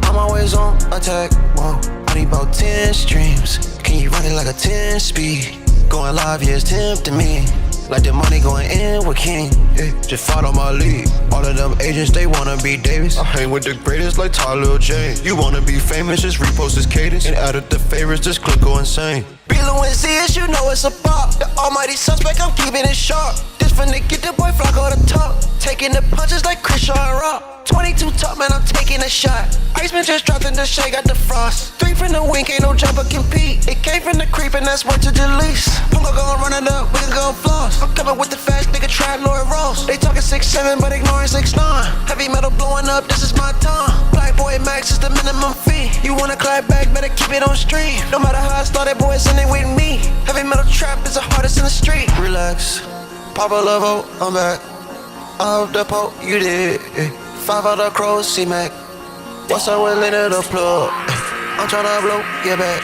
I'm always on attack. Whoa, I need about 10 streams. Can you run it like a 10 speed? Going live, yeah, it's tempting me. Like the money going in with King. Just follow my lead. All of them agents, they wanna be Davis. I hang with the greatest like Tyler J. You wanna be famous, just repost this cadence. And out of the favorites, just click go insane. Below and ZS, you know it's a pop. The almighty suspect, I'm keeping it sharp. This finna get the boy Flocko to top. Taking the punches like Christian Rock. 22 top, man, I'm taking a shot. Iceman just dropped in the shade, got the frost. 3 from the wink, ain't no jumper compete. It came from the creep, and that's what to the least. Punga gon' run it up, we can go floss. I'm coming with the fast nigga, trap Lord Ross. They talking 6'7", but ignoring 6'9". Heavy metal blowing up, this is my time. Black boy max is the minimum fee. You wanna clap back, better keep it on stream. No matter how I started, boys in it with me. Heavy metal trap is the hardest in the street. Relax, pop a level, I'm back. Off the pole, you did. 5 out of crows, C-Mac. What's up with Linda the plug? I'm tryna blow your back.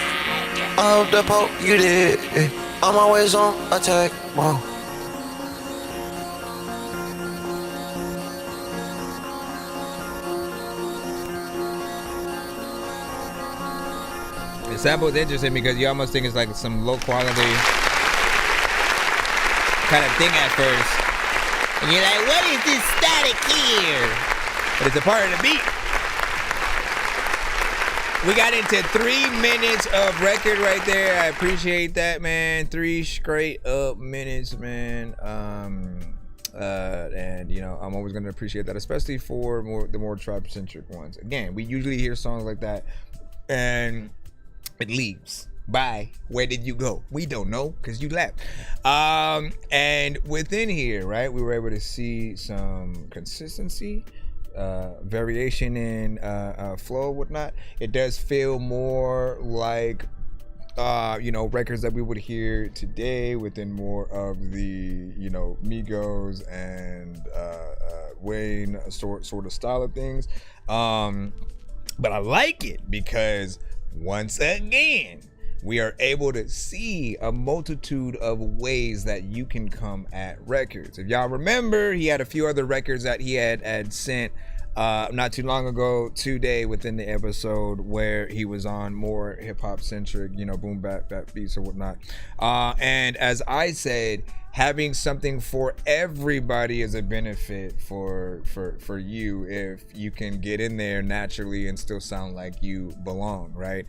Off the pole, you did. I'm always on attack. Whoa. The sample's interesting because you almost think it's like some low quality kind of thing at first. And you're like, what is this static here? But it's a part of the beat. We got into 3 minutes of record right there. I appreciate that, man. 3 straight up minutes, man. And you know, I'm always gonna appreciate that, especially for the more tribe-centric ones. Again, we usually hear songs like that, and it leaves. Bye. Where did you go? We don't know because you left. And within here, right, we were able to see some consistency, variation in flow, whatnot. It does feel more like you know, records that we would hear today within more of the, you know, Migos and Wayne sort of style of things. But I like it because once again, we are able to see a multitude of ways that you can come at records. If y'all remember, he had a few other records that he had sent not too long ago, today within the episode, where he was on more hip-hop centric, you know, boom bap beats or whatnot. And as I said, having something for everybody is a benefit for you if you can get in there naturally and still sound like you belong, right?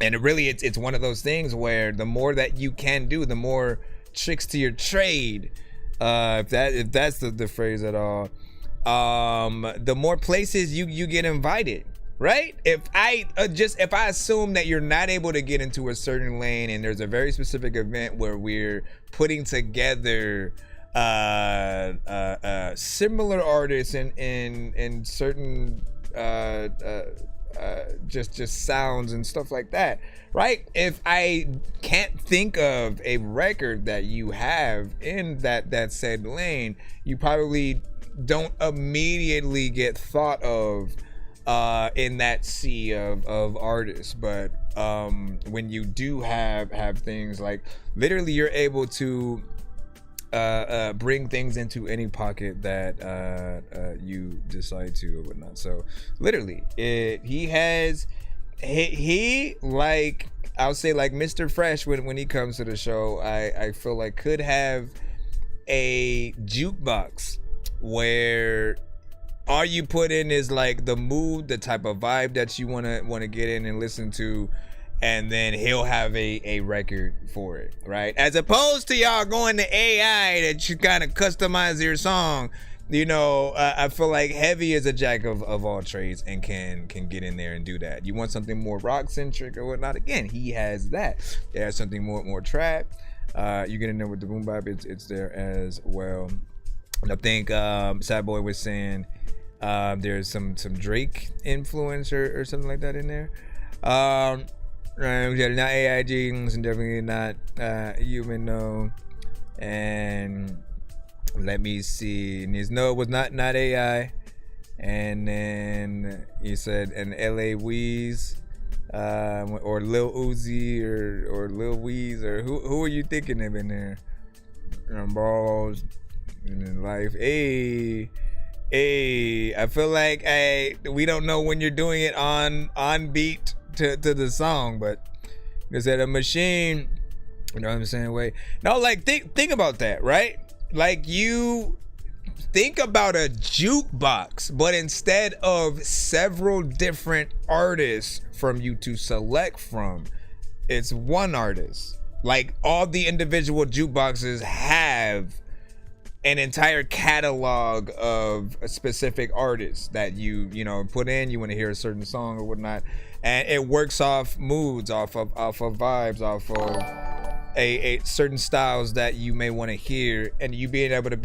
And it really, it's one of those things where the more that you can do, the more tricks to your trade, if that's the phrase at all, the more places you get invited, right? If I assume that you're not able to get into a certain lane and there's a very specific event where we're putting together similar artists in certain just sounds and stuff like that, right? If I can't think of a record that you have in that said lane, you probably don't immediately get thought of in that sea of artists. But when you do have things like, literally you're able to bring things into any pocket that you decide to or whatnot. So literally, he like, I'll say like Mr. Fresh when he comes to the show, I feel like could have a jukebox where all you put in is like the mood, the type of vibe that you want to get in and listen to, and then he'll have a record for it, right? As opposed to y'all going to AI that you kind of customize your song. You know, I feel like Heavy is a jack of all trades and can get in there and do that. You want something more rock centric or whatnot? Again, he has that. There's something more trap. You get in there with the boom bap. It's there as well. And I think Sad Boy was saying there's some Drake influence or something like that in there. Not AIG and definitely not human, no. And let me see. No, it was not AI. And then you said an LA Weeze, or Lil Uzi or Lil Weeze, or who are you thinking of in there? Balls and in life. Hey, I feel like we don't know when you're doing it on beat to the song, but is that a machine? You know what I'm saying? Wait, no, like think about that, right? Like, you think about a jukebox, but instead of several different artists from you to select from, it's one artist. Like, all the individual jukeboxes have an entire catalog of specific artists that you put in. You want to hear a certain song or whatnot, and it works off moods, off of vibes, off of a certain styles that you may want to hear, and you being able to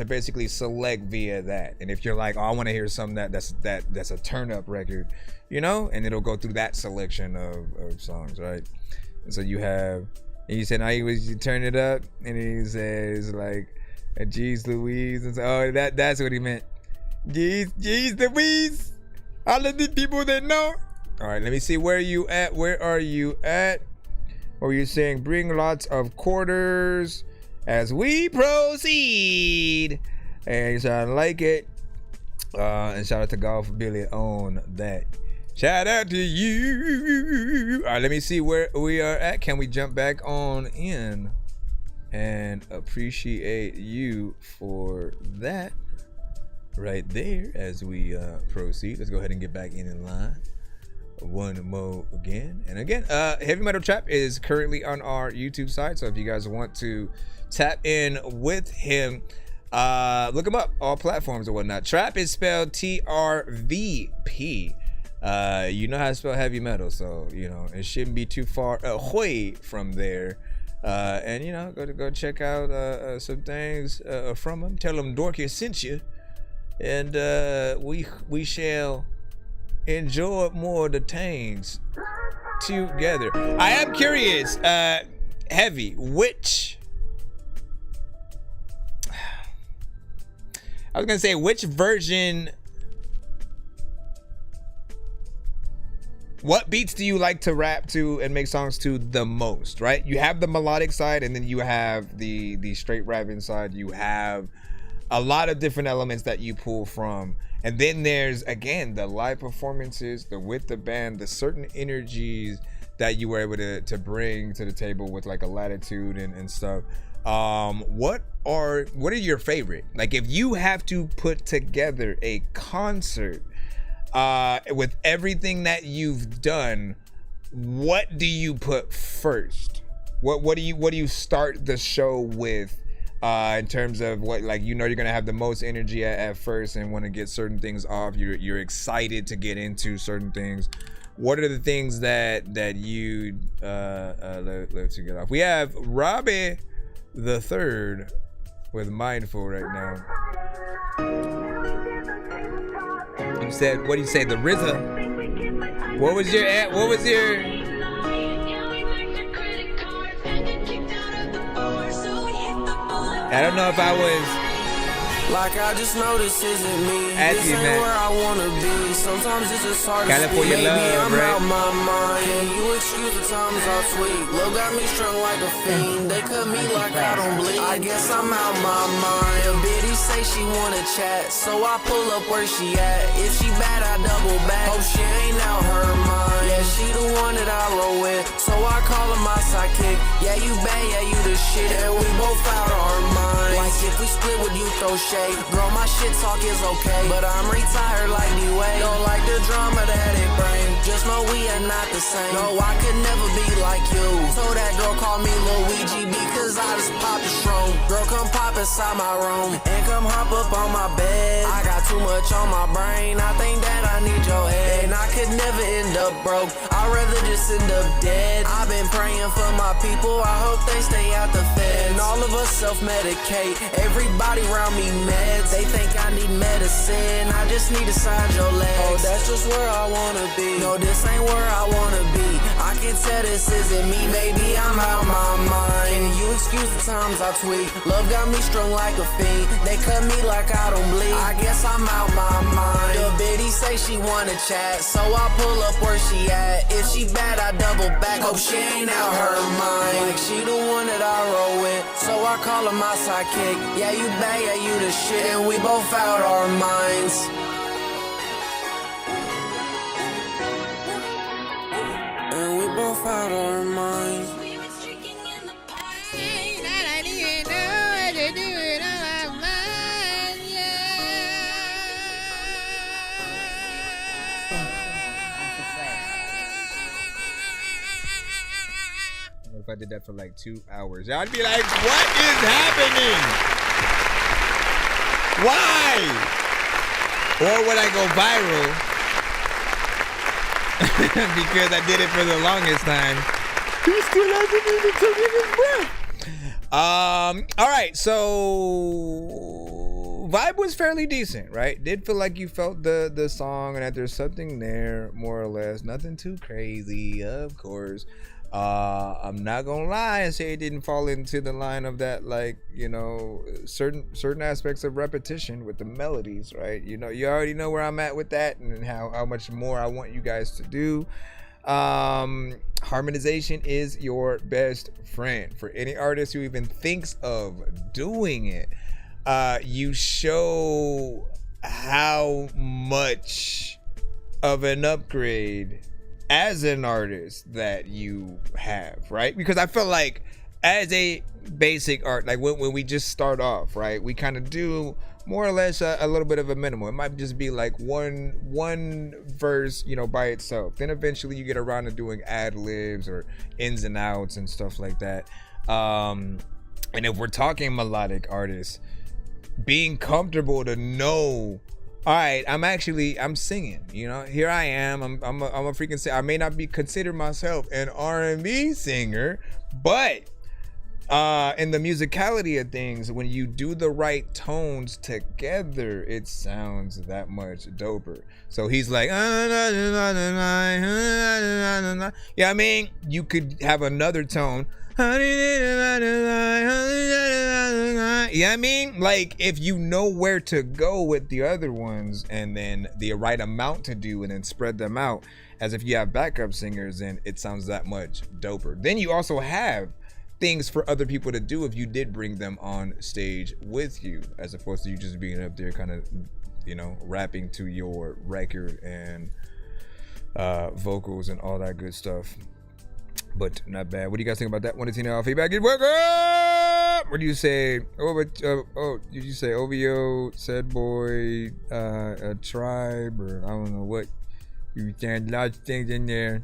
basically select via that. And if you're like, oh, I want to hear something that's a turn up record, and it'll go through that selection of songs, right? And so you have, and you said, now you turn it up, and he says like, geez Louise, and so, oh, that's what he meant. Geez Louise, all of the people that know. All right, let me see, where are you at? Or you're saying bring lots of quarters as we proceed. And so I like it. And shout out to Golf Billy on that. Shout out to you. All right, let me see where we are at. Can we jump back on in? And appreciate you for that right there as we proceed. Let's go ahead and get back in line. One more again and again. Heavy Metal Trap is currently on our YouTube side, so if you guys want to tap in with him, look him up, all platforms or whatnot. Trap is spelled TRVP. You know how to spell heavy metal, so it shouldn't be too far away from there. And go check out some things from him. Tell him Dorky sent you, and we shall enjoy more of the things together. I am curious, Heavy, which version, what beats do you like to rap to and make songs to the most, right? You have the melodic side, and then you have the straight rapping side. You have a lot of different elements that you pull from. And then there's, again, the live performances, with the band, the certain energies that you were able to bring to the table with like a latitude and stuff. What are your favorite? Like, if you have to put together a concert with everything that you've done, what do you put first? What do you start the show with? In terms of what, like, you're gonna have the most energy at first and want to get certain things off. You're excited to get into certain things. What are the things that you love to get off? We have Robbie the Third with Mindful right now. You said, what do you say, the RZA? What was your? I don't know if I was Like I just know this isn't me. As This you ain't met. where I wanna be. Sometimes it's just hard to speak. California Maybe love, I'm right? out my mind. Can you excuse the times I tweet? Love got me strung like a fiend. They cut me like I don't bleed. I guess I'm out my mind. A bitty say she wanna chat, so I pull up where she at. If she bad, I double back. Hope she ain't out her mind. Yeah, she the one that I roll with, so I call her my sidekick. Yeah, you bad, yeah, you the shit, and we both out our minds. Like if we split, would you throw shade? Girl, my shit talk is okay, but I'm retired like D-Way. Don't like the drama that it bring. Just know we are not the same. No, I could never be like you. Told that girl call me Luigi because I just popped a shroom. Girl, come pop inside my room and come hop up on my bed. I got too much on my brain. I think that I need your head, and I could never end up broke. I'd rather just end up dead. I've been praying for my people. I hope they stay out the feds. And all of us self-medicate. Everybody around me meds. They think I need medicine. I just need to side your legs. Oh, that's just where I wanna be. No, this ain't where I wanna be. I can tell this isn't me. Maybe I'm out my mind. Can you excuse the times I tweet? Love got me strung like a fiend. They cut me like I don't bleed. I guess I'm out my mind. The bitty say she wanna chat, so I pull up where she at. If she bad, I double back. Hope she ain't out her mind. Like she the one that I roll with, so I call her my sidekick. Yeah, you bad, yeah, you the shit, and we both out our minds. And we both out our minds. If I did that for like 2 hours, I'd be like, what is happening? Why? Or would I go viral? Because I did it for the longest time. He still hasn't even taken his breath. All right, so vibe was fairly decent, right? Did feel like you felt the song and that there's something there, more or less. Nothing too crazy, of course. I'm not gonna lie and say it didn't fall into the line of that, like, you know, certain aspects of repetition with the melodies, right? You know, you already know where I'm at with that and how much more I want you guys to do. Harmonization is your best friend. For any artist who even thinks of doing it, you show how much of an upgrade as an artist that you have, right? Because I feel like as a basic art, like when we just start off, right, we kind of do more or less a little bit of a minimal. It might just be like one verse, you know, by itself. Then eventually you get around to doing ad-libs or ins and outs and stuff like that. And if we're talking melodic artists, being comfortable to know, all right, I'm singing, you know, here I am. I'm a freaking singer. I may not be considered myself an R&B singer, but in the musicality of things, when you do the right tones together, it sounds that much doper. So he's like, yeah, I mean, you could have another tone. Yeah, I mean, like, if you know where to go with the other ones and then the right amount to do and then spread them out as if you have backup singers, and it sounds that much doper. Then you also have things for other people to do if you did bring them on stage with you, as opposed to you just being up there kind of, you know, rapping to your record and vocals and all that good stuff. But not bad. What do you guys think about that? 1 to 10 hour feedback. Work up! What do you say? Did you say OVO, Said Boy, a Tribe, or I don't know what? You said lots of things in there.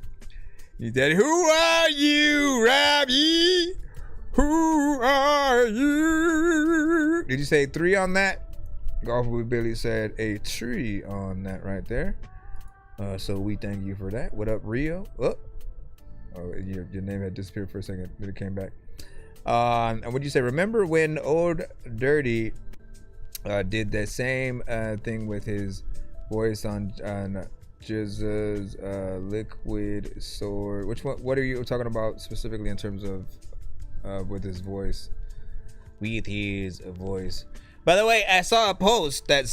You said, who are you, Robbie? Who are you? Did you say 3 on that? Golf with Billy said a tree on that right there. So we thank you for that. What up, Rio? Oh, your name had disappeared for a second, then it came back. And what did you say? Remember when Old Dirty did that same thing with his voice on Jizza's Liquid Sword? Which one? What are you talking about specifically in terms of with his voice? With his voice. By the way, I saw a post that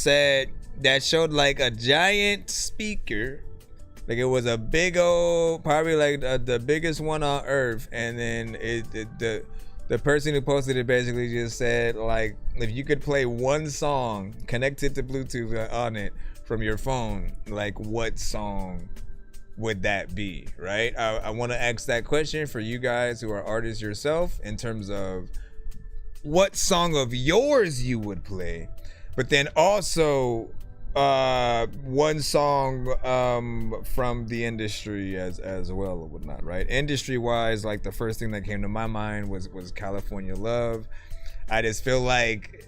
showed like a giant speaker, like it was a big old, probably like the biggest one on earth, and then the person who posted it basically just said, like, if you could play one song connected to Bluetooth on it from your phone, like what song would that be, right? I want to ask that question for you guys who are artists yourself, in terms of what song of yours you would play, but then also one song from the industry as well or whatnot, right? Industry wise, like the first thing that came to my mind was California Love. I just feel like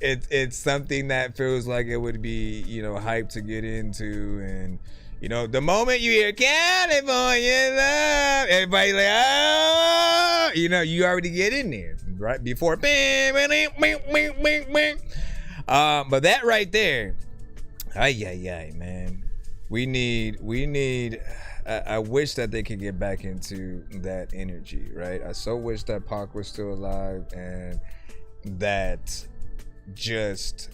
it's something that feels like it would be, you know, hype to get into. And you know, the moment you hear California Love, everybody like, oh, you know, you already get in there, right? Before, but that right there, ay, man. We need, I wish that they could get back into that energy, right? I so wish that Pac was still alive, and that just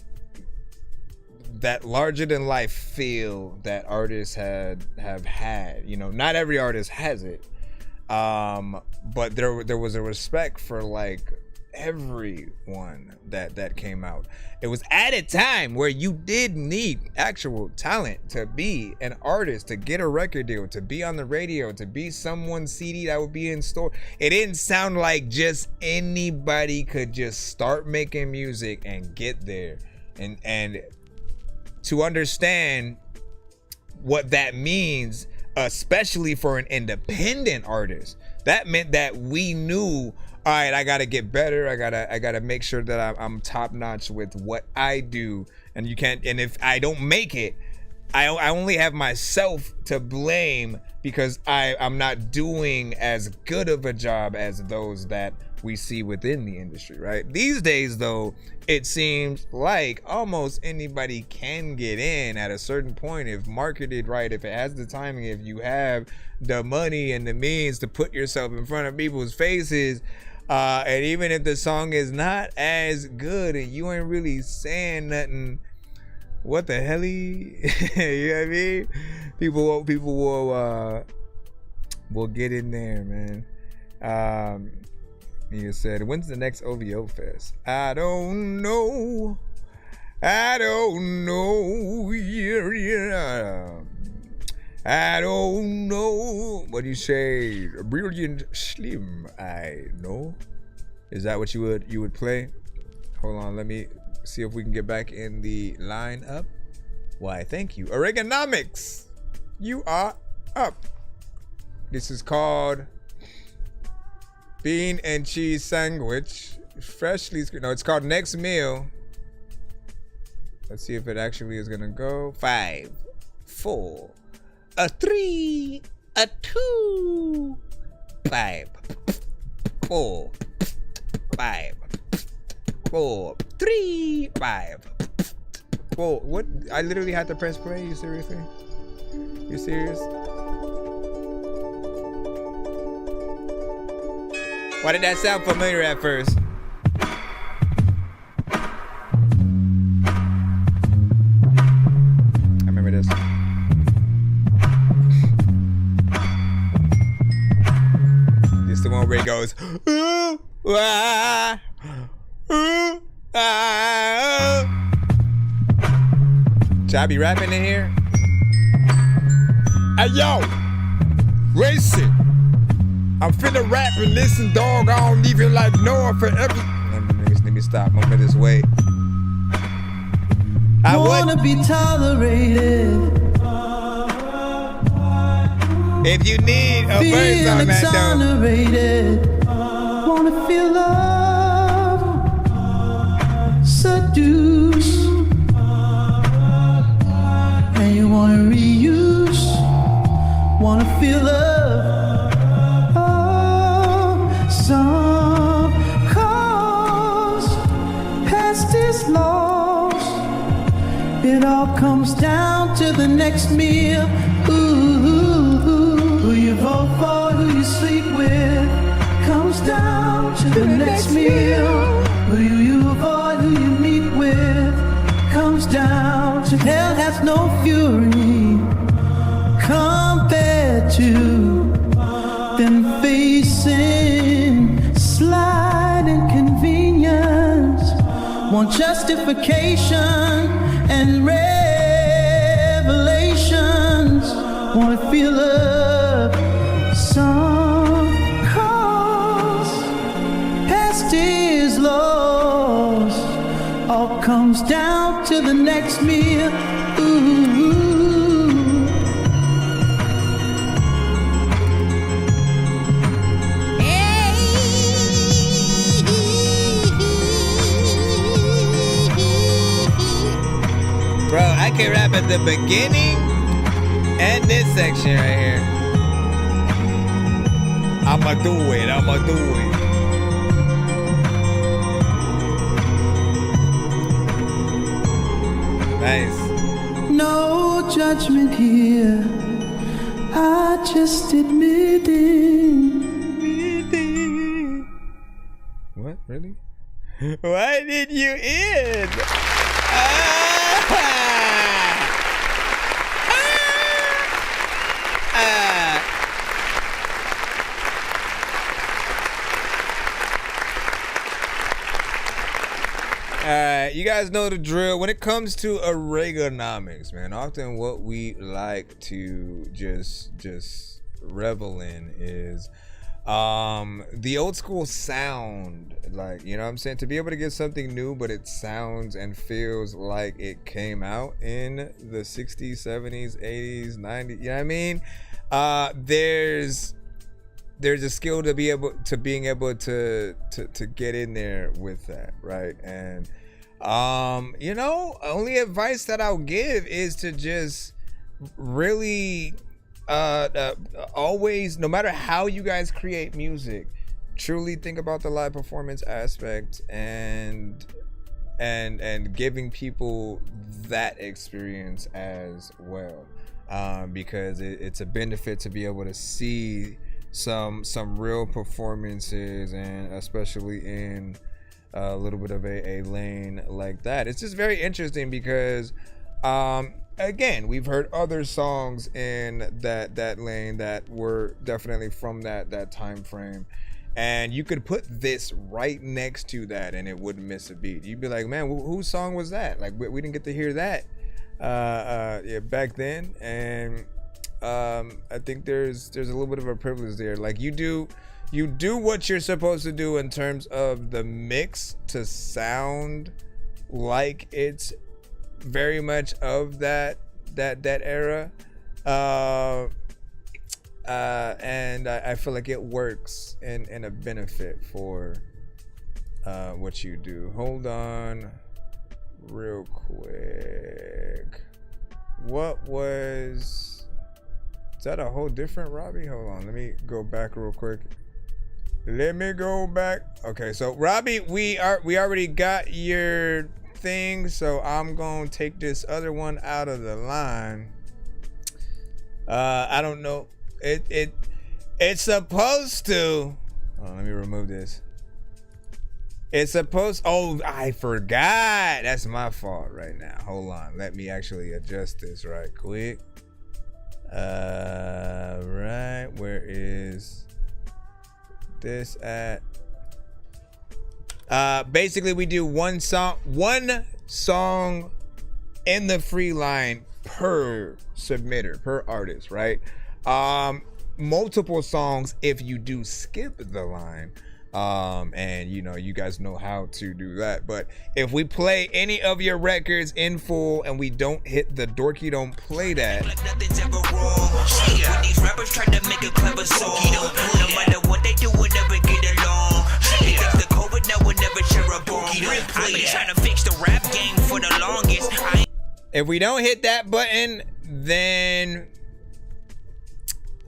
that larger than life feel that artists have had. You know, not every artist has it, but there was a respect for like everyone that came out. It was at a time where you did need actual talent to be an artist, to get a record deal, to be on the radio, to be someone's CD that would be in store. It didn't sound like just anybody could just start making music and get there. And to understand what that means, especially for an independent artist, that meant that we knew, all right, I gotta get better. I gotta make sure that I'm top notch with what I do. And you can't. And if I don't make it, I only have myself to blame, because I'm not doing as good of a job as those that we see within the industry, right? These days, though, it seems like almost anybody can get in at a certain point if marketed right, if it has the timing, if you have the money and the means to put yourself in front of people's faces. And even if the song is not as good and you ain't really saying nothing, what the hell? You know what I mean? People will get in there, man. You said, when's the next OVO fest? I don't know. Yeah. I don't know. What do you say? Brilliant Slim. I know. Is that what you would play? Hold on, let me see if we can get back in the lineup. Why, thank you. Oregonomics. You are up. This is called Bean and Cheese Sandwich. Freshly screwed. No, it's called Next Meal. Let's see if it actually is gonna go. 5, 4, 3, 2, 5, 4, 5, 4, 3, 5, 4. What? I literally had to press play. You seriously? You serious? Why did that sound familiar at first? I remember this. This is the one where it goes, ooh, ah, ooh, ah. Should I be rapping in here? Hey yo, race it. I'm finna rap and listen, dog. I don't even like know it forever. Let me stop. I'm this way. I wanna be tolerated. If you need a verse on that, though. Wanna feel love, seduce, and you wanna reuse. Wanna feel love. Some cause past is lost. It all comes down to the next meal. Ooh, who you vote for, who you sleep with, comes down to the next meal. Who you avoid, who you meet with. has no fury compared to them facing slight inconvenience. Want justification and revelations. Want to feel love some cause. Past is lost. All comes down to the next meal. Ooh. Bro, I can rap at the beginning and this section right here. I'ma do it. Nice. No judgment here. I just admitting. What? Really? Why did you end? Alright, you guys know the drill. When it comes to Oregonomics, man, often what we like to just revel in is the old school sound. Like, you know what I'm saying? To be able to get something new, but it sounds and feels like it came out in the 60s, 70s, 80s, 90s. You know what I mean? There's a skill to be able to get in there with that, right? And you know, only advice that I'll give is to just really always, no matter how you guys create music, truly think about the live performance aspect and giving people that experience as well, because it's a benefit to be able to see some real performances, and especially in a little bit of a lane like that. It's just very interesting because again, we've heard other songs in that lane that were definitely from that time frame, and you could put this right next to that and it wouldn't miss a beat. You'd be like, man, whose song was that? Like, we didn't get to hear that yeah, back then. And I think there's a little bit of a privilege there. Like, you do what you're supposed to do in terms of the mix to sound like it's very much of that era, and I feel like it works in a benefit for what you do. Hold on real quick. Is that a whole different Robbie? Hold on, let me go back real quick. Okay, so Robbie, we already got your thing, so I'm gonna take this other one out of the line. I don't know. It's supposed to. Oh, let me remove this. It's supposed. Oh, I forgot. That's my fault right now. Hold on. Let me actually adjust this right quick. Right. Where is this at? Basically, we do one song in the free line per submitter, per artist, right? Multiple songs if you do skip the line, and you know, you guys know how to do that. But if we play any of your records in full and we don't hit the Dorky don't play that, Like nothing's ever wrong. When these rappers try to make a clever song, no matter what they do, we'll never get along. They think the COVID now will never share a bone. I've been trying to fix the rap game for the longest. if we don't hit that button, then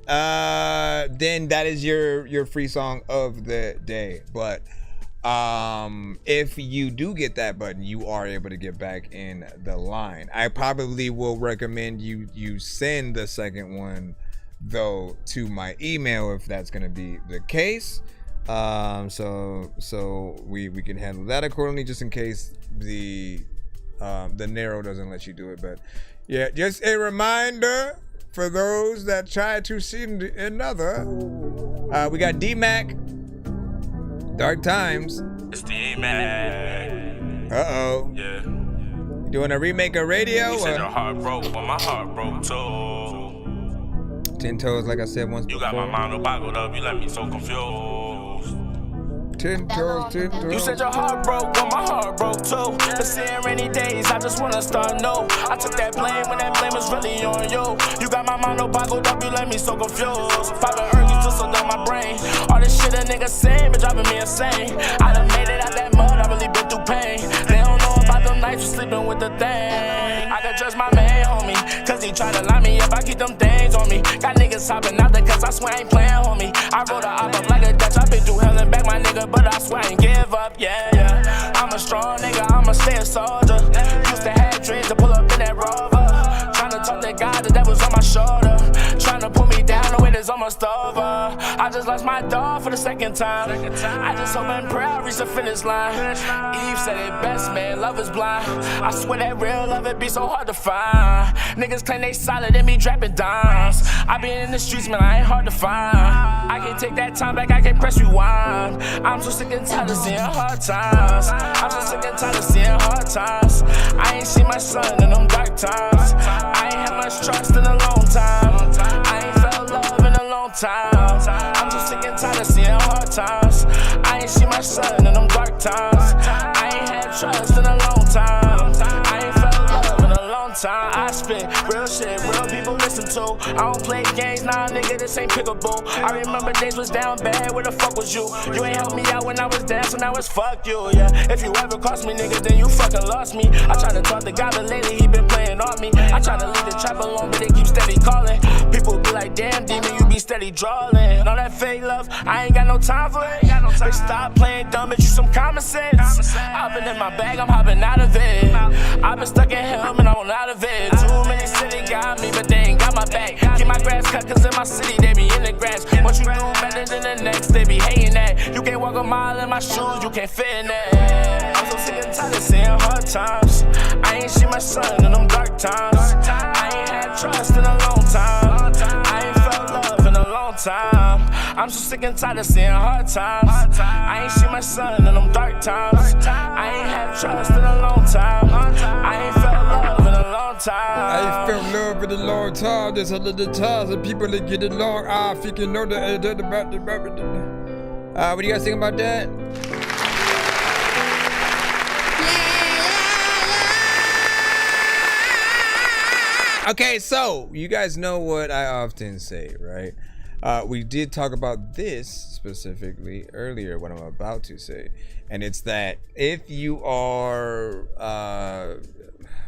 that is your free song of the day. But if you do get that button, you are able to get back in the line. I probably will recommend you send the second one though to my email if that's going to be the case, so we can handle that accordingly, just in case the Nero doesn't let you do it. But Yeah, just a reminder for those that try to see another. We got D-Mac, Dark Times. It's D-Mac. Uh-oh. Yeah. Doing a remake of Radio? You said your heart broke, but my heart broke too. 10 toes, like I said once You before. got my mind all boggled up, you left me so confused. 10 toes, 10 toes. You said your heart broke, but my heart broke too. But seeing rainy days, I just wanna start no. I took that blame when that blame was really on you. You got my mind all boggled up, you left me so confused. Poppin' herb, you twisted down my brain. All this shit a nigga saying been driving me insane. I done made it out that mud, I really been through pain. They don't know about them nights you sleeping with the thing. I can trust my man, homie, cause he try to line me up, I keep them things on me. Got niggas hopping out there cause I swear I ain't playing, homie. I wrote a op up like a Dutch, I been through hell and back, my nigga, but I swear I ain't give up, yeah. I'm a strong nigga, I'ma stay a soldier. Used to have dreams to pull up in that Rover. Tryna talk to God, the devil's on my shoulder. Tryna pull me down, the weight is almost over. I just lost my dog for the second time. I just hope and pray I reach the finish line. Eve said it best, man, love is blind. I swear that real love, it be so hard to find. Niggas claim they solid and me dropping dimes. I been in the streets, man, I ain't hard to find. I can't take that time back, I can't press rewind. I'm so sick and tired of seeing hard times. I'm so sick and tired of seeing hard times. I ain't seen my son in them dark times. I ain't had much trust in a long time. I ain't felt love in a long time. I'm so sick and tired of seeing hard times. I ain't seen my son in them dark times. I ain't had trust in a long time. I ain't felt love in a long time. I spit real shit, real people listen to. I don't play games, nah, nigga, this ain't pickable. I remember days was down bad, where the fuck was you? You ain't helped me out when I was down, so now it's fuck you, yeah. If you ever cost me, nigga, then you fucking lost me. I try to talk to God, but lately he been playing on me. I try to leave the trap alone, but they keep steady calling. People be like, damn, demon, you be steady drawing. All that fake love, I ain't got no time for it. Bitch, stop playing dumb, bitch, you some common sense. I've been in my bag, I'm hopping out of it. I've been stuck in hell, and I'm out of it. Too many cities got me, but they ain't got my back. Keep my grass cut, cause in my city, they be in the grass. What you do better than the next, they be hating that. You can't walk a mile in my shoes, you can't fit in that. I'm so sick and tired of seeing hard times. I ain't seen my son in them dark times. I ain't had trust in a long time. I ain't felt love in a long time. I'm so sick and tired of seeing hard times. I ain't seen my son in them dark times. I ain't had trust in a long time. I ain't felt love in a long time. I ain't felt love in a long time. There's a little times and people that get along. I think you know what do you guys think about that? Okay, so you guys know what I often say, right? We did talk about this specifically earlier, what I'm about to say, and it's that if you are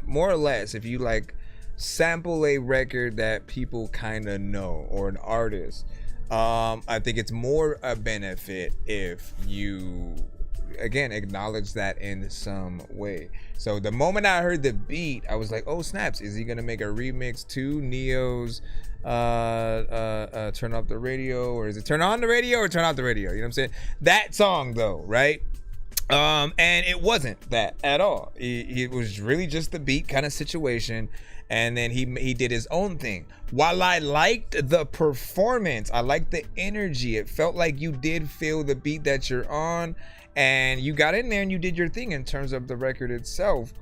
more or less, if you like sample a record that people kind of know or an artist, I think it's more a benefit if you again acknowledge that in some way. So the moment I heard the beat, I was like, oh snaps, is he gonna make a remix to Neo's Turn Off the Radio, or is it Turn On the Radio or Turn Off the Radio? You know what I'm saying? That song though, right? And it wasn't that at all. It was really just the beat kind of situation, and then he did his own thing. While I liked the performance, I liked the energy, it felt like you did feel the beat that you're on, and you got in there and you did your thing in terms of the record itself.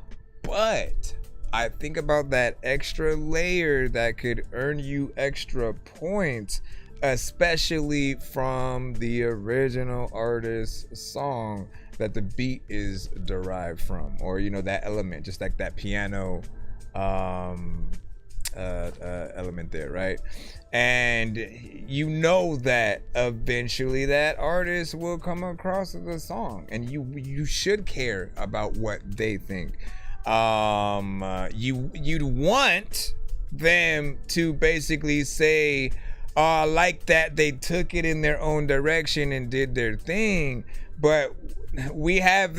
But I think about that extra layer that could earn you extra points, especially from the original artist's song that the beat is derived from, or you know, that element, just like that piano element there, right? And you know that eventually that artist will come across the song, and you should care about what they think. You'd want them to basically say, I like that they took it in their own direction and did their thing, but we have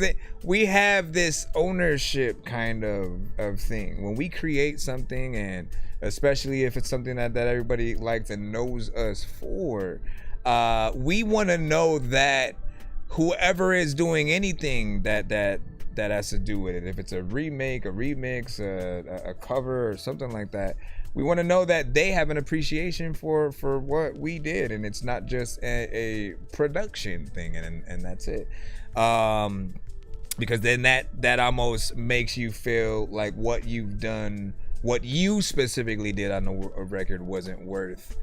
this ownership kind of thing when we create something, and especially if it's something that everybody likes and knows us for, we want to know that whoever is doing anything that that has to do with it. If it's a remake, a remix, a cover, or something like that, we want to know that they have an appreciation for what we did, and it's not just a production thing, and that's it. Because then that almost makes you feel like what you've done, what you specifically did on a record wasn't worth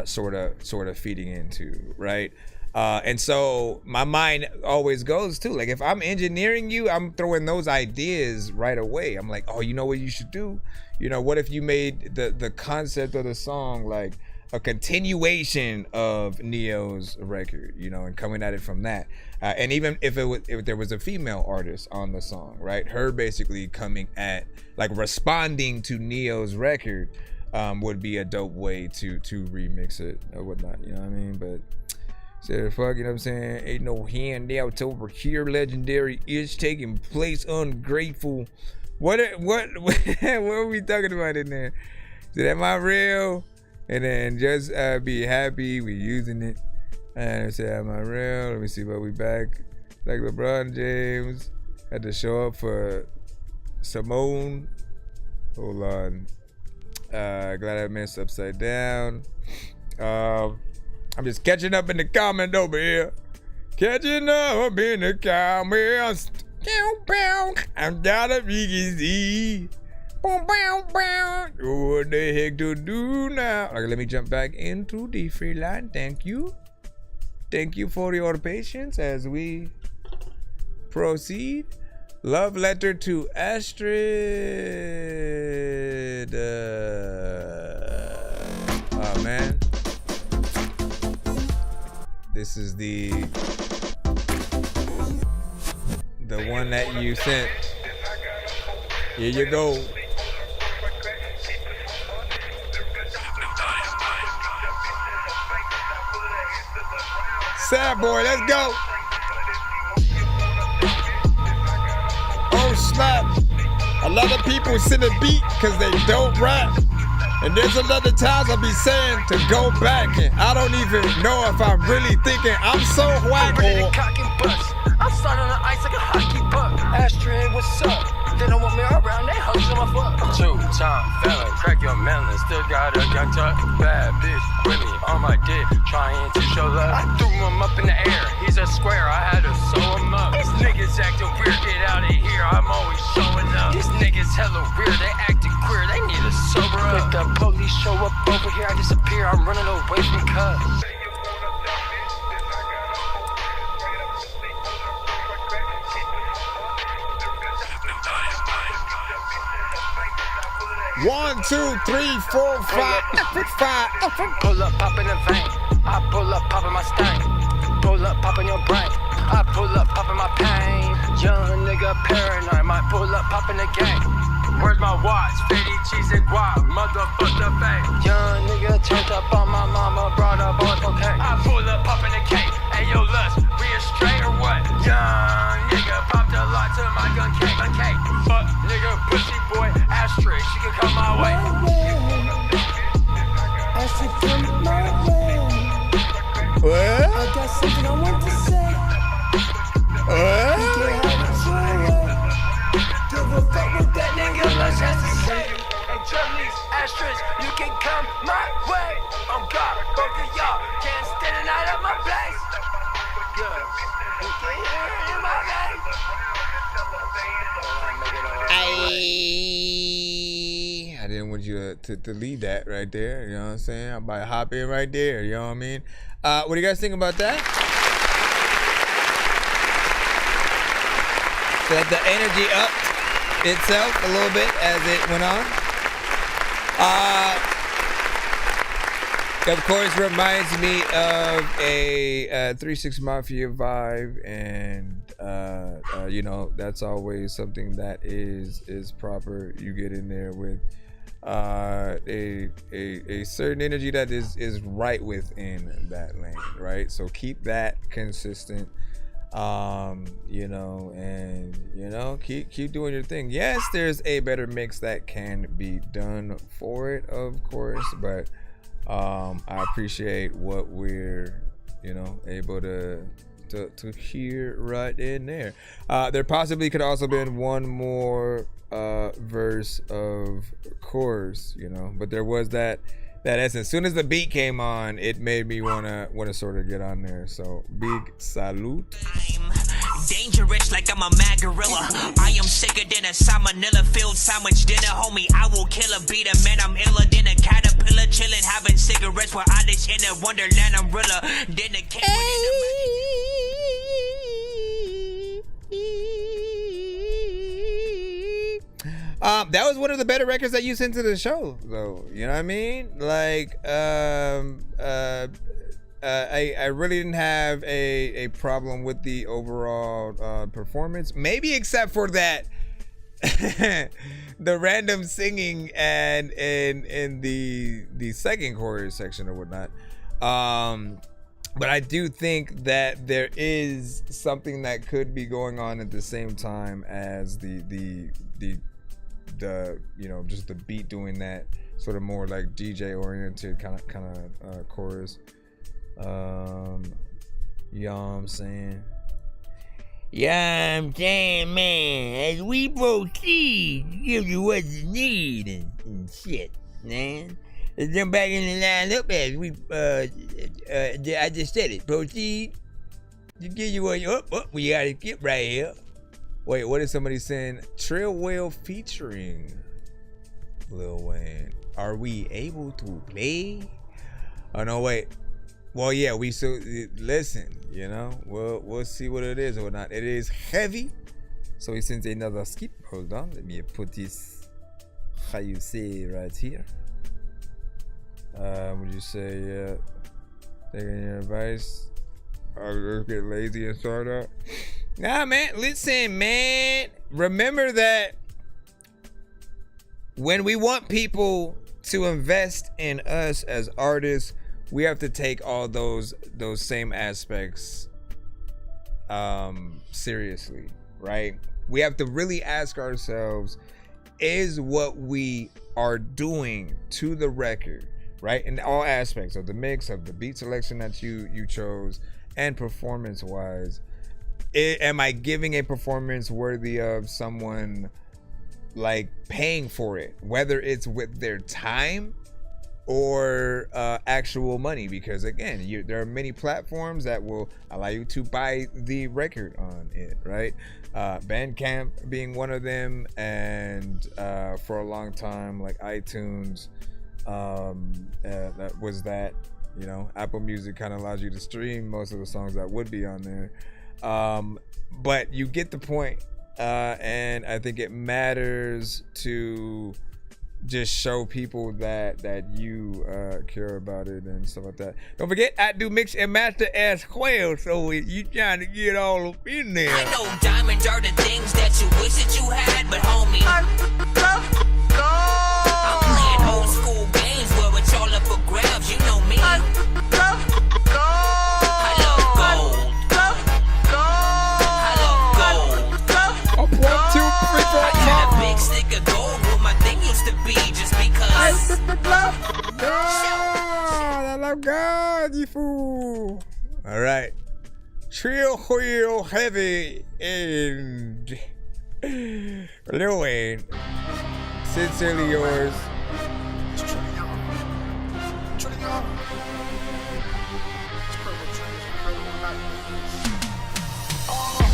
sort of feeding into, right? And so my mind always goes to, like, if I'm engineering you, I'm throwing those ideas right away. I'm like, oh, you know what you should do? You know, what if you made the concept of the song like a continuation of Neo's record, you know, and coming at it from that. And even if there was a female artist on the song, right? Her basically coming at, like, responding to Neo's record would be a dope way to remix it or whatnot, you know what I mean? But so fuck, you know what I'm saying? Ain't no handouts over here. Legendary is taking place. Ungrateful. What are we talking about in there? Is that my real? And then just be happy we using it. And say, am I real? Let me see, but we back. Like LeBron James had to show up for Simone. Hold on. Glad I missed Upside Down. I'm just catching up in the comment over here. Catching up in the comments. I'm down to easy. What the heck to do now? Okay, let me jump back into the free line. Thank you. Thank you for your patience as we proceed. Love letter to Astrid. Oh man. This is the one that you sent. Here you go. Sad boy, let's go. Oh snap. A lot of people send a beat because they don't rap. And there's a lot of times I'll be saying to go back, and I don't even know if I'm really thinking I'm so whack. I'm starting on ice like a hockey puck. Astrid, what's up? They don't want me around, they hugs on my fuck. 2-time felon, crack your melon, still got a gun tuck. Bad bitch with me on my dick, trying to show love. I threw him up in the air, he's a square, I had to sew him up. These niggas acting weird, get out of here, I'm always showing up. These niggas hella weird, they acting queer, they need to sober up. If the police show up over here, I disappear, I'm running away from cuz. One, two, 3, 4, 5. Pull up, pop in the vein. I pull up, pop in my stain. Pull up, pop in your brain. I pull up, pop in my pain. Young nigga paranoid, might pull up, pop in the game. Where's my watch? Fetty cheese and guap, motherfucker fame. Young nigga turned up on my mama, brought up on cocaine. I pull up, pop in the cake. Hey yo, Lust, we a straight or what? Young nigga popped a lot to my gun cake. Fuck nigga, pussy boy, Astrid, she can come my way. Astrid, come my way. What? I got something I want to say. What? Give a fuck what that nigga Lush has to say. Hey, Charlize, Astrid, you can come my way. Oh God, both of y'all can't stand the night at my place. Yeah, you can hear it in my veins. I didn't want you to leave that right there, you know what I'm saying? I'm about to hop in right there, you know what I mean? What do you guys think about that? So that the energy up itself a little bit as it went on. Of course, reminds me of a 3-6 Mafia vibe, and you know, that's always something that is proper. You get in there with a certain energy that is right within that lane, right? So keep that consistent, you know, and you know, keep doing your thing. Yes, there's a better mix that can be done for it, of course, but I appreciate what we're, you know, able to to hear right in there. There possibly could also been one more verse of chorus, you know, but there was that essence. As soon as the beat came on, it made me wanna sort of get on there. So big salute. Dangerous like I'm a mad gorilla. I am sicker than a salmonella filled sandwich dinner, homie. I will kill a beat a man. I'm iller than a caterpillar, chilling, having cigarettes while I dish in a wonderland umbrella. Then the king that was one of the better records that you sent to the show, though. You know what I mean? Like, I really didn't have a problem with the overall performance. Maybe except for that the random singing and in the second chorus section or whatnot. But I do think that there is something that could be going on at the same time as the you know, just the beat doing that sort of more like DJ oriented kind of chorus. You know what I'm saying? Yeah, I'm saying, man, as we proceed, give you what you need and shit, man. Let's jump back in the lineup as we, I just said it. Proceed to give you what you, we gotta skip right here. Wait, what is somebody saying? Trail Whale featuring Lil Wayne. Are we able to play? Oh, no, wait. Well, yeah, listen, you know, we'll see what it is or not. It is heavy. So he sends another skip. Hold on, let me put this, how you say, right here. Would you say, taking your advice? Let's get lazy and start up. Nah, man, listen, man. Remember that when we want people to invest in us as artists, we have to take all those same aspects seriously, right? We have to really ask ourselves, is what we are doing to the record, right, in all aspects of the mix, of the beat selection that you chose, and performance-wise, am I giving a performance worthy of someone like paying for it, whether it's with their time or actual money? Because again, there are many platforms that will allow you to buy the record on it, right? Bandcamp being one of them, and for a long time, like iTunes, that was that. You know, Apple Music kind of allows you to stream most of the songs that would be on there. But you get the point, and I think it matters to just show people that you care about it and stuff like that. Don't forget, I do mix and master as well, so you trying to get all up in there. I know diamonds are the things that you wish that you had, but homie, I'm playing old school games where it's all up for grabs. You know me. I love gold. I got a big stick of gold where my thing used to be, just because. I love God, you fool. All right. Trail Wheel Heavy and Lil Wayne. Sincerely yours.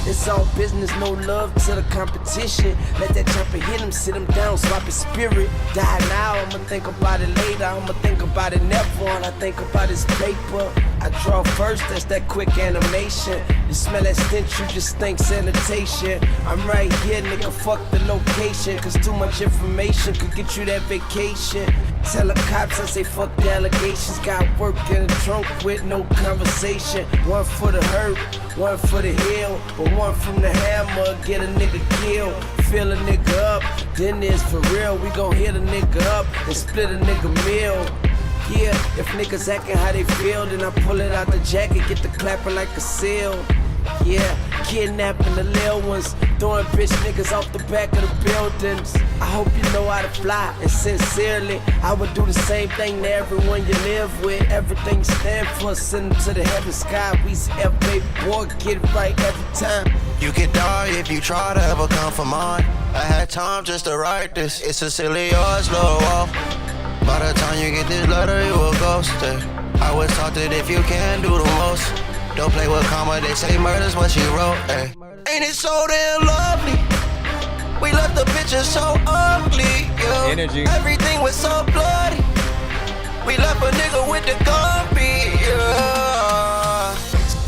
It's all business, no love to the competition. Let that jumper hit him, sit him down, swap his spirit. Die now, I'ma think about it later. I'ma think about it never. All I think about is paper. I draw first, that's that quick animation. You smell that stench, you just think sanitation. I'm right here, nigga, fuck the location. Cause too much information could get you that vacation. Tell the cops I say fuck the allegations. Got work in the trunk with no conversation. One for the hurt, one for the hill, but one from the hammer, get a nigga killed. Fill a nigga up, then it's for real. We gon' hit a nigga up and split a nigga meal. Yeah, if niggas acting how they feel, then I pull it out the jacket, get the clapper like a seal. Yeah, kidnapping the little ones, throwing bitch niggas off the back of the buildings. I hope you know how to fly, and sincerely, I would do the same thing to everyone you live with. Everything you stand for, send them to the heaven sky. We say, baby boy, get it right every time. You could die if you try to ever come for mine. I had time just to write this. It's a silly or slow walk. By the time you get this letter, you a ghost. I was taught that if you can do the most, don't play with karma, they say murder's what she wrote. Ain't it so damn lovely? We left the picture so ugly, yo. Energy. Everything was so bloody. We left a nigga with the gun beat, yeah.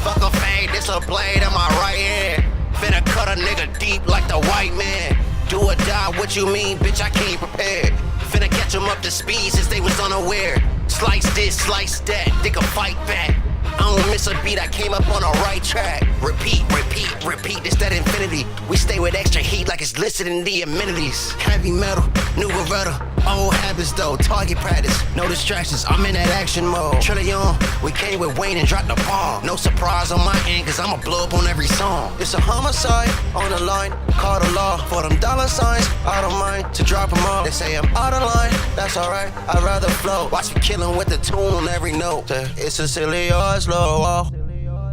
Fuck a fade, this a blade in my right hand. Finna cut a nigga deep like the white man. Do or die, what you mean, bitch, I came prepared. Finna catch them up to speed since they was unaware. Slice this, slice that, they can fight back. I don't miss a beat, I came up on the right track. Repeat, repeat, repeat, it's that infinity. We stay with extra heat like it's listed in the amenities. Heavy metal, new Beretta, old habits though, target practice, no distractions, I'm in that action mode. Trillion, we came with Wayne and dropped the bomb. No surprise on my end, cause I'ma blow up on every song. It's a homicide, on the line, call the law. For them dollar signs, I don't mind to drop them off. They say I'm out of line, that's alright, I'd rather flow. Watch me killing with the tune on every note. It's a silly or slow walk.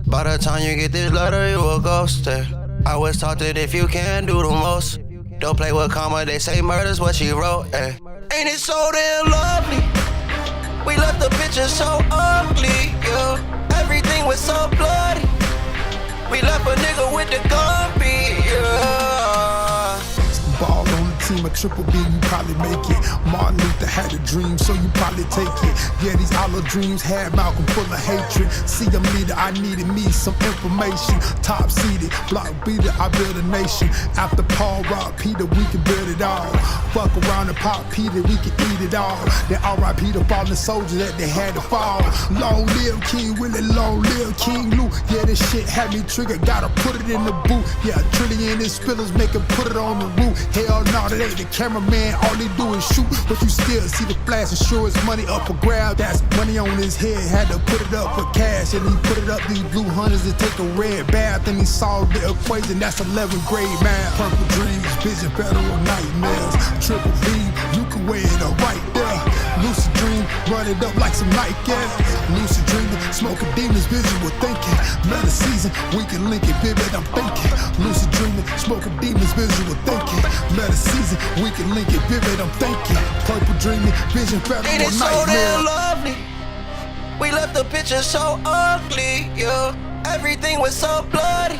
By the time you get this letter, you a ghost. I was taught that if you can do the most, don't play with karma, they say murder's what she wrote. Ain't it so damn lovely? We left the picture so ugly, yo. Everything was so bloody. We left a nigga with the gun beat, yeah. Ball on the team, a triple B, you probably make it. Martin Luther had a dream, so you probably take it. Yeah, these hollow dreams had Malcolm full of hatred. See, I'm leader, I needed me some information. Top seeded, block beater, I build a nation. After Paul robbed Peter, we can build it all. Fuck around and pop Peter, we can eat it all. Then R.I.P. the fallen soldiers that they had to fall. Long live King Willie, long live King Lou. Yeah, this shit had me triggered, gotta put it in the boot. Yeah, a trillion in spillers, make him put it on the roof. Hell no, that ain't the cameraman, all they do is shoot. But you still see the flash and sure it's money up for grab. That's money on his head, had to put it up for cash. And he put it up these blue hunters to take a red bath. And he solved the equation, that's 11th grade math. Purple dreams, vision, federal nightmares. Triple B, you can wear it up right there. Lucid dream, run it up like some Nike. Lucid dreaming, smoking demons, visual thinking. Meta season, we can link it, vivid, I'm thinking. Lucid dreaming, smoking demons, visual thinking. Meta season, we can link it, vivid, I'm thinking. Purple dreaming, vision, federal Ain't it so nightmare. damn lovely? We left the picture so ugly, yo. Everything was so bloody.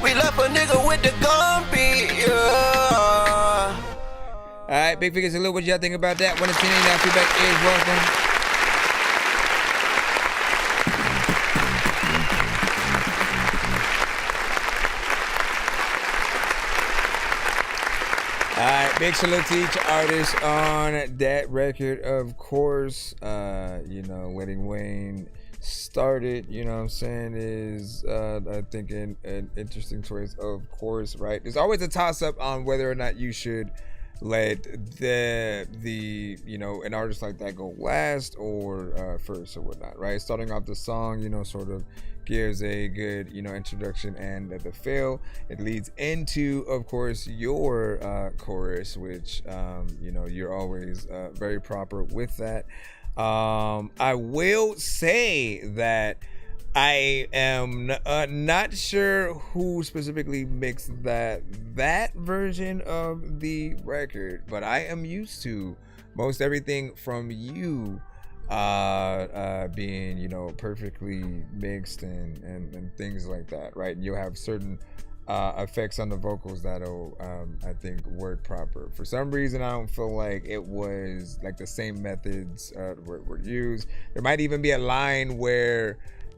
We left a nigga with the gun beat, yeah. All right, Big Figures, look what y'all think about that. 1 to 10, that feedback is welcome. All right, big salute to each artist on that record, of course. You know, Wedding Wayne started, you know what I'm saying, is I think an interesting choice, of course, right? There's always a toss-up on whether or not you should let the you know, an artist like that go last or first or whatnot, right? Starting off the song, you know, sort of gives a good, you know, introduction, and the fill, it leads into, of course, your chorus, which you know, you're always very proper with that. I will say that I am not sure who specifically mixed that version of the record, but I am used to most everything from you being, you know, perfectly mixed and things like that, right? And you'll have certain effects on the vocals that'll I think work proper. For some reason, I don't feel like it was like the same methods were used. There might even be a line where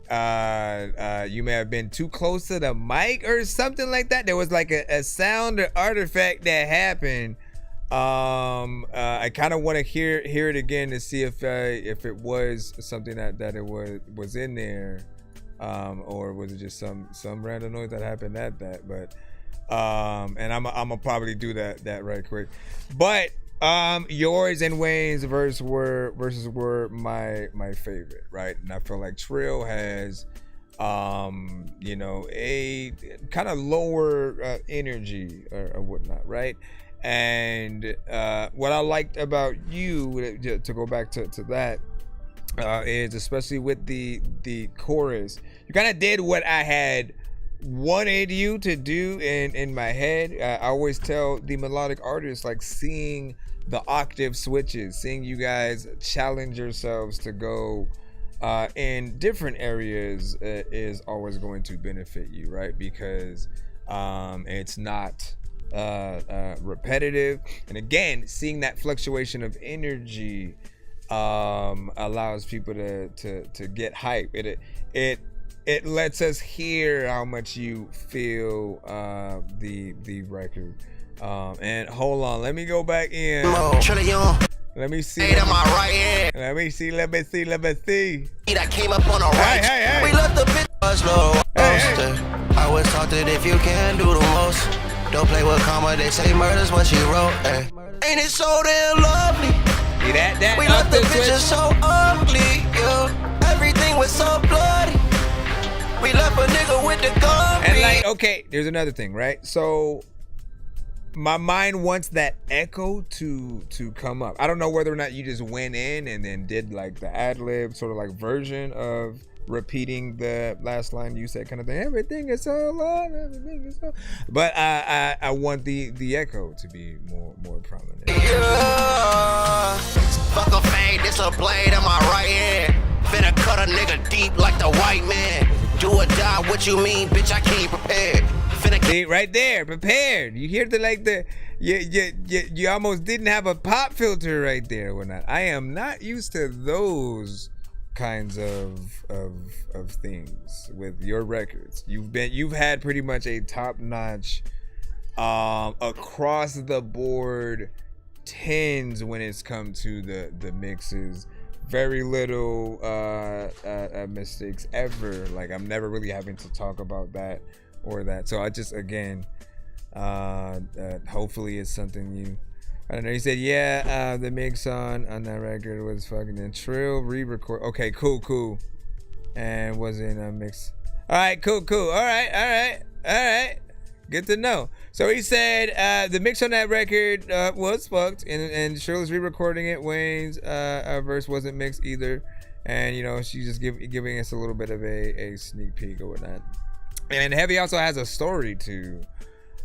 you may have been too close to the mic or something like that. There was like a sound or artifact that happened. I kind of want to hear it again to see if it was something that it was in there, or was it just some random noise that happened at that. But and I'm gonna probably do that right quick. But yours and Wayne's verses were my favorite, right? And I feel like Trill has you know, a kind of lower energy or whatnot, right? And what I liked about you, to go back to that, is especially with the chorus, you kind of did what I had wanted you to do in my head. I always tell the melodic artists, like, seeing the octave switches, seeing you guys challenge yourselves to go in different areas is always going to benefit you, right? Because it's not repetitive, and again, seeing that fluctuation of energy allows people to get hype. It lets us hear how much you feel the record. And hold on, let me go back in. Let me see. Let me see. That came up on a right. Hey. We let the bitch low. I always thought that if you can do the most, don't play with karma. They say murder's what she wrote. Ain't it so damn lovely? See that we left the bitches so ugly. Yeah. Everything was so bloody. We left a nigga with the gun. And like, okay, there's another thing, right? So my mind wants that echo to come up. I don't know whether or not you just went in and then did like the ad-lib sort of like version of repeating the last line you said, kind of thing. Everything is so love, everything is so. But I want the echo to be more prominent. Yeah. Fuck a fade, this a blade in my right hand. Finna cut a nigga deep like the white man. Do or die, what you mean, bitch? I came prepared. See, right there, prepared. You hear you almost didn't have a pop filter right there or not. I am not used to those kinds of things with your records. You've had pretty much a top-notch across the board 10s when it's come to the mixes. Very little mistakes ever. Like, I'm never really having to talk about that or that. So I just, again, hopefully it's something you, I don't know. You said, yeah, the mix on that record was fucking trill re-record. Okay, cool. And wasn't a mix. All right, cool. All right. Good to know. So he said the mix on that record was fucked, and Shirley's re-recording it. Wayne's verse wasn't mixed either, and you know, she's just giving us a little bit of a sneak peek or whatnot. And Heavy also has a story to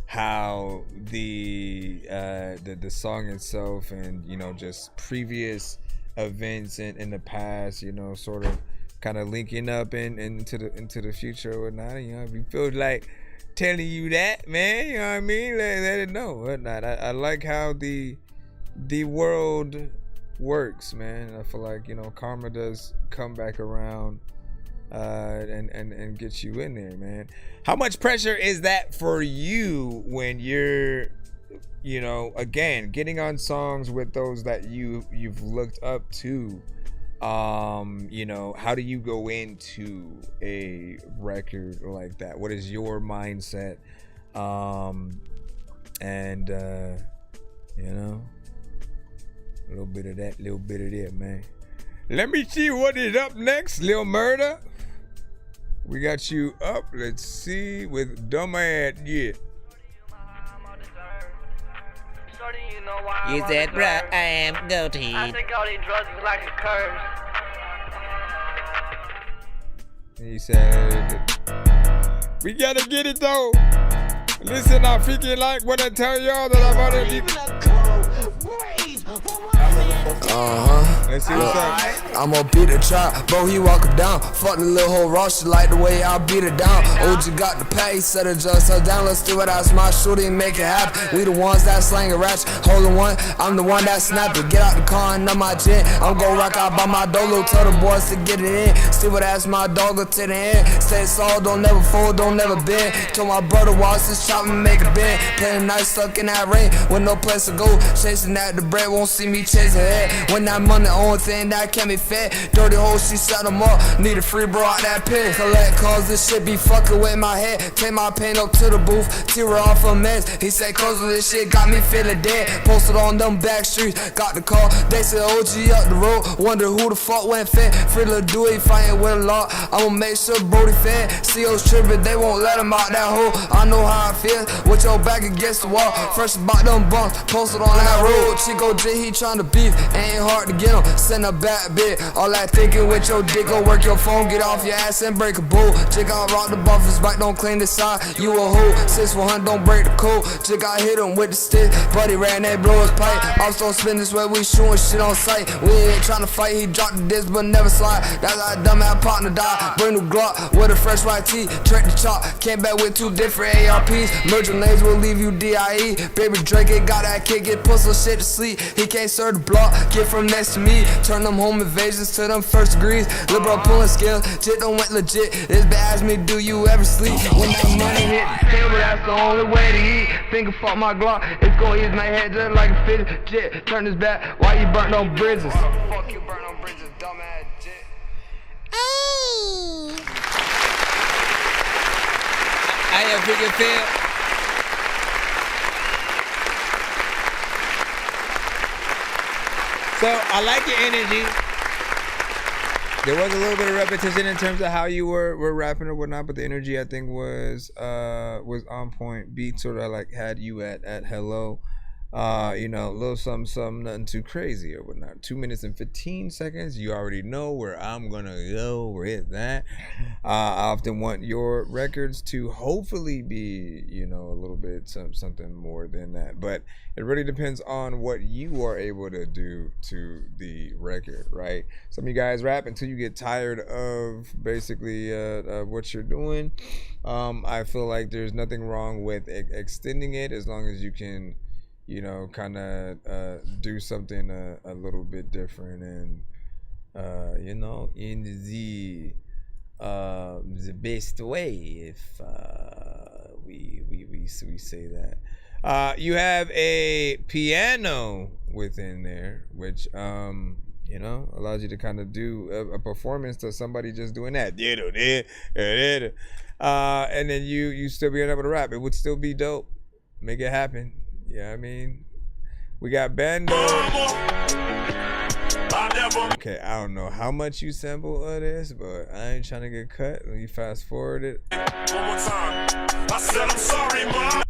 how the song itself, and you know, just previous events in the past, you know, sort of kind of linking up into the future or whatnot. You know, if you feel like telling you that, man, you know what I mean, let it know whatnot. I like how the world works, man. I feel like, you know, karma does come back around and get you in there, man. How much pressure is that for you when you're, you know, again, getting on songs with those that you've looked up to? You know, how do you go into a record like that? What is your mindset? And you know, a little bit of that, man. Let me see what is up next, Lil Murder. We got you up. Let's see with Dumbass. Yeah. You said, bruh, I am guilty. I think all these drugs is like a curse. He said, we gotta get it though. Listen, I freaking like what I tell y'all that I've already. Let's see what's up. I'm gonna beat the trap, bro, he walk him down. Fuck the little hoe raw, she like the way I beat her down. OG got the pay, set her just her down. Let's do it, that's my shooting, make it happen. We the ones that slang a ratchet, holding one. I'm the one that snap it, get out the car and up my jet. I'm gon' rock out by my dolo, tell the boys to get it in. See what that's my dog, go to the end. Stay soft, don't never fold, don't never bend. Told my brother watch this chop and make a bend. Playing nice, stuck in that rain with no place to go. Chasing at the bread, won't see me chasing head. head. When that money on thing that can be fed. Dirty hoes, she set them up. Need a free bro out that pen. Collect calls, this shit be fucking with my head. Take my pain up to the booth, tear her off a mess. He said, cause of this shit got me feeling dead. Posted on them back streets, got the call. They said OG up the road. Wonder who the fuck went fed. Free little Dewey fighting with a law. I'ma make sure Brody fed. CO's tripping, they won't let him out that hole. I know how I feel, with your back against the wall. Fresh about them bumps, posted on that road. Chico J, he tryna beef, ain't hard to get him. Send a back bit, all that thinking with your dick. Go work your phone, get off your ass and break a bowl. Chick out rock the buffers, bike don't clean the side. You a hoe, 6-100, don't break the code. Chick I hit him with the stick, buddy ran that blow his pipe. I'm so spin this way, we shooting shit on sight. We ain't tryna fight, he dropped the disc but never slide. That's how dumbass partner die. Bring new Glock with a fresh white tee, track the chop. Came back with 2 different ARPs. Merge your names will leave you DIE. Baby Drake ain't got that kick, get put some shit to sleep. He can't serve the block, get from next to me. Turn them home invasions to them first degrees. Lil' bro pulling skills, shit don't went legit. This bitch asked me, do you ever sleep? When that money hit the table, that's the only way to eat. Finger fuck my Glock, it's gon' ease my head just like a fidget jet. Turn this back, why you burnt on bridges? Fuck you burnt on bridges, dumbass jet. How you freaking feel? So I like your energy. There was a little bit of repetition in terms of how you were rapping or whatnot, but the energy I think was on point. Beat sort of like had you at hello. You know, a little something, nothing too crazy or whatnot. 2 minutes and 15 seconds. You already know where I'm gonna go with that. I often want your records to hopefully be, you know, a little bit something more than that. But it really depends on what you are able to do to the record, right? Some of you guys rap until you get tired of basically what you're doing. I feel like there's nothing wrong with extending it as long as you can, you know, kind of do something a little bit different and you know, in the best way, if we say that. You have a piano within there, which you know, allows you to kind of do a performance to somebody just doing that. And then you still being able to rap. It would still be dope. Make it happen. Yeah, I mean, we got Bando. Okay, I don't know how much you sample of this, but I ain't trying to get cut. Let me fast forward it.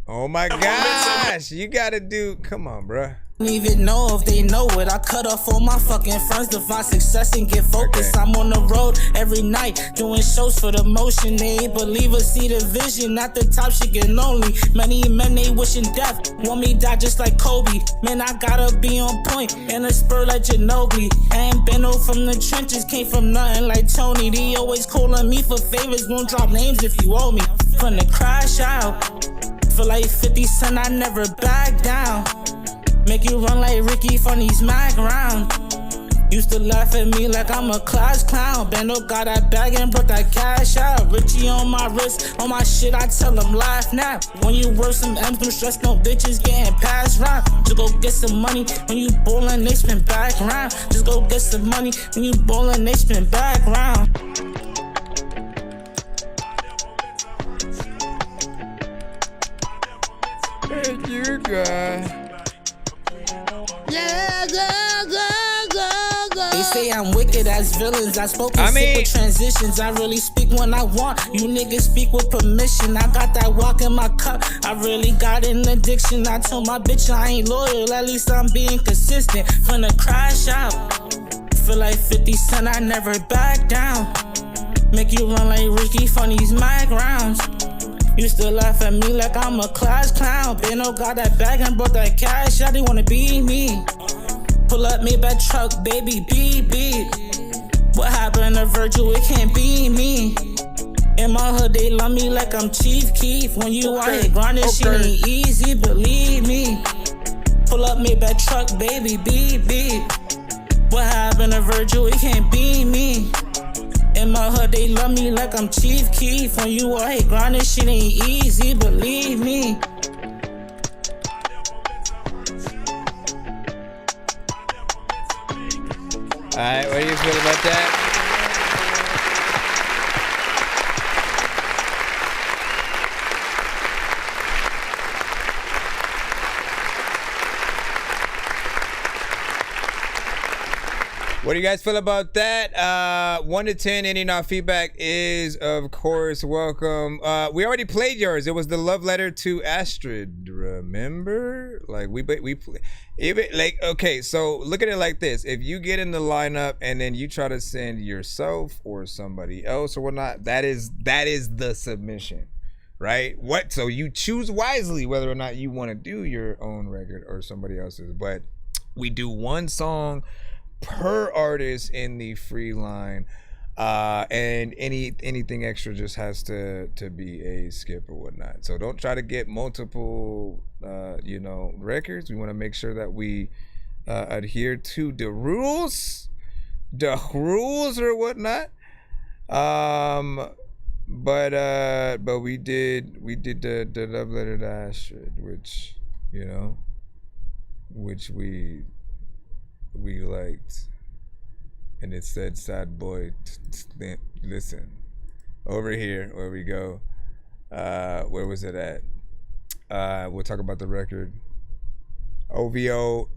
Oh my gosh, you gotta do, come on, bruh. Don't even know if they know it. I cut off all my fucking friends to find success and get focused. I'm on the road every night doing shows for the motion. They ain't believers see the vision. At the top shit get lonely. Many men they wishing death. Want me die just like Kobe. Man, I gotta be on point and a spur like Ginobili. And Benno from the trenches came from nothing like Tony. They always calling me for favors. Won't drop names if you owe me. From the crash out. Feel like 50 Cent, I never back down. Make you run like Ricky from these mag round. Used to laugh at me like I'm a class clown. Bando got that bag and brought that cash out. Richie on my wrist, on my shit, I tell them laugh now. When you work some M's, no stress, no bitches getting passed round. Just go get some money, when you ballin', they spin back round. Just go get some money, when you ballin', they spin back round. Thank you, guys. Yeah, go. They say I'm wicked as villains. I spoke in simple transitions. I really speak when I want. You niggas speak with permission. I got that walk in my cup. I really got an addiction. I told my bitch I ain't loyal. At least I'm being consistent. From the crash out. Feel like 50 Cent. I never back down. Make you run like Ricky from these mag rounds. Used to laugh at me like I'm a class clown. Benno got that bag and brought that cash out. They wanna be me. Pull up Maybach truck, baby, beep. What happened to Virgil? It can't be me. In my hood, they love me like I'm Chief Keef. When you out here grinding, shit ain't easy, believe me. Pull up Maybach truck, baby, beep. What happened to Virgil? It can't be me. In my hood, they love me like I'm Chief Keef. When you out here grinding, shit ain't easy, believe me. right, what do you feel about that? What do you guys feel about that? 1 to 10, any not feedback is, of course, welcome. We already played yours. It was the love letter to Astrid. Remember? Like we play. Even like okay, so look at it like this: if you get in the lineup and then you try to send yourself or somebody else or whatnot, that is the submission, right? What? So you choose wisely whether or not you want to do your own record or somebody else's. But we do one song per artist in the free line, and anything extra just has to be a skip or whatnot. So don't try to get multiple records. We want to make sure that we adhere to the rules or whatnot. But we did the love letter to Astrid, which we liked, and it said sad boy. Listen, over here where we go, where was it at? We'll talk about the record. OVO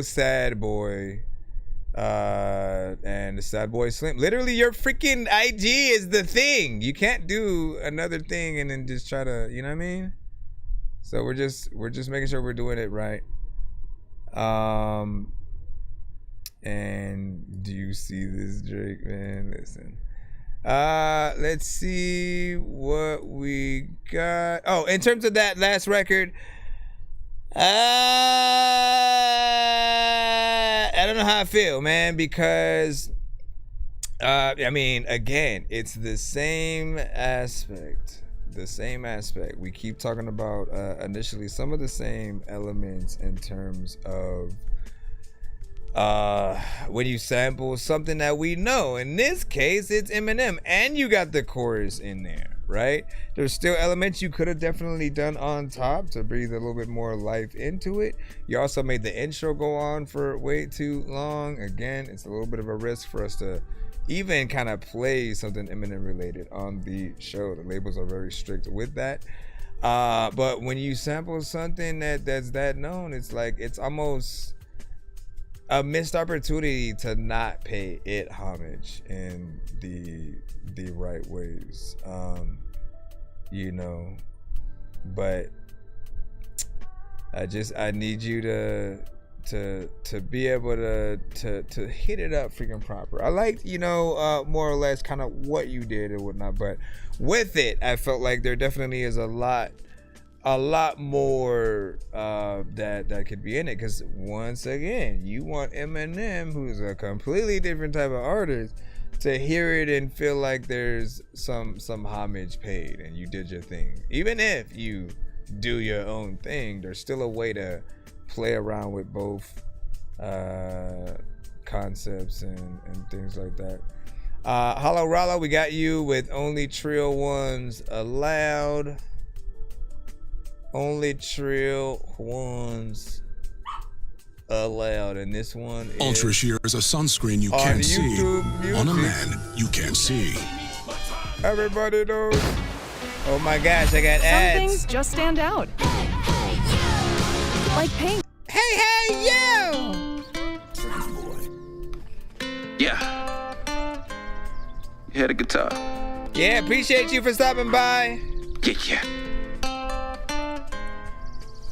sad boy, and the sad boy slim. Literally your freaking IG is the thing. You can't do another thing and then just try to, you know what I mean? So we're just making sure we're doing it right. And do you see this, Drake, man? Listen. Let's see what we got. Oh, in terms of that last record, I don't know how I feel, man, because I mean, again, it's the same aspect. We keep talking about initially some of the same elements in terms of when you sample something that we know. In this case, it's Eminem, and you got the chorus in there, right? There's still elements you could have definitely done on top to breathe a little bit more life into it. You also made the intro go on for way too long. Again, it's a little bit of a risk for us to even kind of play something Eminem related on the show. The labels are very strict with that. But when you sample something that's that known, it's like it's almost a missed opportunity to not pay it homage in the right ways. But I need you to be able to hit it up freaking proper. I like, more or less kind of what you did and whatnot, but with it, I felt like there definitely is a lot more that could be in it, because once again, you want Eminem, who's a completely different type of artist, to hear it and feel like there's some homage paid and you did your thing. Even if you do your own thing, there's still a way to play around with both concepts and things like that. Hollow Rala, we got you with Only Trill Ones Allowed. Only Trill Ones Allowed, and this one is Ultra Sheer is a sunscreen you can't see on a man you can't see. Everybody knows. Oh my gosh, I got ads. Some things just stand out. Like pink. Hey, you! Yeah. You had a guitar. Yeah, appreciate you for stopping by. Yeah.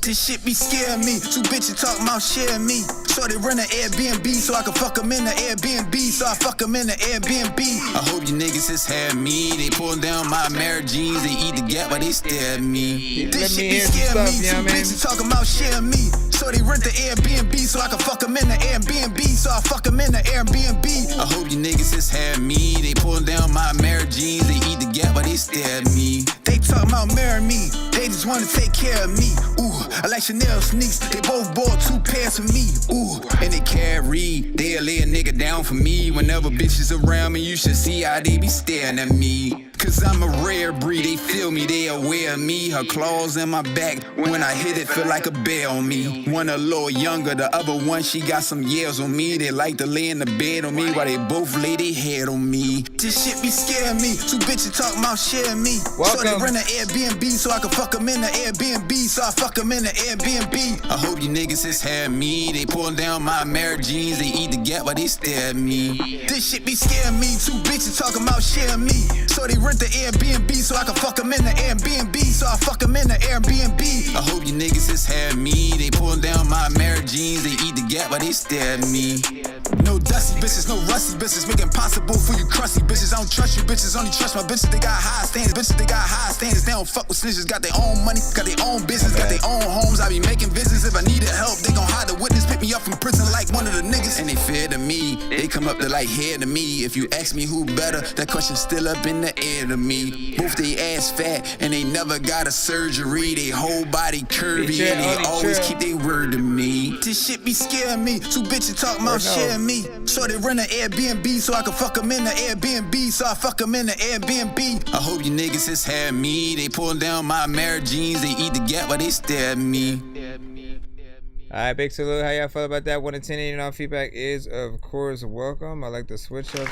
This shit be scaring me. Two bitches talking about sharing me. Shorty run an Airbnb so I can fuck them in the Airbnb. So I fuck them in the Airbnb. I hope you niggas just had me. They pulling down my married jeans. They eat the gap but they stare at me. This shit be scaring me. Two bitches talking about sharing me. Shorty rent the Airbnb so I can fuck them in the Airbnb. So I fuck them in the Airbnb. I hope you niggas just had me. They pulling down my married jeans. They eat the gap but they stare at me. They talking about marrying me. They just wanna take care of me. Ooh, I like Chanel sneaks. They both bought 2 pairs for me. Ooh, and they carry. They'll lay a nigga down for me. Whenever bitches around me, you should see how they be staring at me. Cause I'm a rare breed, they feel me, they aware of me. Her claws in my back, when I hit it, feel like a bear on me. One a little younger, the other one, she got some years on me. They like to lay in the bed on me while they both lay their head on me. This shit be scaring me, two bitches talking about sharing me. So they rent an Airbnb so I can fuck them in the Airbnb. So I fuck them in the Airbnb. I hope you niggas is had me. They pull down my Mary jeans, they eat the gap while they stare at me. This shit be scaring me, two bitches talking about sharing me. So they rent the Airbnb so I can fuck them in the Airbnb. So I fuck them in the Airbnb. I hope you niggas is had me. They pull down my Mary jeans, they eat the gap while they stare at me. No dusty bitches, no rusty bitches, make it impossible for you crusty bitches. I don't trust you bitches, only trust my bitches. They got high standards, bitches. They got high standards. They don't fuck with snitches. Got their own money, got their own business, got their own homes. I be making visits. If I needed help, they gon' hide the witness, pick me up from prison like one of the niggas. And they fear to me, they come up to like hair to me. If you ask me who better, that question's still up in the air to me. Both they ass fat and they never got a surgery. They whole body curvy and they always keep their word to me. This shit be scaring me. Two bitches talking about sharing me. So they rent an Airbnb so I can fuck them in the Airbnb. So I fuck them in the Airbnb. I hope you niggas has had me. They pull down my Mary jeans. They eat the gap while they stare at me. Alright, big salute. How y'all feel about that? 1 to 10, and all feedback is, of course, welcome. I like the switch up.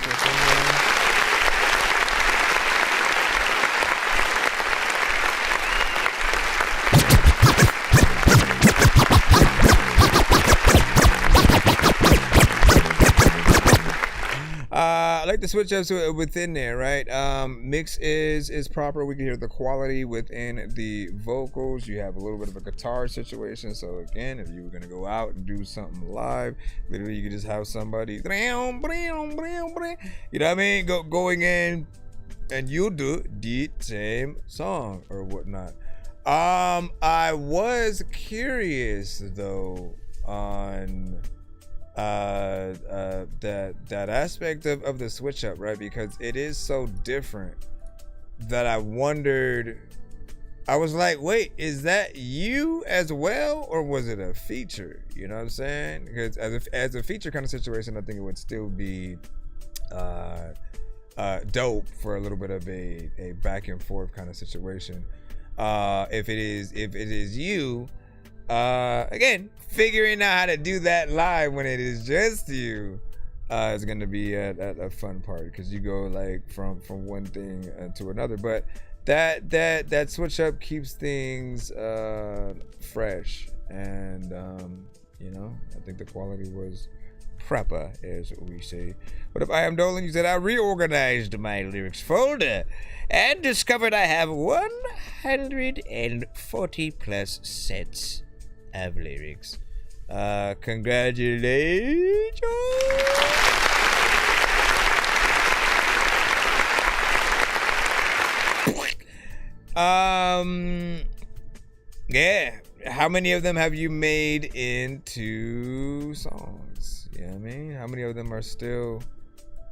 I like the switch ups within there, right? Mix is proper. We can hear the quality within the vocals. You have a little bit of a guitar situation. So again, if you were gonna go out and do something live, literally you could just have somebody, you know what I mean, going in, and you do the same song or whatnot. I was curious though on that aspect of the switch up, right? Because it is so different that I wondered, I was like, wait, is that you as well, or was it a feature? You know what I'm saying? Because as a feature kind of situation, I think it would still be dope for a little bit of a back and forth kind of situation. If it is you, again, figuring out how to do that live when it is just you is going to be a fun part, because you go like from one thing to another. But that switch up keeps things fresh, and you know, I think the quality was proper, as we say. But if I am Dolan, you said I reorganized my lyrics folder and discovered I have 140 plus sets of lyrics. Congratulations. Yeah. How many of them have you made into songs? You know what I mean? How many of them are still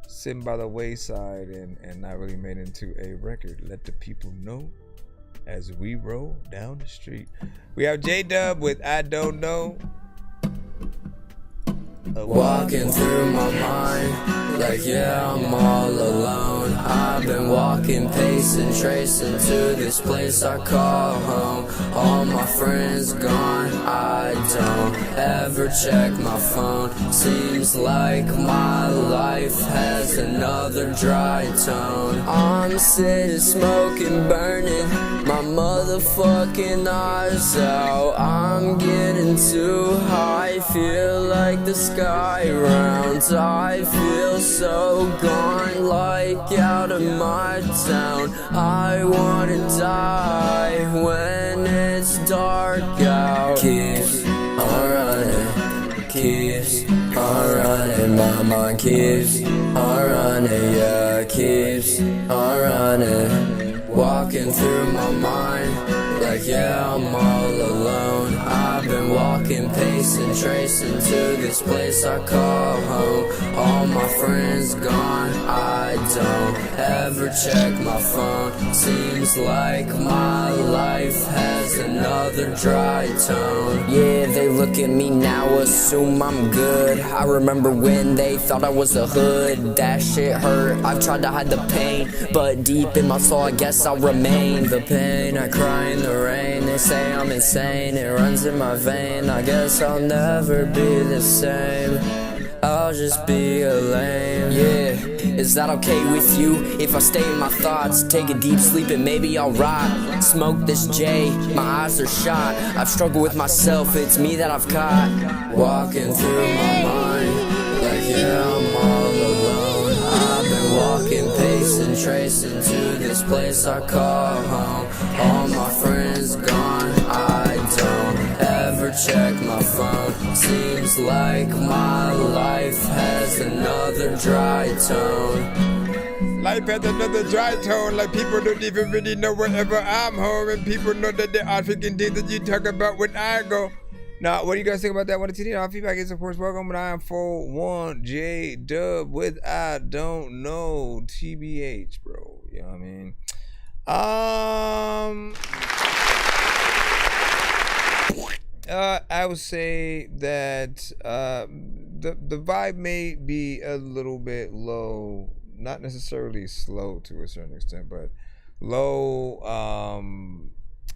sitting by the wayside and not really made into a record? Let the people know as we roll down the street. We have J-Dub with I Don't Know. Walking through my mind, like yeah, I'm all alone. I've been walking, pacing, tracing to this place I call home. All my friends gone, I don't ever check my phone. Seems like my life has another dry tone. I'm sitting, smoking, burning my motherfucking eyes out. I'm getting too high, feel like the sky rounds. I feel so gone, like out of my town. I wanna die when it's dark out. Keeps on running, keeps on running. My mind keeps on running, yeah, keeps on running. walking through my mind, like yeah, I'm all alone. I've been walking, pacing, tracing to this place I call home. All my friends gone, I don't ever check my phone. Seems like my life has another dry tone. Yeah, they look at me now, assume I'm good. I remember when they thought I was a hood. That shit hurt, I've tried to hide the pain, but deep in my soul I guess I'll remain. The pain, I cry in the rain. They say I'm insane, it runs in my vein. I guess I'll never be the same, I'll just be a lame. Yeah, is that okay with you? If I stay in my thoughts, take a deep sleep and maybe I'll rot. Smoke this J, my eyes are shot. I've struggled with myself, it's me that I've caught. Walking through my mind, like yeah, I'm all alone. I've been walking, pacing, tracing to this place I call home. All my friends gone, I don't ever check my phone. Seems like my life has another dry tone. Life has another dry tone, like people don't even really know wherever I'm home, and people know that there are freaking things that you talk about when I go. Now, what do you guys think about that? What a TD? Our feedback is, of course, welcome, but I am 41J Dub with I don't know TBH, bro. You know what I mean? I would say that the vibe may be a little bit low, not necessarily slow to a certain extent, but low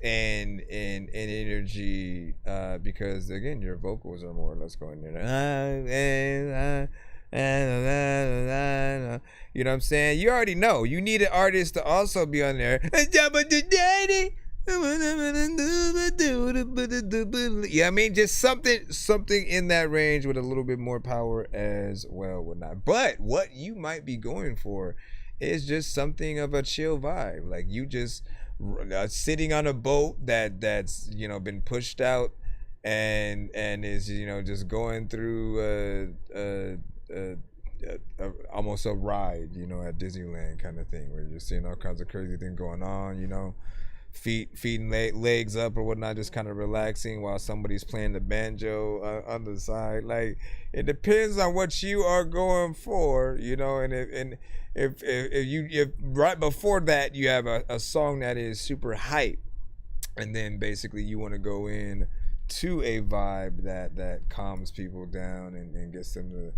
in energy, because again your vocals are more or less going there. You know what I'm saying? You already know. You need an artist to also be on there. Yeah, I mean, just something in that range with a little bit more power as well, whatnot. But what you might be going for is just something of a chill vibe, like you just sitting on a boat that's been pushed out and is just going through almost a ride, at Disneyland kind of thing, where you're seeing all kinds of crazy things going on, feeding legs up or whatnot, just kind of relaxing while somebody's playing the banjo on the side. Like, it depends on what you are going for, and if right before that you have a song that is super hype, and then basically you want to go in to a vibe that calms people down and gets them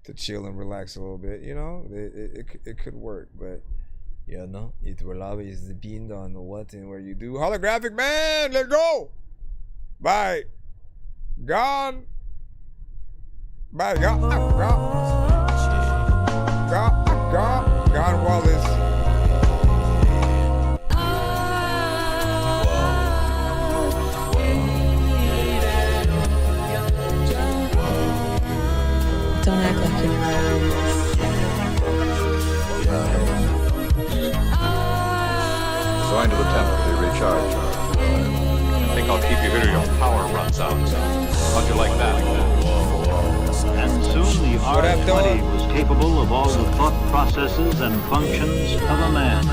to chill and relax a little bit, it could work. But it will always depend on what and where you do. Holographic man, let's go. Bye. Gone Wallace. Don't act like you're Going to the temple to recharge. I think I'll keep you here till your power runs out. How'd you like that? And soon the R20 was capable of all the thought processes and functions of a man.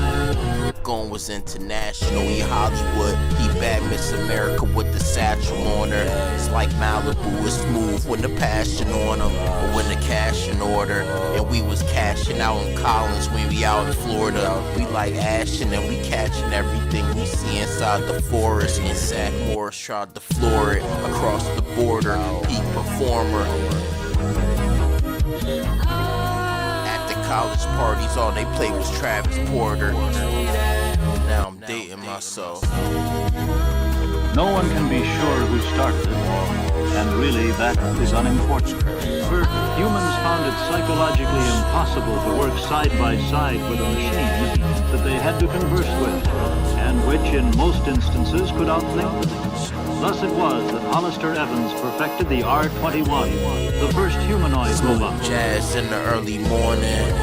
Gone was international, he Hollywood. He bad Miss America with the satchel on her. It's like Malibu is smooth when the passion on him, or when the cash in order. And we was cashing out in Collins when we out in Florida. We like ashing and we catching everything we see inside the forest. And Zach Morris tried to floor it across the border. Peak performer. At the college parties, all they played was Travis Porter. Now I'm dating myself. No one can be sure who started it, and really that is unimportant. For humans found it psychologically impossible to work side by side with a machine that they had to converse with, and which in most instances could outthink them. Thus it was that Hollister Evans perfected the R21, the first humanoid robot. Jazz in the early morning.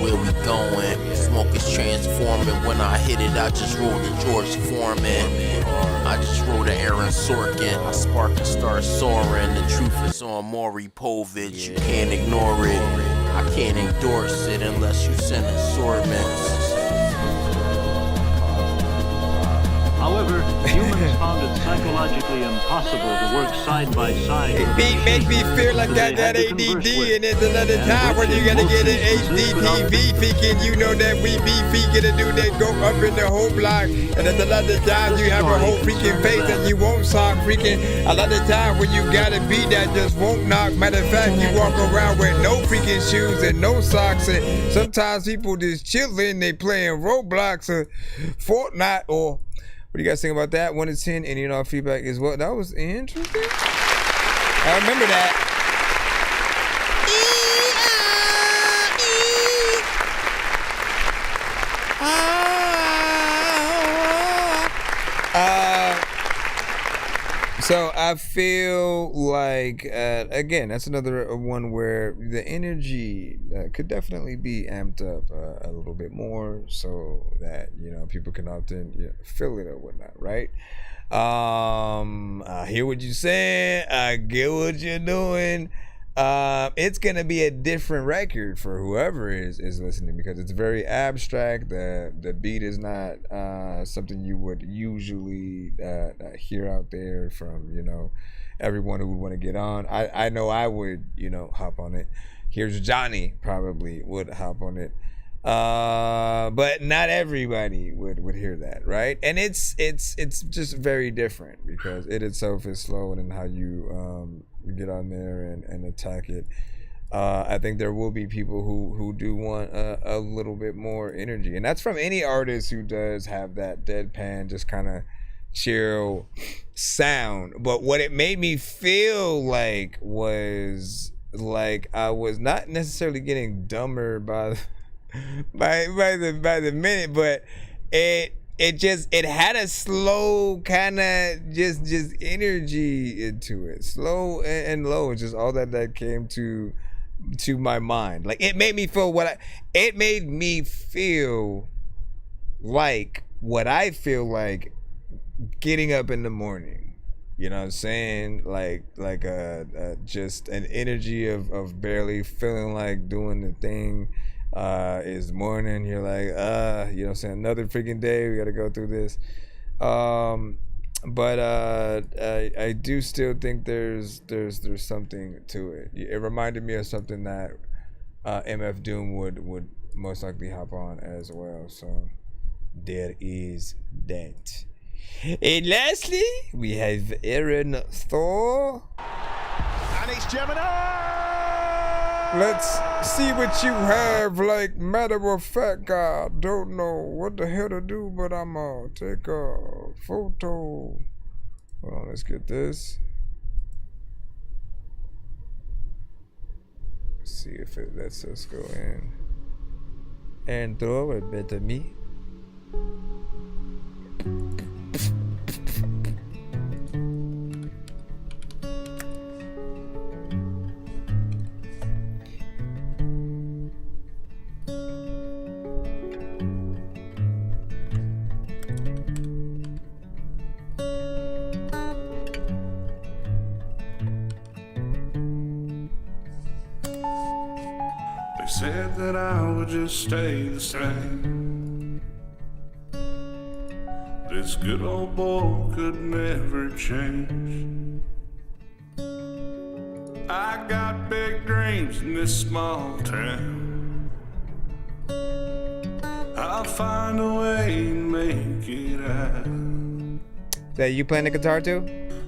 Where we going? Smoke is transforming. When I hit it, I just rolled a George Foreman. I just wrote an Aaron Sorkin. I spark and start soaring. The truth is on Maury Povich. You can't ignore it. I can't endorse it unless you send assortments. However, humans found it psychologically impossible to work side by side. Beat make me feel like that ADD, and there's another time when you gotta get an HDTV thinking you know that we be freaking a dude that go up in the whole block, and then another time you have a whole freaking face and you won't sock freaking. Another time when you got a beat that just won't knock. Matter of fact, you walk around with no freaking shoes and no socks, and sometimes people just chilling, they playing Roblox or Fortnite or what do you guys think about that? 1 to 10, and you know, feedback is what? That was interesting. I remember that. So I feel like, again, that's another one where the energy could definitely be amped up a little bit more so that, you know, people can often feel it or whatnot, right? I hear what you're saying. I get what you're doing. It's going to be a different record for whoever is listening because it's very abstract. The beat is not something you would usually hear out there from, you know, everyone who would want to get on. I know I would, you know, hop on it. Here's Johnny probably would hop on it. But not everybody would hear that, right? And it's just very different because it itself is slow and how you get on there and attack it. I think there will be people who do want a little bit more energy, and that's from any artist who does have that deadpan, just kind of chill sound. But what it made me feel like was like I was not necessarily getting dumber by the minute, but it had a slow kind of just energy into it, slow and low, just all that came to my mind. Like it made me feel it made me feel like what I feel like getting up in the morning. You know what I'm saying? Like just an energy of barely feeling like doing the thing. Is morning, you're like, you know what I'm saying, another freaking day, we gotta go through this. But I do still think there's something to it. It reminded me of something that MF Doom would most likely hop on as well. So there is that. And lastly, we have Aaron Thor. And it's Gemini! Let's see what you have. Like, matter of fact, I don't know what the hell to do, but I'm gonna take a photo. Hold on, let's get this. Let's see if it lets us go in. And throw it better me. Said that I would just stay the same. This good old boy could never change. I got big dreams in this small town. I'll find a way to make it out. Is that you playing the guitar too?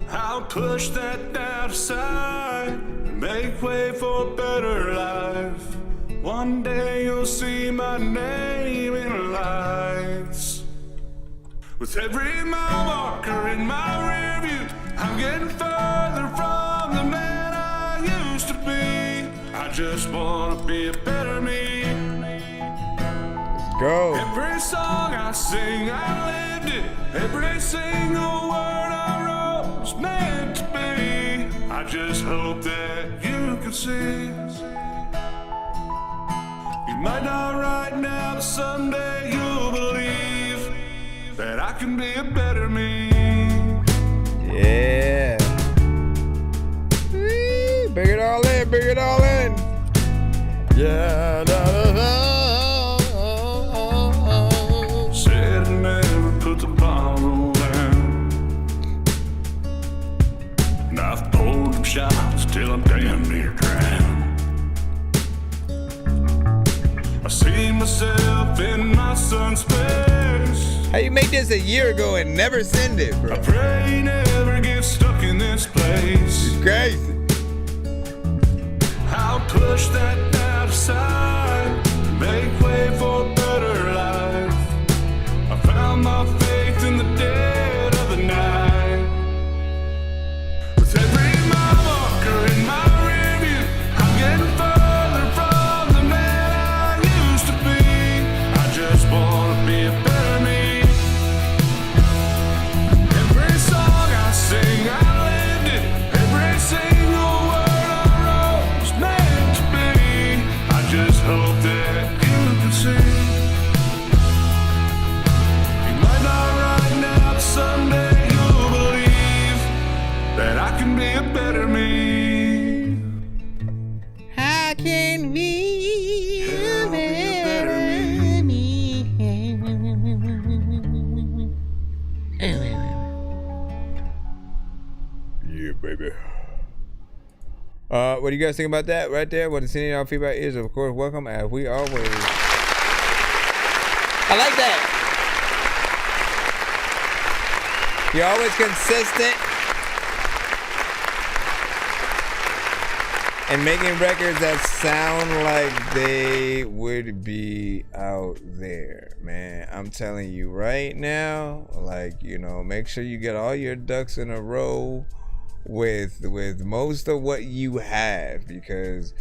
I'll push that doubt aside and make way for a better life. One day you'll see my name in lights. With every mile marker in my rear view, I'm getting further from the man I used to be. I just wanna be a better me. Let's go. Every song I sing, I lived it. Every single word I wrote was meant to be. I just hope that you can see. You might not right now, but someday you'll believe that I can be a better me. Yeah. Bring it all in, bring it all in. Yeah. Said I never put the bottle down. We made this a year ago and never send it, bro. I pray you never get stuck in this place. It's crazy. I'll push that doubt aside, make way for a better life. I found my faith in the dead of the night. With every mile marker in my rearview, I'm getting further from the man I used to be. I just wanna be a better me. Every song I sing, I lived it. Every single word I wrote was meant to be. I just hope that you can see. You might not right now, but someday you'll believe that I can be a better me. How can we be a better me? Yeah, baby. What do you guys think about that right there? What the sending y'all feedback is, of course, welcome as we always. I like that. You're always consistent and making records that sound like they would be out there, man. I'm telling you right now, like, you know, make sure you get all your ducks in a row with most of what you have, because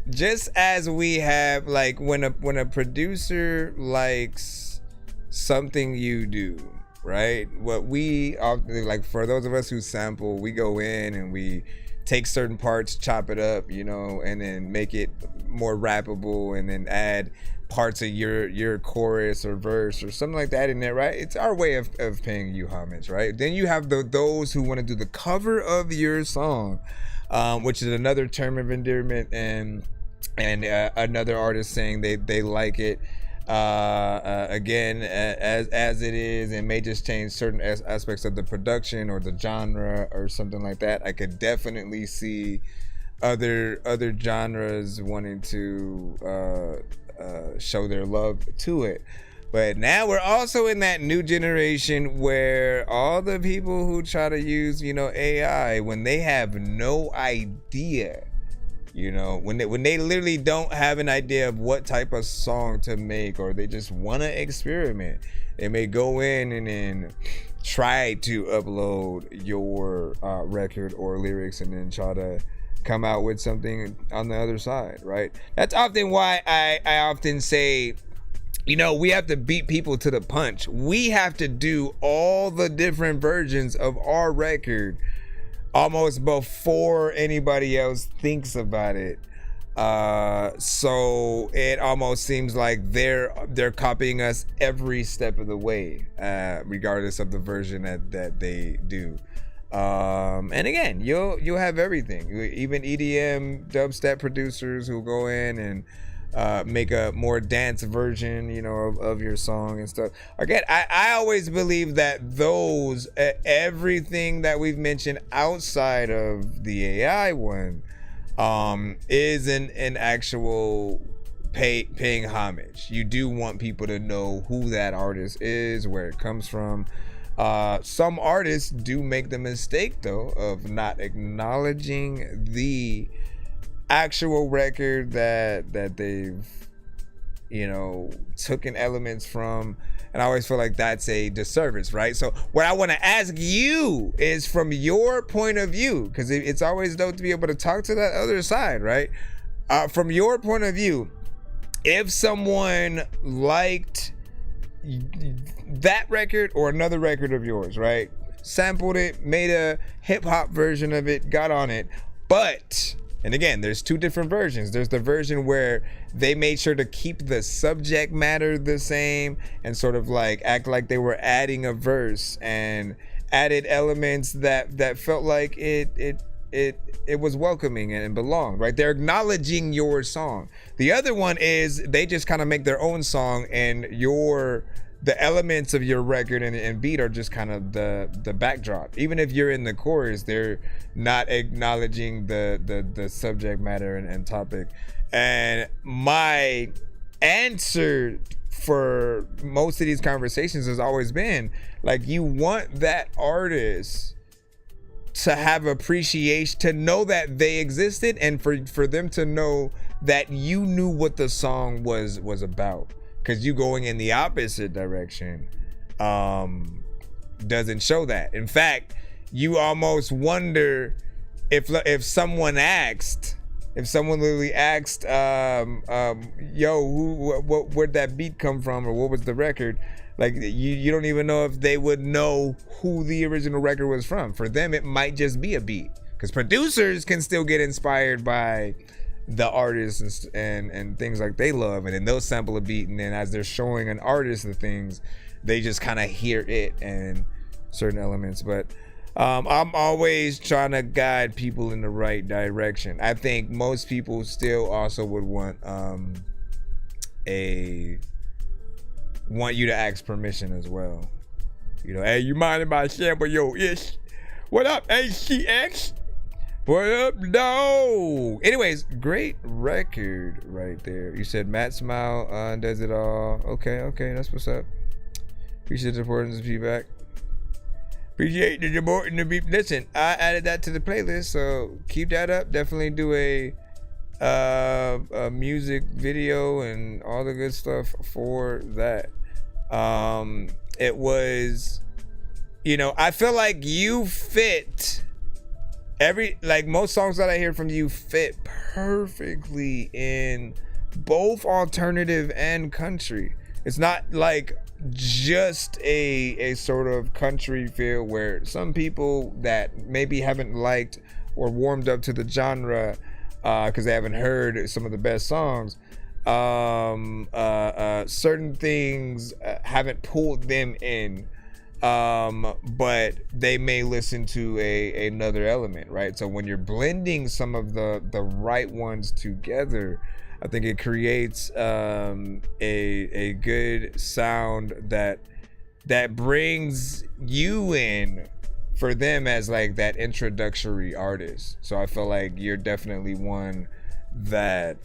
just as we have, like, when a producer likes something you do, right? What we often, like, for those of us who sample, we go in and we take certain parts, chop it up, you know, and then make it more rappable, and then add parts of your chorus or verse or something like that in there, right? It's our way of paying you homage, right? Then you have those who want to do the cover of your song, which is another term of endearment, and another artist saying they like it again as it is, and may just change certain aspects of the production or the genre or something like that. I could definitely see other genres wanting to show their love to it. But now we're also in that new generation where all the people who try to use, you know, AI, when they have no idea, you know, when they literally don't have an idea of what type of song to make, or they just want to experiment, they may go in and then try to upload your record or lyrics and then try to come out with something on the other side, right? That's often why I often say, you know, we have to beat people to the punch. We have to do all the different versions of our record almost before anybody else thinks about it. So it almost seems like they're copying us every step of the way, regardless of the version that they do. And again, you'll have everything, even EDM dubstep producers who go in and make a more dance version, you know, of your song and stuff. Again, I always believe that those everything that we've mentioned outside of the AI one is an actual paying homage. You do want people to know who that artist is, where it comes from. Some artists do make the mistake, though, of not acknowledging the actual record that they've, you know, taken elements from, and I always feel like that's a disservice, right? So what I want to ask you is, from your point of view, because it's always dope to be able to talk to that other side, right? From your point of view, if someone liked that record or another record of yours, right, sampled it, made a hip-hop version of it, got on it, but, and again, there's two different versions. There's the version where they made sure to keep the subject matter the same and sort of like act like they were adding a verse and added elements that felt like it was welcoming and belonged, right? They're acknowledging your song. The other one is they just kind of make their own song, and the elements of your record and beat are just kind of the backdrop. Even if you're in the chorus, they're not acknowledging the subject matter and topic. And my answer for most of these conversations has always been like, you want that artist to have appreciation, to know that they existed, and for them to know that you knew what the song was about. Because you going in the opposite direction doesn't show that. In fact, you almost wonder if someone literally asked, yo, where'd that beat come from, or what was the record? Like, you don't even know if they would know who the original record was from. For them, it might just be a beat, because producers can still get inspired by the artists and things like they love, and then they'll sample a beat, and then as they're showing an artist the things, they just kind of hear it and certain elements. But I'm always trying to guide people in the right direction. I think most people still also would want you to ask permission as well. You know, hey, you mind if I sample your ish? What up, HCX? What up, no? Anyways, great record right there. You said Matt Smile does it all. Okay, that's what's up. Appreciate the importance of feedback. Appreciate the support and the beep. Listen, I added that to the playlist, so keep that up. Definitely do a music video and all the good stuff for that. It was, I feel like you fit most songs that I hear from you fit perfectly in both alternative and country. It's not like just a sort of country feel where some people that maybe haven't liked or warmed up to the genre because they haven't heard some of the best songs, certain things haven't pulled them in, but they may listen to another element, right? So when you're blending some of the right ones together, I think it creates a good sound that brings you in for them as like that introductory artist. So I feel like you're definitely one that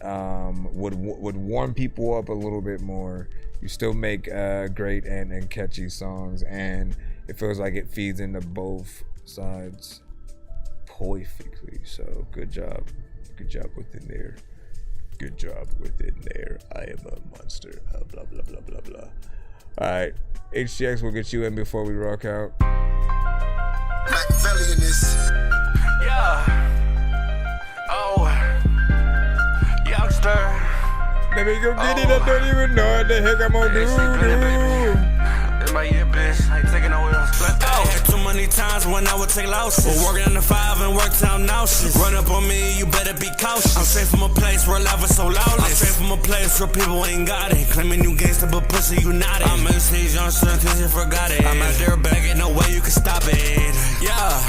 would warm people up a little bit more. You still make great and catchy songs, and it feels like it feeds into both sides perfectly. So good job within there. Good job within there. I am a monster. Blah blah blah blah blah. All right, HTX will get you in before we rock out. Machiavelli in this. Yeah. Oh. Youngster. Let me go get it. I don't even know what the heck I'm gonna do. It's my year, bitch. I ain't taking no else. I had too many times when I would take losses. We're working on the 5 and work town nauseous. Run up on me, you better be cautious. I'm straight from a place where life is so lawless. I'm straight from a place where people ain't got it. Claiming you gangster, but pussy, you not it. I'm stage young son, cause you forgot it. I'm out there begging, no way you can stop it. Yeah.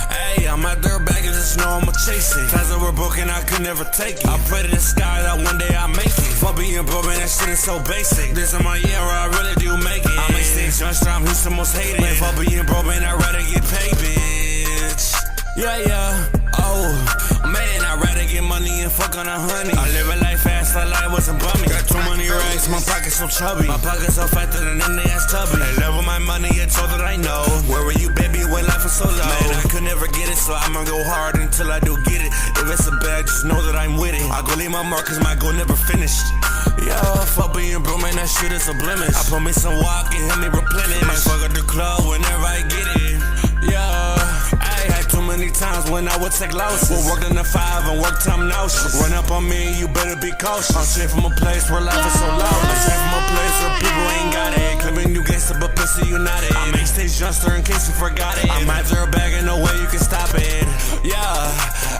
Hey, I'm out there begging, just know I'ma chase it. Times that were broken, I could never take it. I pray to the sky that one day I make it. For being broken, that shit is so basic. This is my year where I really do make it. I make stage youngster, I'm who's the most hated. But for being broken, I'd rather get paid, bitch. Yeah. Oh, man, I'd rather get money and fuck on a honey. I live a life fast, like life wasn't bummy. Got too many racks, my pockets so chubby. My pockets so fat that in they ass tubby. They love my money, it's all that I know. Where were you, baby, when life was so low? Man, I could never get it, so I'ma go hard until I do get it. If it's a bag, just know that I'm with it. I go leave my mark, cause my goal never finished. Yo, fuck being broke, man, that shit is a blemish. I put me some walk and help me replenish. Might fuck at the club whenever I get it. Yeah, I had too many times when I would take losses. We'll work in the 5 and work time nauseous. Run up on me, you better be cautious. I'm straight from a place where life is so low. I'm straight from a place where people ain't got it. Claiming you gangster, but pussy, you not it. I make stage youngster in case you forgot it. I'm out there bagging, no way you can stop it. Yeah,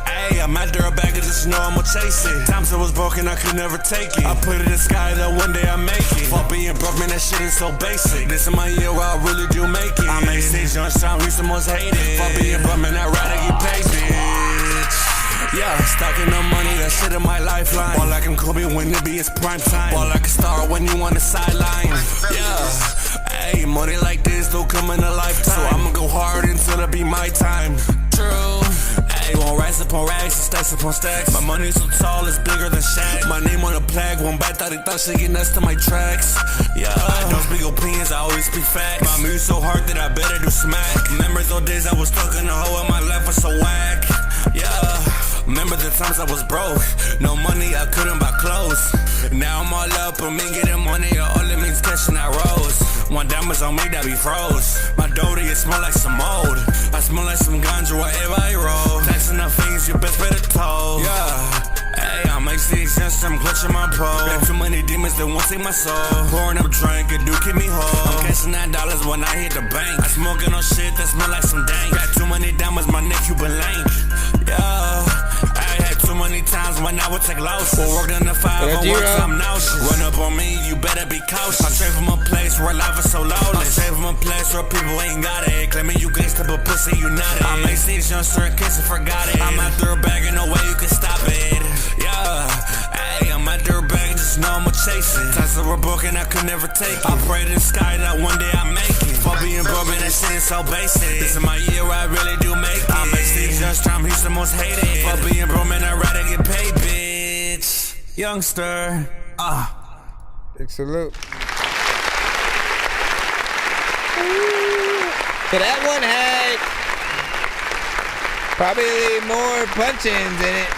hey, I'm out there bagging, just know I'ma chase it. Times I was broken, I could never take it. I put it in the sky that one day I make it. For being broke, man, that shit is so basic. This is my year where I really do make it. I make stage youngster, I'm the most hated. For being broke, man, I'd rather get paid, bitch. Yeah, stacking up money, that shit in my lifeline. Ball like I'm Kobe when it be his prime time. Ball like a star when you on the sideline. Yeah, hey, money like this don't come in a lifetime. So I'ma go hard until it be my time. True. Ayy, won't rise upon rags, stacks upon stacks. My money so tall, it's bigger than Shaq. My name on a plaque, one bad thought he thought she get next to my tracks. Yeah, I don't speak opinions, I always speak facts. My music so hard that I better do smack. Remember those days I was stuck in a hole and my life was so whack. Yeah. Remember the times I was broke, no money, I couldn't buy clothes. Now I'm all up, I'm in getting money, all it means cashing out rolls. One diamonds on me that be froze. My doty, it smell like some mold. I smell like some ganja wherever I roll. Taxing the things, you best better toll. Yeah, hey, I'm X6, I'm clutching my pole. Got too many demons that won't take my soul. Pouring up drink, it do keep me whole. I'm cashing $9 when I hit the bank. I smoking on shit that smell like some dank. Got too many diamonds, my neck, you been lank. Yeah. Too many times when I would take losses. We'll work in the 5 on work, I'm nauseous. Run up on me, you better be cautious. I'm straight from a place where life is so lawless. I'm straight from a place where people ain't got it. Claiming you gangsta, but pussy, you not it. I'm X6 youngster in case you forgot it. I'm out there bagging, no way you can stop it. Yeah, hey, I'm out there bagging, just know I'ma chase it. Times that were broken, I could never take it. I pray to the sky that one day I make it. For being broke, man, that shit is so basic. This is my year where I really do make it. I'm X6 youngster, I'm Houston most hated. For being broke, man, I'd rather get paid, bitch. Youngster, Big salute. So that one had probably more punch-ins in it.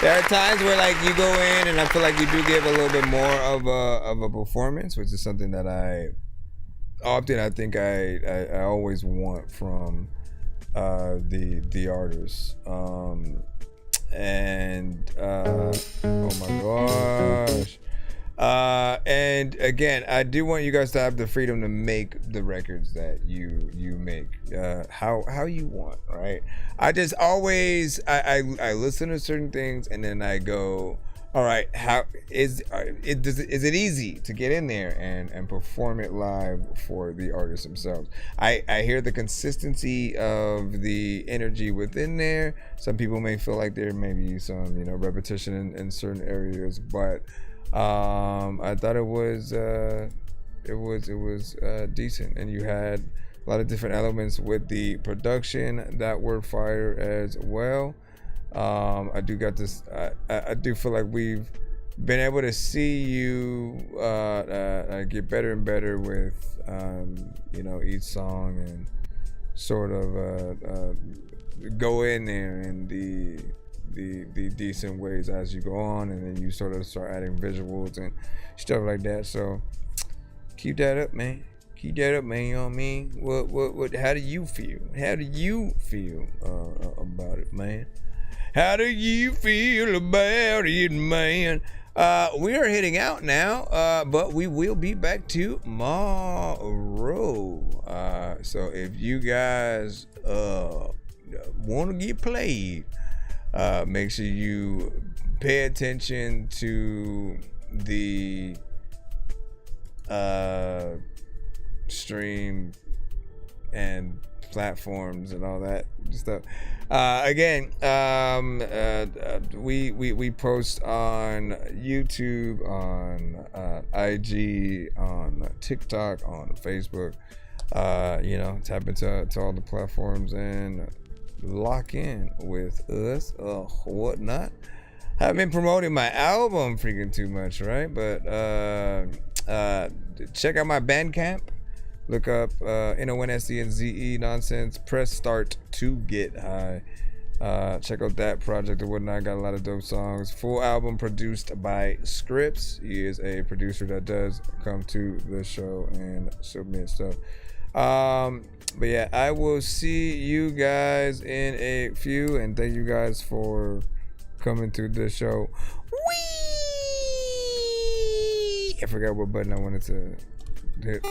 There are times where like you go in and I feel like you do give a little bit more of a performance, which is something that I think I always want from the artists. Oh my gosh. And again, I do want you guys to have the freedom to make the records that you make how you want, right? I just always I listen to certain things and then I go, all right, how is it easy to get in there and perform it live for the artists themselves? I hear the consistency of the energy within there. Some people may feel like there may be some repetition in certain areas, but I thought it was decent, and you had a lot of different elements with the production that were fire as well. I do got this. I do feel like we've been able to see you get better and better with each song and sort of go in there in the decent ways as you go on, and then you sort of start adding visuals and stuff like that. So keep that up, man. Keep that up, man. You know what I mean? What? How do you feel? How do you feel about it, man? How do you feel about it, man? We are heading out now, but we will be back tomorrow. So if you guys want to get played, make sure you pay attention to the stream and platforms and all that stuff. Again, we post on YouTube, on IG, on TikTok, on Facebook. Tap into all the platforms and lock in with us or whatnot. I haven't been promoting my album freaking too much, right? But check out my Bandcamp. Look up NONSDNZE nonsense. Press start to get high. Check out that project or whatnot. Got a lot of dope songs. Full album produced by Scripps. He is a producer that does come to the show and submit stuff. But yeah, I will see you guys in a few, and thank you guys for coming to the show. Whee! I forgot what button I wanted to hit.